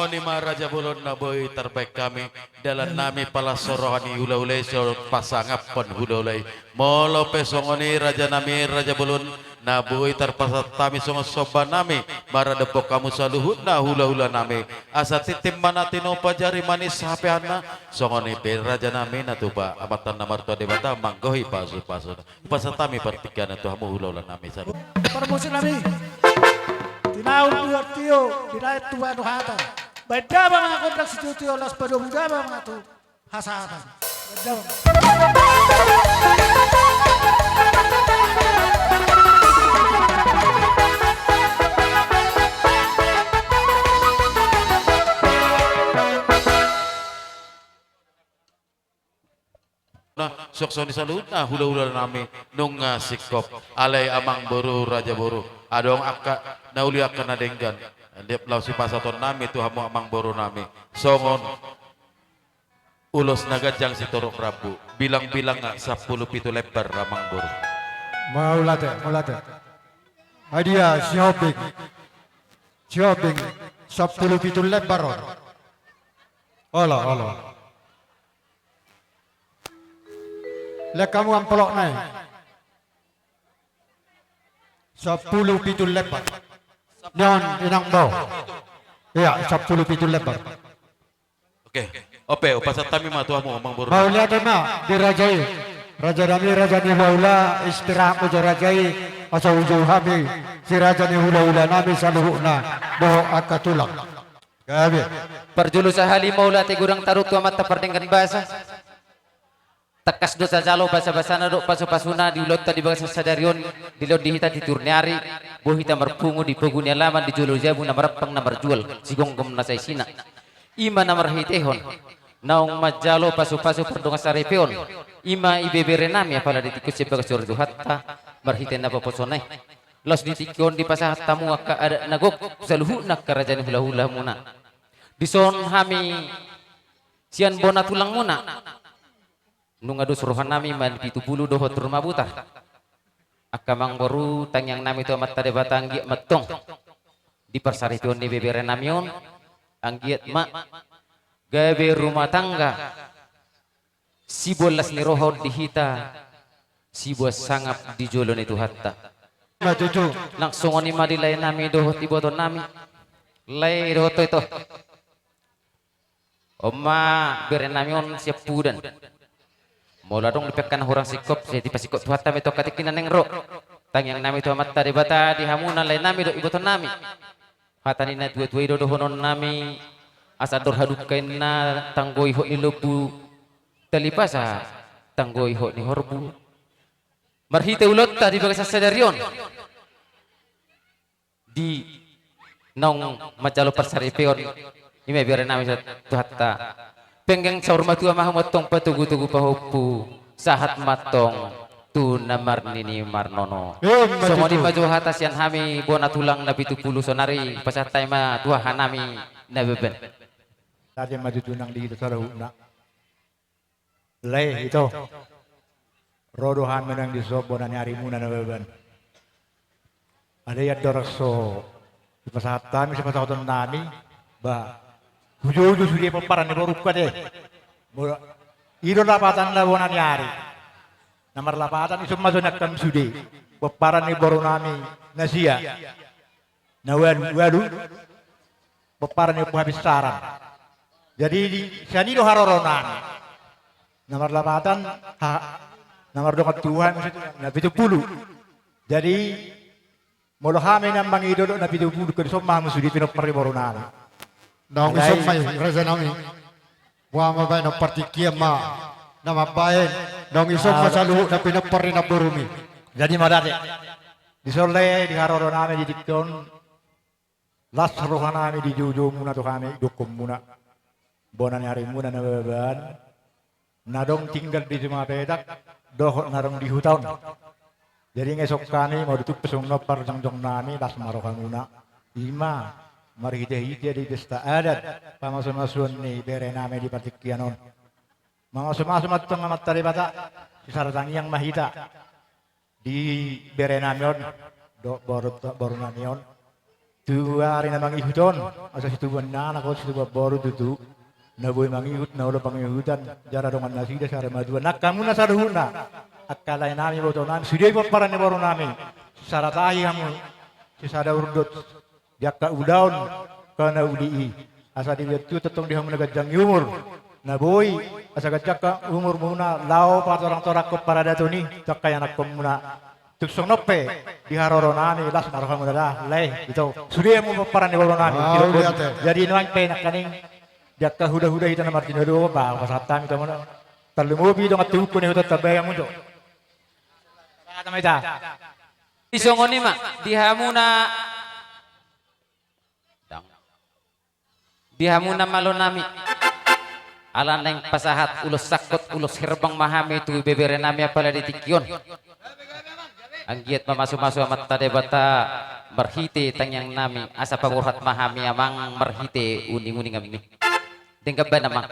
songoni Raja Bulun na boy terbaik kami dalam nami pala sorohani hula-hulai so pasangapon hula-hulai molo pe songoni Raja nami Raja Bulun na boy terpasat tami songo soba nami mara depok kamu saluhut na hula-hula nami asa titim mana tino pajari manis hapehana songoni pe Raja nami na tuba amatan namar tua debata manggohi pasu-pasu pasat tami pertikan itu hamu hula-hula nami salu Permusim nami Tinaul buat tio, binait tua nuhata. Beda ba mga kontrak si tio las pado muda ba mga tu hasatan. Beda ba. Nah, soksoni salut nah hula-hula nami nung sikop alay amang boru Raja boru adong akka nauli akka nadenggan liap lau si pasaton nami tu hamu amang boru nami songon ulos nagajang si torok rabu bilang-bilang 10 pitu lebar amang boru Maulate hadiah shopping 10 pitu lebar Allah Lek kamu ampelok naik 10 pitu lebar Nyon inang bau Iya 10 pitu lebar Oke ope pasat tami mah tuamu amang boru Mau lihat ma dirajai Raja Dami Raja ni Hula istirahat ujar rajai asal ujung hami si Raja ni Hula nami saluhna boh akatulang Gabi Perjulus ahali maula te gurang taruk tua mata perdengkan bahasa tekas dosa jalo basa-basa nadok pasu-pasuna di ulot tadi bagas sadarion di lot dihita di turniari boh hita merpungu di peguni alaman di jolo jabu na marapang na marjual sigonggom na saisina ima na marhitehon naong majalo pasu-pasu perdonga sarepeon ima ibebere nami apala di tikus sebagai surdu hatta marhiten na paposonai los di tikon di pasah tamu akka ada nagok saluhu nak kerajaan hula-hula muna dison hami sian bona tulang muna nung adu suruhan nami man pitu bulu doho turma butar akamang baru tang yang nami tu amat tade batang giat metong di persaripion di bebere namion anggiat mak gawe rumah tangga si bolas ni rohod dihita si buas sangap di jolon itu hatta Majuju langsung oni madilay nami doho tiboton nami lay doho to ito oma bere namion siap pudan Mula dong dipekkan orang sikop saya tipe sikop tuh hatta meto katikinan neng ro tang yang nami tu amat tadi bata di hamunan lain nami do iboton nami hata nina dua do honon nami asador haduk kaina tanggoi ho ilobu talipasa tanggoi ho ni horbu marhite ulot tadi bagas sadarion di nong macalo persaripeon ime biar nami tu hatta penggeng saur matua mah motong patugu-tugu pahopu sahat matong tu namar nini marnono semua di maju hatas yang hami bona tulang nabi tu puluh sonari pasatai mah tua hanami nabeben tadi maju tunang di itu sarahuna leh itu rodohan menang di sob bona nyari muna nabeben ada ya dorso di pasatan di pasatan nani ba Hujo sudah pemparan ni baru deh. Iro lapatan lah bona nyari. Nomor lapatan isu masuk nakam sudah. Pemparan ni baru nami nasia. Waduh. Pemparan ni habis saran. Jadi di sini do haroronan. Nomor lapatan nomor dokat Tuhan nabi itu puluh. Jadi molo hame nambang ido nabi itu puluh ke somah musudi pinok pari baru nami. Nong isok may raja nami wa mabay na partikia ma na mabayan nong isok masaluhu na pinapari na burumi jadi madate di sole di haroro nami di dikton las rohan nami di juju muna to kami dukum muna bonan hari muna na beban nadong tinggal di rumah pedak doh narong di hutan jadi ngesok kami mau ditutup pesong nopar jangjong nami las marokan muna ima mari hidayah di desta adat pamasuk-masuk ni bere name di partikianon mangasuk-masuk matang amat tari bata saratang yang mahita di bere namion do baru namion Dua hari namang ihuton, asa situ anak ko situ baru tutu. Naboy mangihut na ulo pangihutan, jara dongan nasida sa remaduan. Nak kamu na saruhuna, akalay nami boto nami, sudah ikut para ni baru nami. Saratahi kamu, sisada urdot, jaka udaun, kana udii. Asa dibetu tetong dihamu nagajang umur. Naboy, asa gajaka umur muna, lao patorang torak ko para datoni, takay anak ko muna. Tuksong nope, diharoro nami, las naroh kamu dah, leh, itu. Sudah mau para ni baru nami. Jadi nuang penak kaning. Jaka huda-huda hita na Martin Hodo ba kasata mi tamo talumobi dong atu ko ne huda tabay mo do. Kata may ta. Isongoni ma dihamuna malonami. Alan neng pasahat ulos sakot ulos herbang mahami tu bebere nami apala ditikyon. Ang giat mamasu-masu amat tade bata berhite tangyang nami asa pagurhat mahami amang merhite uning-uning kami. Tinggal ba naman?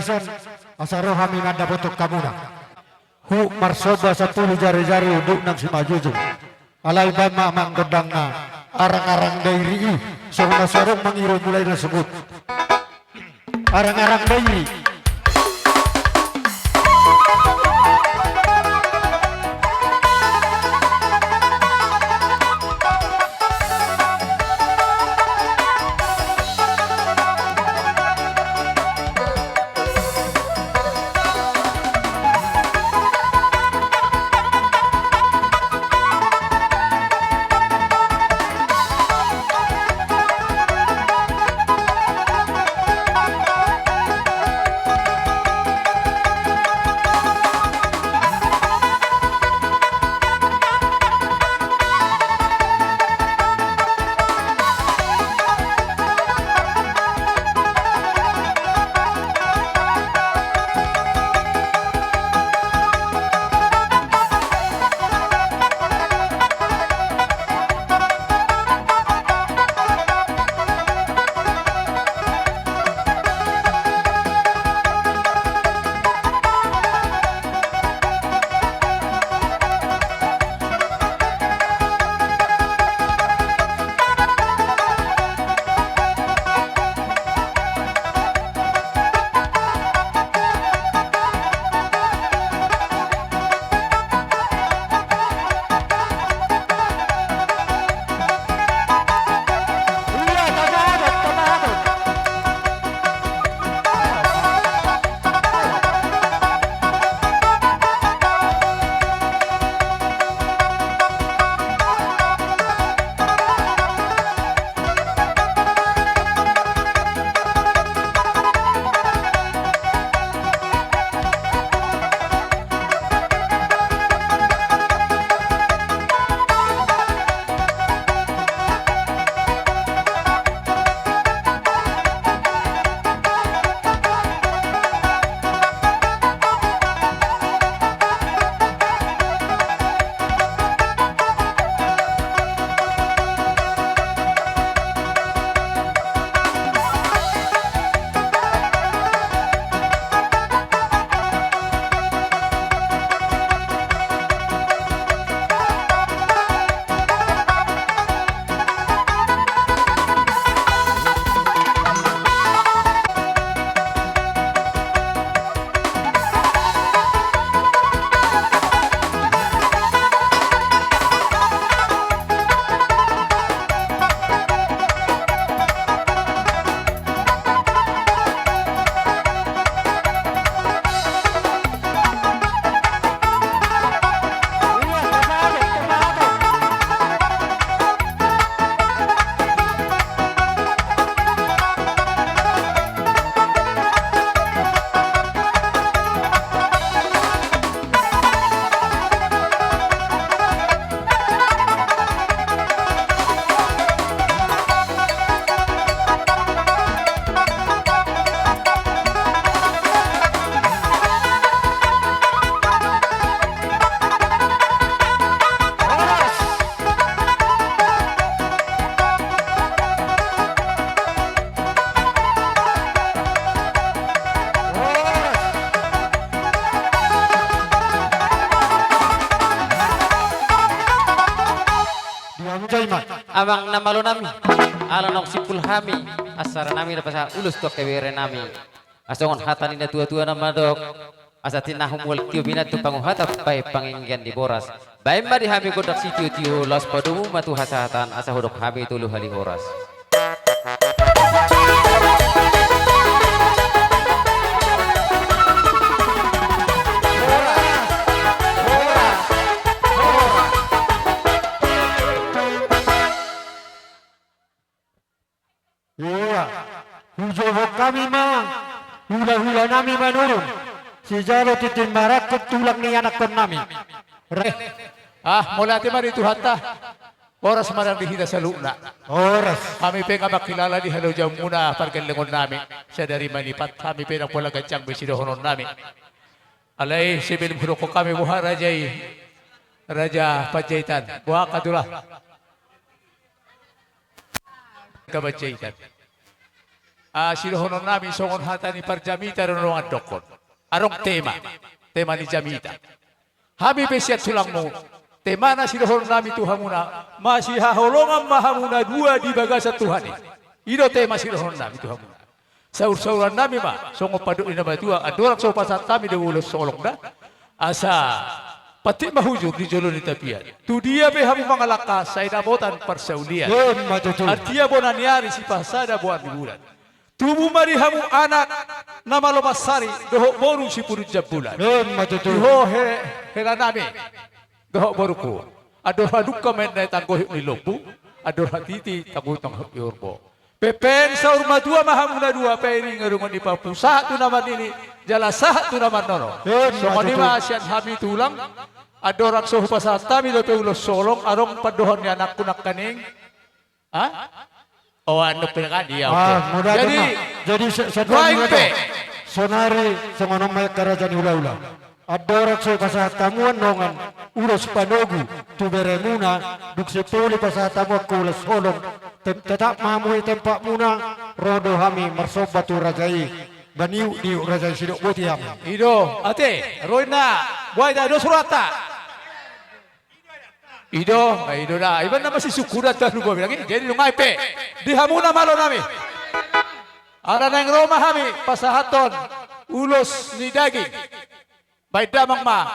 warisan asaro kami nanda botok kamuna. Hu marsoba 10 jari-jari uduk nang si majuju. Alay ba mamang godang na arang-arang dairi so nasarong mangiro mulai nasebut. Arang-arang dairi. Abang namalo nami alanok sipul hami asara nami lepas ulus tok kebere nami asongon hatan ina tua-tua nama dok asatin nahum wal tio binat tu pangu hata pai panginggan di boras baim badi hami kodak si tio las padumu matu hasatan asa hodok hami tulu hali horas. Iya, hujoho kami mang, hula-hula nami menurun. Si jalo titin marakot tulang ni anak nami. Mula ti mari tuhata. Oras marang dihita sa luna. Oras. Kami pe nga makilala di halo jam muna parkelengon nami. Siya dari manipat kami pe nang pula gancang besidohonon nami. Alay sibil buro ko kami buha Raja Panjaitan. Buha kadula. Kabadjaitan. sirohonon nami songon hatani parjamita ronongan dokon. Arong tema ni jamita. Hami besiat sulangmu. Tema na sirohonon nami Tuhamuna masih haholongan mahamuna dua di bagasa Tuhan. Ino tema sirohonon nami Tuhamuna. Saur-sauran nami ma songo paduk ina batua adorak so pasat kami de ulos solong da. Asa pati mahujud di jolo di tapian. Tu dia be hamu mangalaka sa inabotan persaulian. Artia bonaniari si pasada buat bulan. Tubuh mari hamu anak nama lomasari dohok boru si purut jabulan. Doho hera nami dohok boruku. Ador haduk komen na tanggoh ni lobu. Ador hatiti tanggoh tanggoh yorbo. Pepen saur madua mahamuna dua pairing ngerungan di papu. Satu nama ini jala satu nama nono. Songoni masian hami tulang. Adorak sohu pasat kami do peulos solong arong padohon ni anak kunak kaning. Oh anu pengen dia. Jadi sedang sonari sengono mai kerajaan ula-ula. Adorak sohu pasat tamuan nongan ulos panogu tu beremuna duk sepuli pasat tamu kulas solong. Tetap mamui tempat muna rodo hami marsobatu rajai baniu diu rajai sidok botiam. Ido ate roina buai da do surata. Ido dah. Iban nama si syukuran dah lu bilang ini. Jadi lu ngaipe. Di hamuna malo nami. Ada nang Roma hami pasahaton ulos ni daging. Baik damang ma.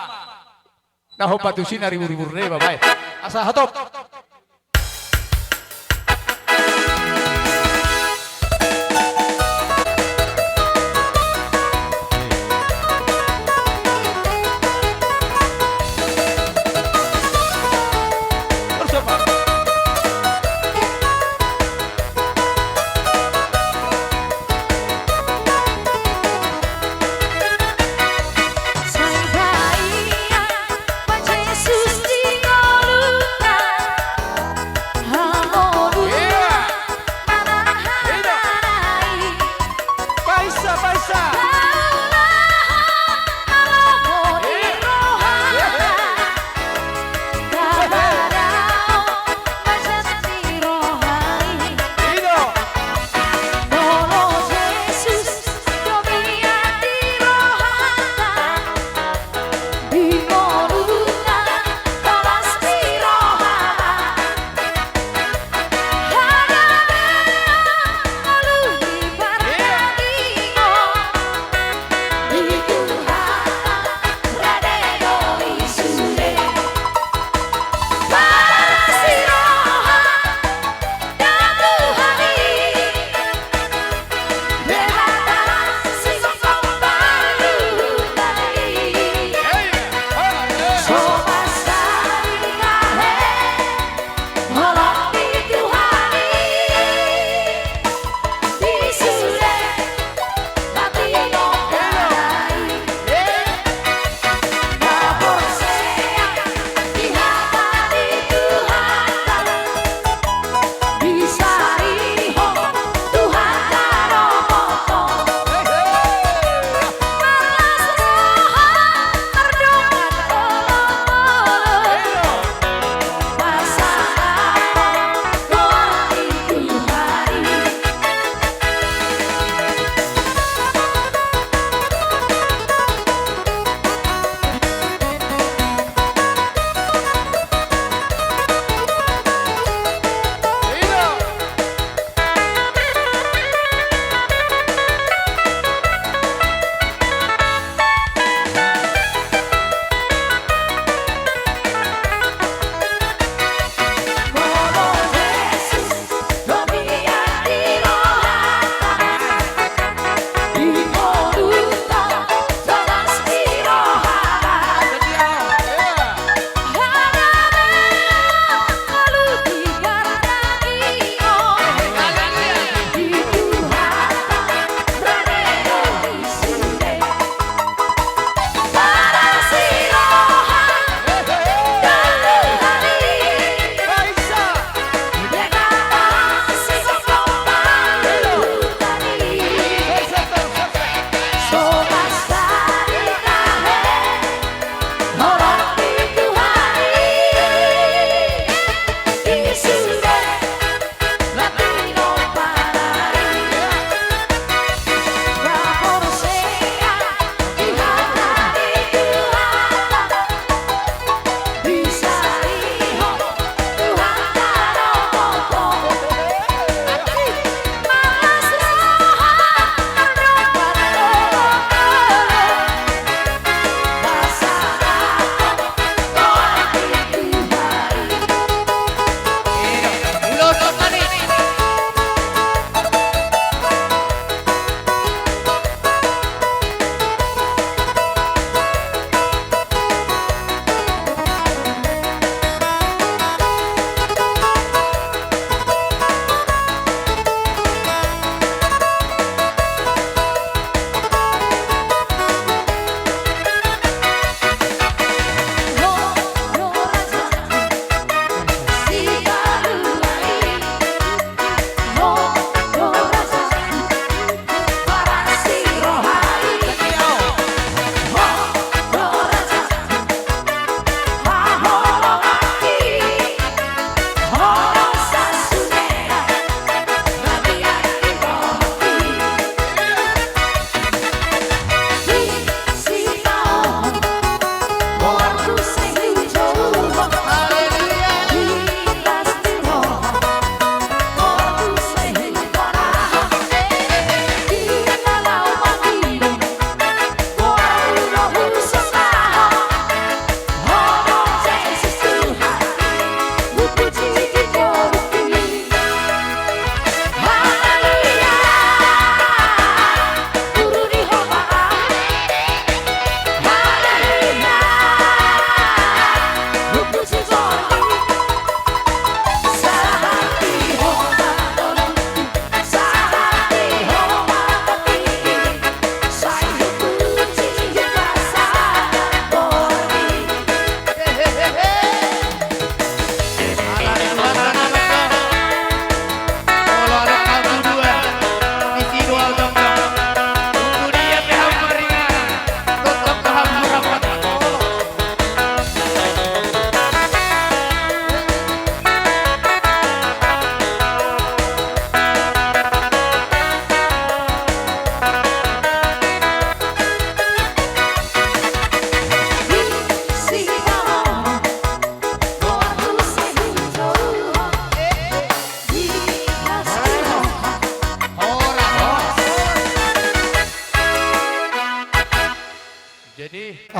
Nah patusin ribu-ribu reba baik. Asa hatop. Sang Baia, Pai Jesus di Ngoruna,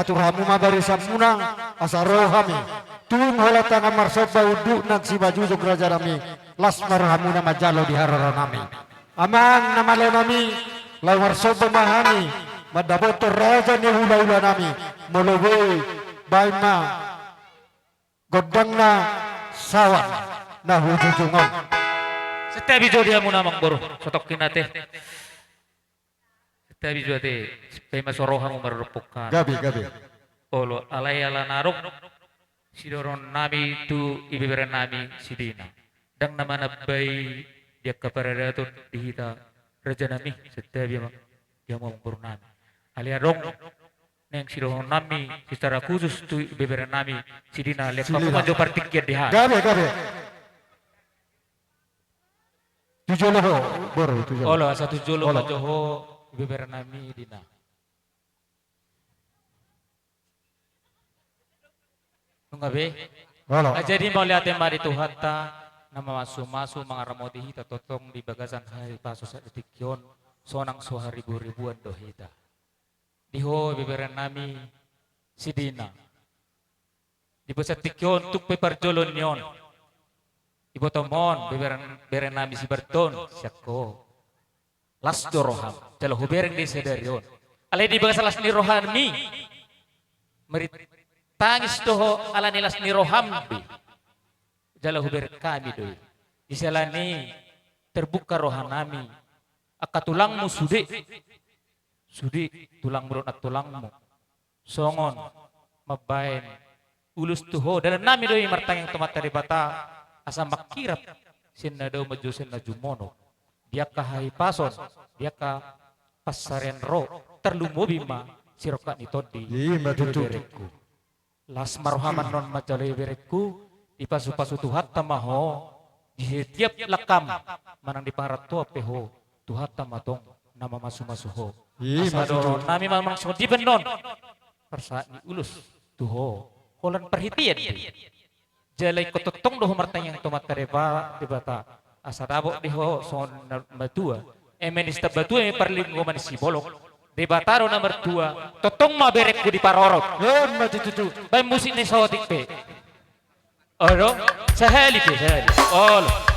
aturhamu mabarisa munang asarohami tuwing halata nga marsoba uduk nagsibajujog raja nami las marhamu na majalo di harara nami amang namalo nami law marsoba mahani madaboto raja ni hula-hula nami moloboy bayma godang na sawan na hujujungon. Setiap hijau dia muna mangboro, sotokin natin. Setiap hijau dia, pema sorohan mo marupukan. Gabi. Olo, alay ala narok, sidoron nami tu ibiberen nami sidina. Dang naman abay, dia kaparadaton dihita, raja nami, setiap dia mau mangboro nami. Aliarong, neng sidoron nami, secara khusus tu ibiberen nami sidina, lihat kamu maju partikir diha. Gabi. Tujuh loh, baru tujuh. Olo, satu jolo Joho ibiberen nami dina. Nunggabe. Olo. Jadi mau lihat yang mari Tuhan ta nama masu mga ramodi hita totong di bagasan hari paso sa detikyon sonang soha ribu-ribuan dohita. Diho ibiberen nami si Dina. Di basa tikyon tuk peparjolon yon. Ibu tomon beren nami si Berton siako las doroham jalo hubereng di sedarion alai di bagasa las ni rohami merit tangis toho ala ni las ni rohambi jalo huber kami doi isalani terbuka rohanami akatulangmu sudi tulang merun at tulangmu songon mabain ulus toho dalam nami doi martang yang tomat dari bata asa makirap sinna daw majusin na jumono dia kahai pason dia ka pasaren ro terlumubi ma siroka ni todi bereku las marhaman non majale bereku ipasu-pasu tuhat tamaho di tiap lakam manang di parat to peho tuhat tamatong nama masu-masuho asado nami mamang so di benon persa ni ulus tuho holan perhitian jalai kototong doh martang yang tomat tereba dibata asarabo diho son matua emenista batua yang perling goman si bolok debataro nomor 2 totong maberek ku di parorot mati tutu bay musik ni sawatik pe oro sahali olo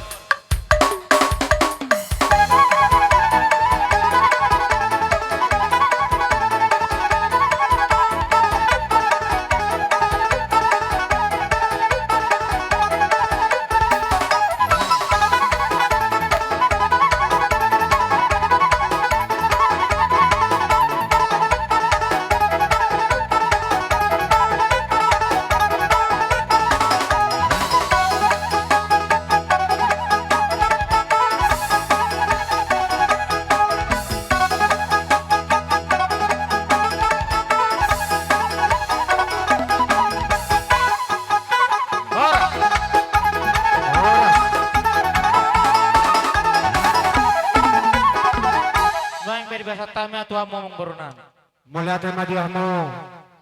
Mulatan madiahmu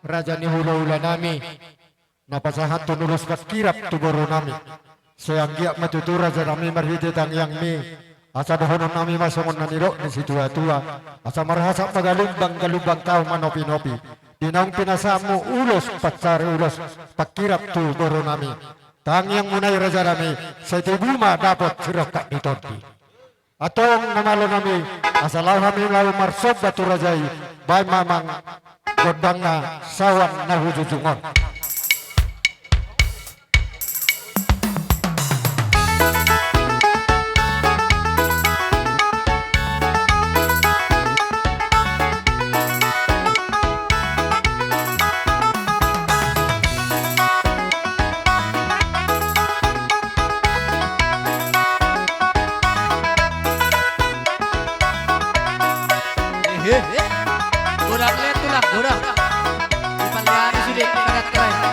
raja ni hula-hula nami napasahat tunulus kirap tuboro nami seanggiak matutu raja nami marhiti tang yang mi asa dohonon nami masungon naniro ni si tua-tua asa marhasak magalumbang galubang kau manopi-nopi dinaung pinasamu ulos patsari ulos pakirap tuboro nami tang yang munay raja nami sa tibuma dapat sirokat ni tonti atong namalo nami asalaw kami lalu marsob batu rajai bay mamang godang na sawan na hujujungon. Gurang lihat tulang, gurang. Di palihan sudah keren.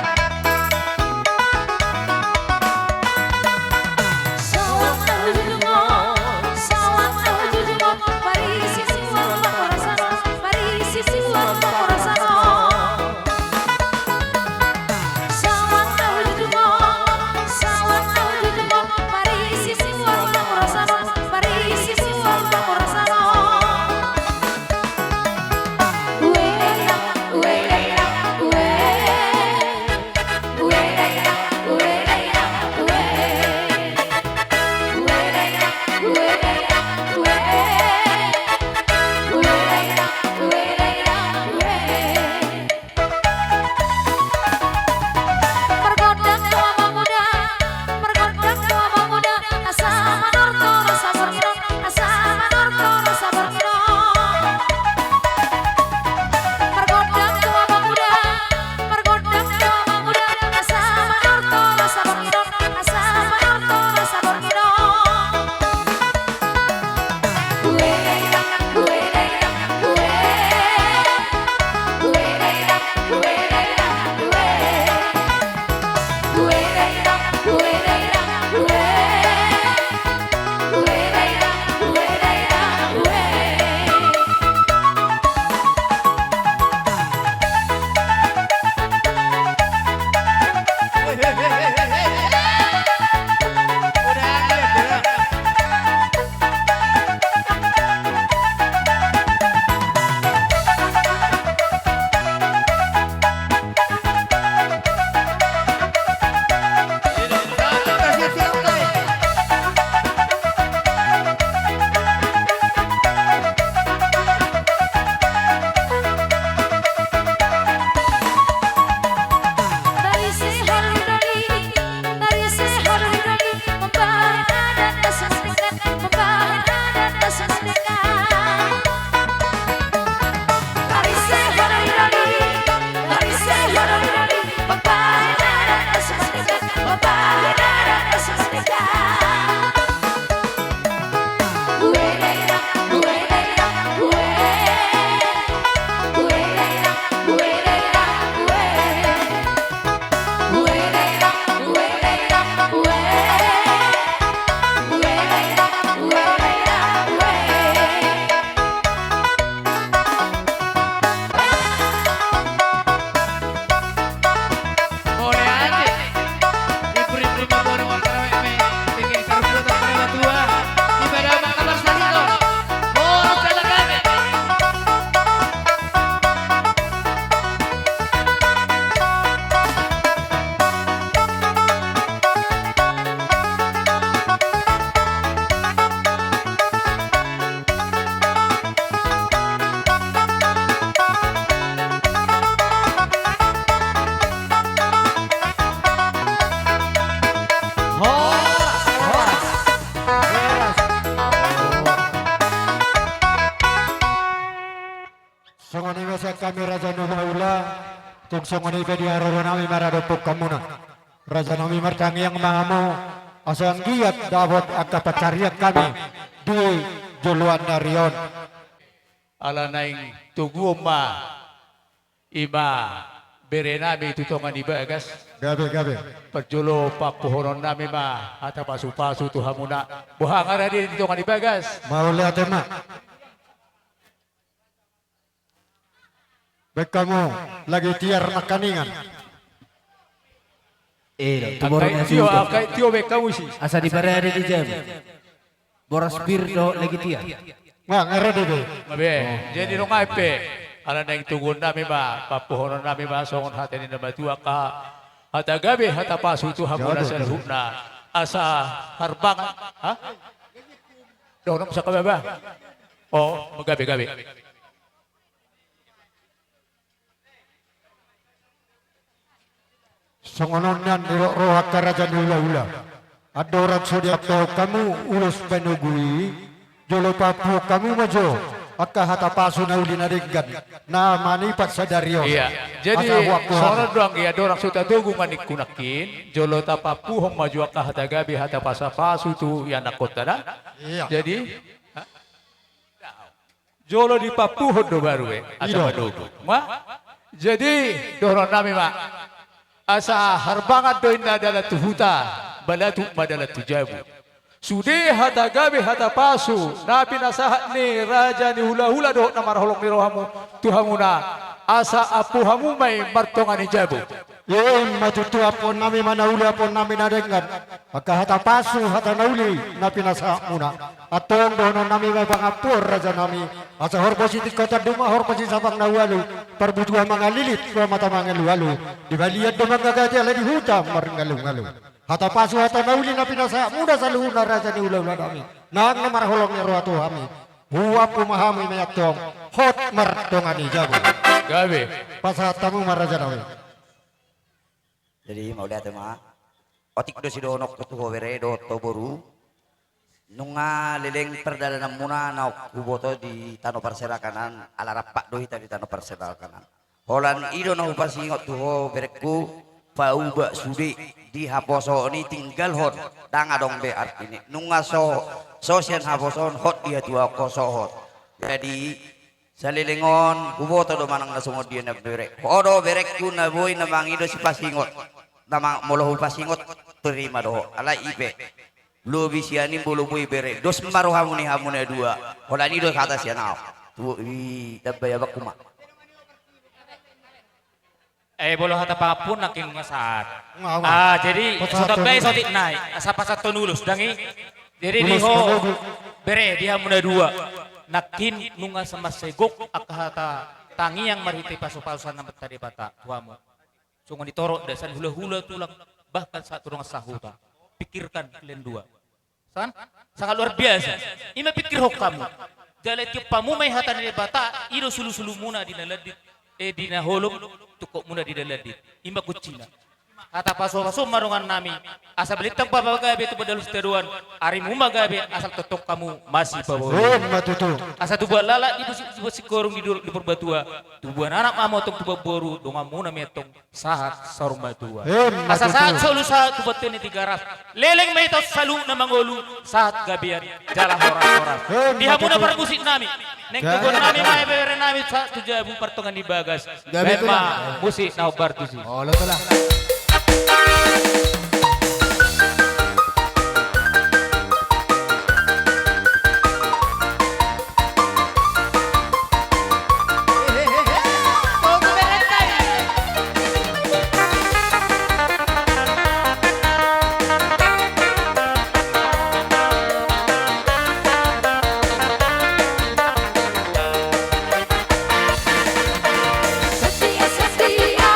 tungsong ni pedi aroro nami maradopok kamuna. Raja nami martangi yang mahamu asang giat dapat angka pacarian kami di juluan narion. Ala naing tuguma ima bere nami tutongan iba gas. Gabe. Perjulo papuhoron nami ma ata pasu-pasu tuhamuna. Buhangan na din tutongan iba gas. Mau lihat emak. Baik kamu lagi tiar makaningan. Angkai tio baik kamu sih. Asa di parade di jam. Boras birdo lagi tiar. Wah, ngerti be. Mabe, jadi nung aipe. Ala naing tugon nami ma papuhoron nami ma songon hati ni nama tua ka. Hata gabe hata pasu tuhamuna sa luhna. Asa harbangan. Ha? Doon sa kababa. Oh, magabe-gabe. Songononan rohat karajan ula-ula. Adorat sodiakto kamu urus penugui. Jolo papu kamu majo. Akka hata pasu na uli na ringgan. Na manipat sa daryo. Iya. Jadi soalnya doang ya dorang sudah tunggu manik kunakin. Jolo tapapu hong maju akka hata gabi hata pasu tu yang nakota na. Iya. Jadi jolo di papu hodo baru asa madogo. Ma. Jadi dorang nami ma. Asa harbangan doin adalah tuhuta, balatu madalah tujabu. Sude hata gabe hata pasu, napi nasahat ni raja ni hula-hula doh namar holok ni rohamu tuhamuna. Asa apu hamu may martongan ni jabu. Ye matutu apon nami manauli apon nami nadengan. Maka hata pasu hata nauli napi nasahat muna. Atong dono nami may pangapur raja nami. Asa horposi di kota duma horposi sabang nawalu. Perbutuhan mangalilit kwa mata mangalu-alu. Di balian do mangagati ala di hutam maringalu-ngalu. Hata pasu hata nauli na pinasa muda sa luhuna raja ni ulaw nami. Nang namarholong ni roa tuhami. Huwap pumahami mayatong hot martongan ni jago. Gabi. Pasat tamu maraja nami. Jadi mau lihat ma. Otik do si donok tuh bere do toboru. Nunga leleng perdalangan muna na kuboto di Tano Parsera kanan ala rapak do hita di Tano Parsera kanan. Holan ido na upasingot tuh bereku pauba sudi di haposo ni tinggal hot danga dong be artini nunga sosian haposon hot dia tua koso hot. Jadi salilingon kuboto do manang nasungod dia na berek. Odo bereku na boy na mangido si pasingot. Namang molohu pasingot terima do ala ipe. Lu bisiani bulu bui bere dos maru hamuni hamune dua hola ni do kata sianau tu i dabaya bakuma bolo hata pangapun naking ngasat jadi sudah baik sotik naik asapa satu nulus dangi jadi diho bere dia hamune dua nakin nunga sama segok akka hata tangi yang marhiti pasu-pasuan namet tadi bata tuamu sungon ditorok dasan hula-hula tulang bahkan saat turun sahuta pikirkan kalian dua sangat luar biasa ima pikir hok kamu jalan ke pamu may hatan ni bata iro sulu-sulu muna dinaladit dina holom tukok muna dinaladit ima kucina kata paso-paso marungan nami asa belitang babagabe tu badalus teruan ari mumagabe asal totok kamu masih bawa asa tu buat lala di sikorong di perbatua tu buat anak mamotong tu boru donga muna metong sahat sarung batua asa saat solu saat tu batene tigaras leleng metos salu na mangolu saat gabian jalan horas-horas dihamuna pargusik nami neng tugon nami mae bere nami sa tujabu partongan di bagas bema musik na bartusi oh lo telah Setia, setia,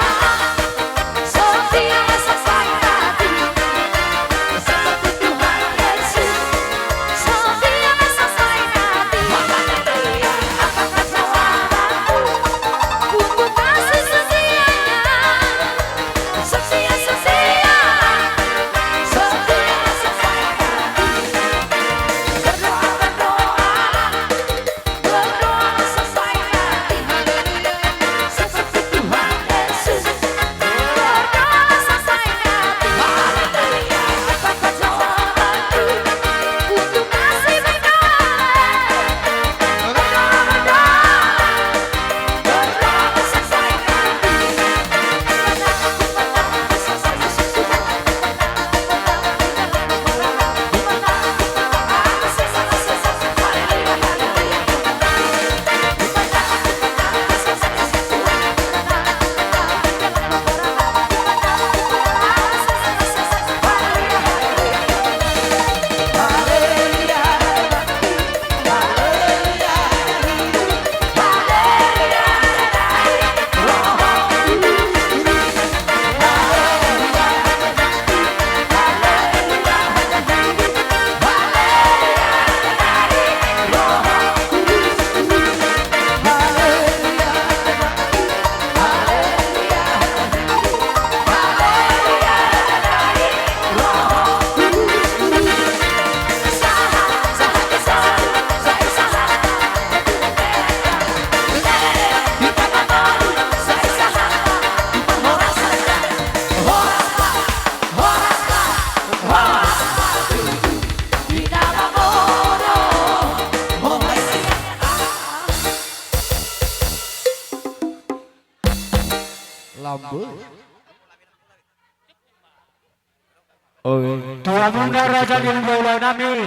Tuhan muna raja di hula nami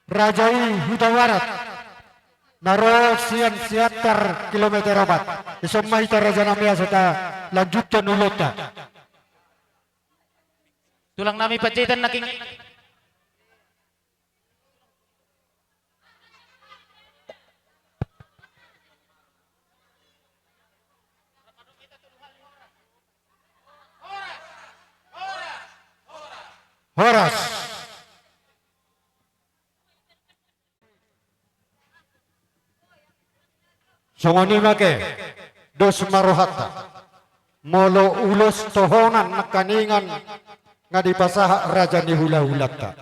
rajai huta warat naro siatar kilometer obat isomma ita raja nami asata lanjutkan ulota Tulang nami pacitan naking Horas songoni make dos marohata molo ulos tohonan nakaningan ngadipasah raja ni hula-hulata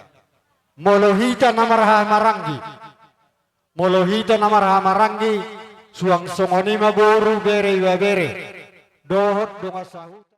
molo hita namarha marangi molo hita namarha marangi suang songoni maboru bere wa bere dohot donga sahut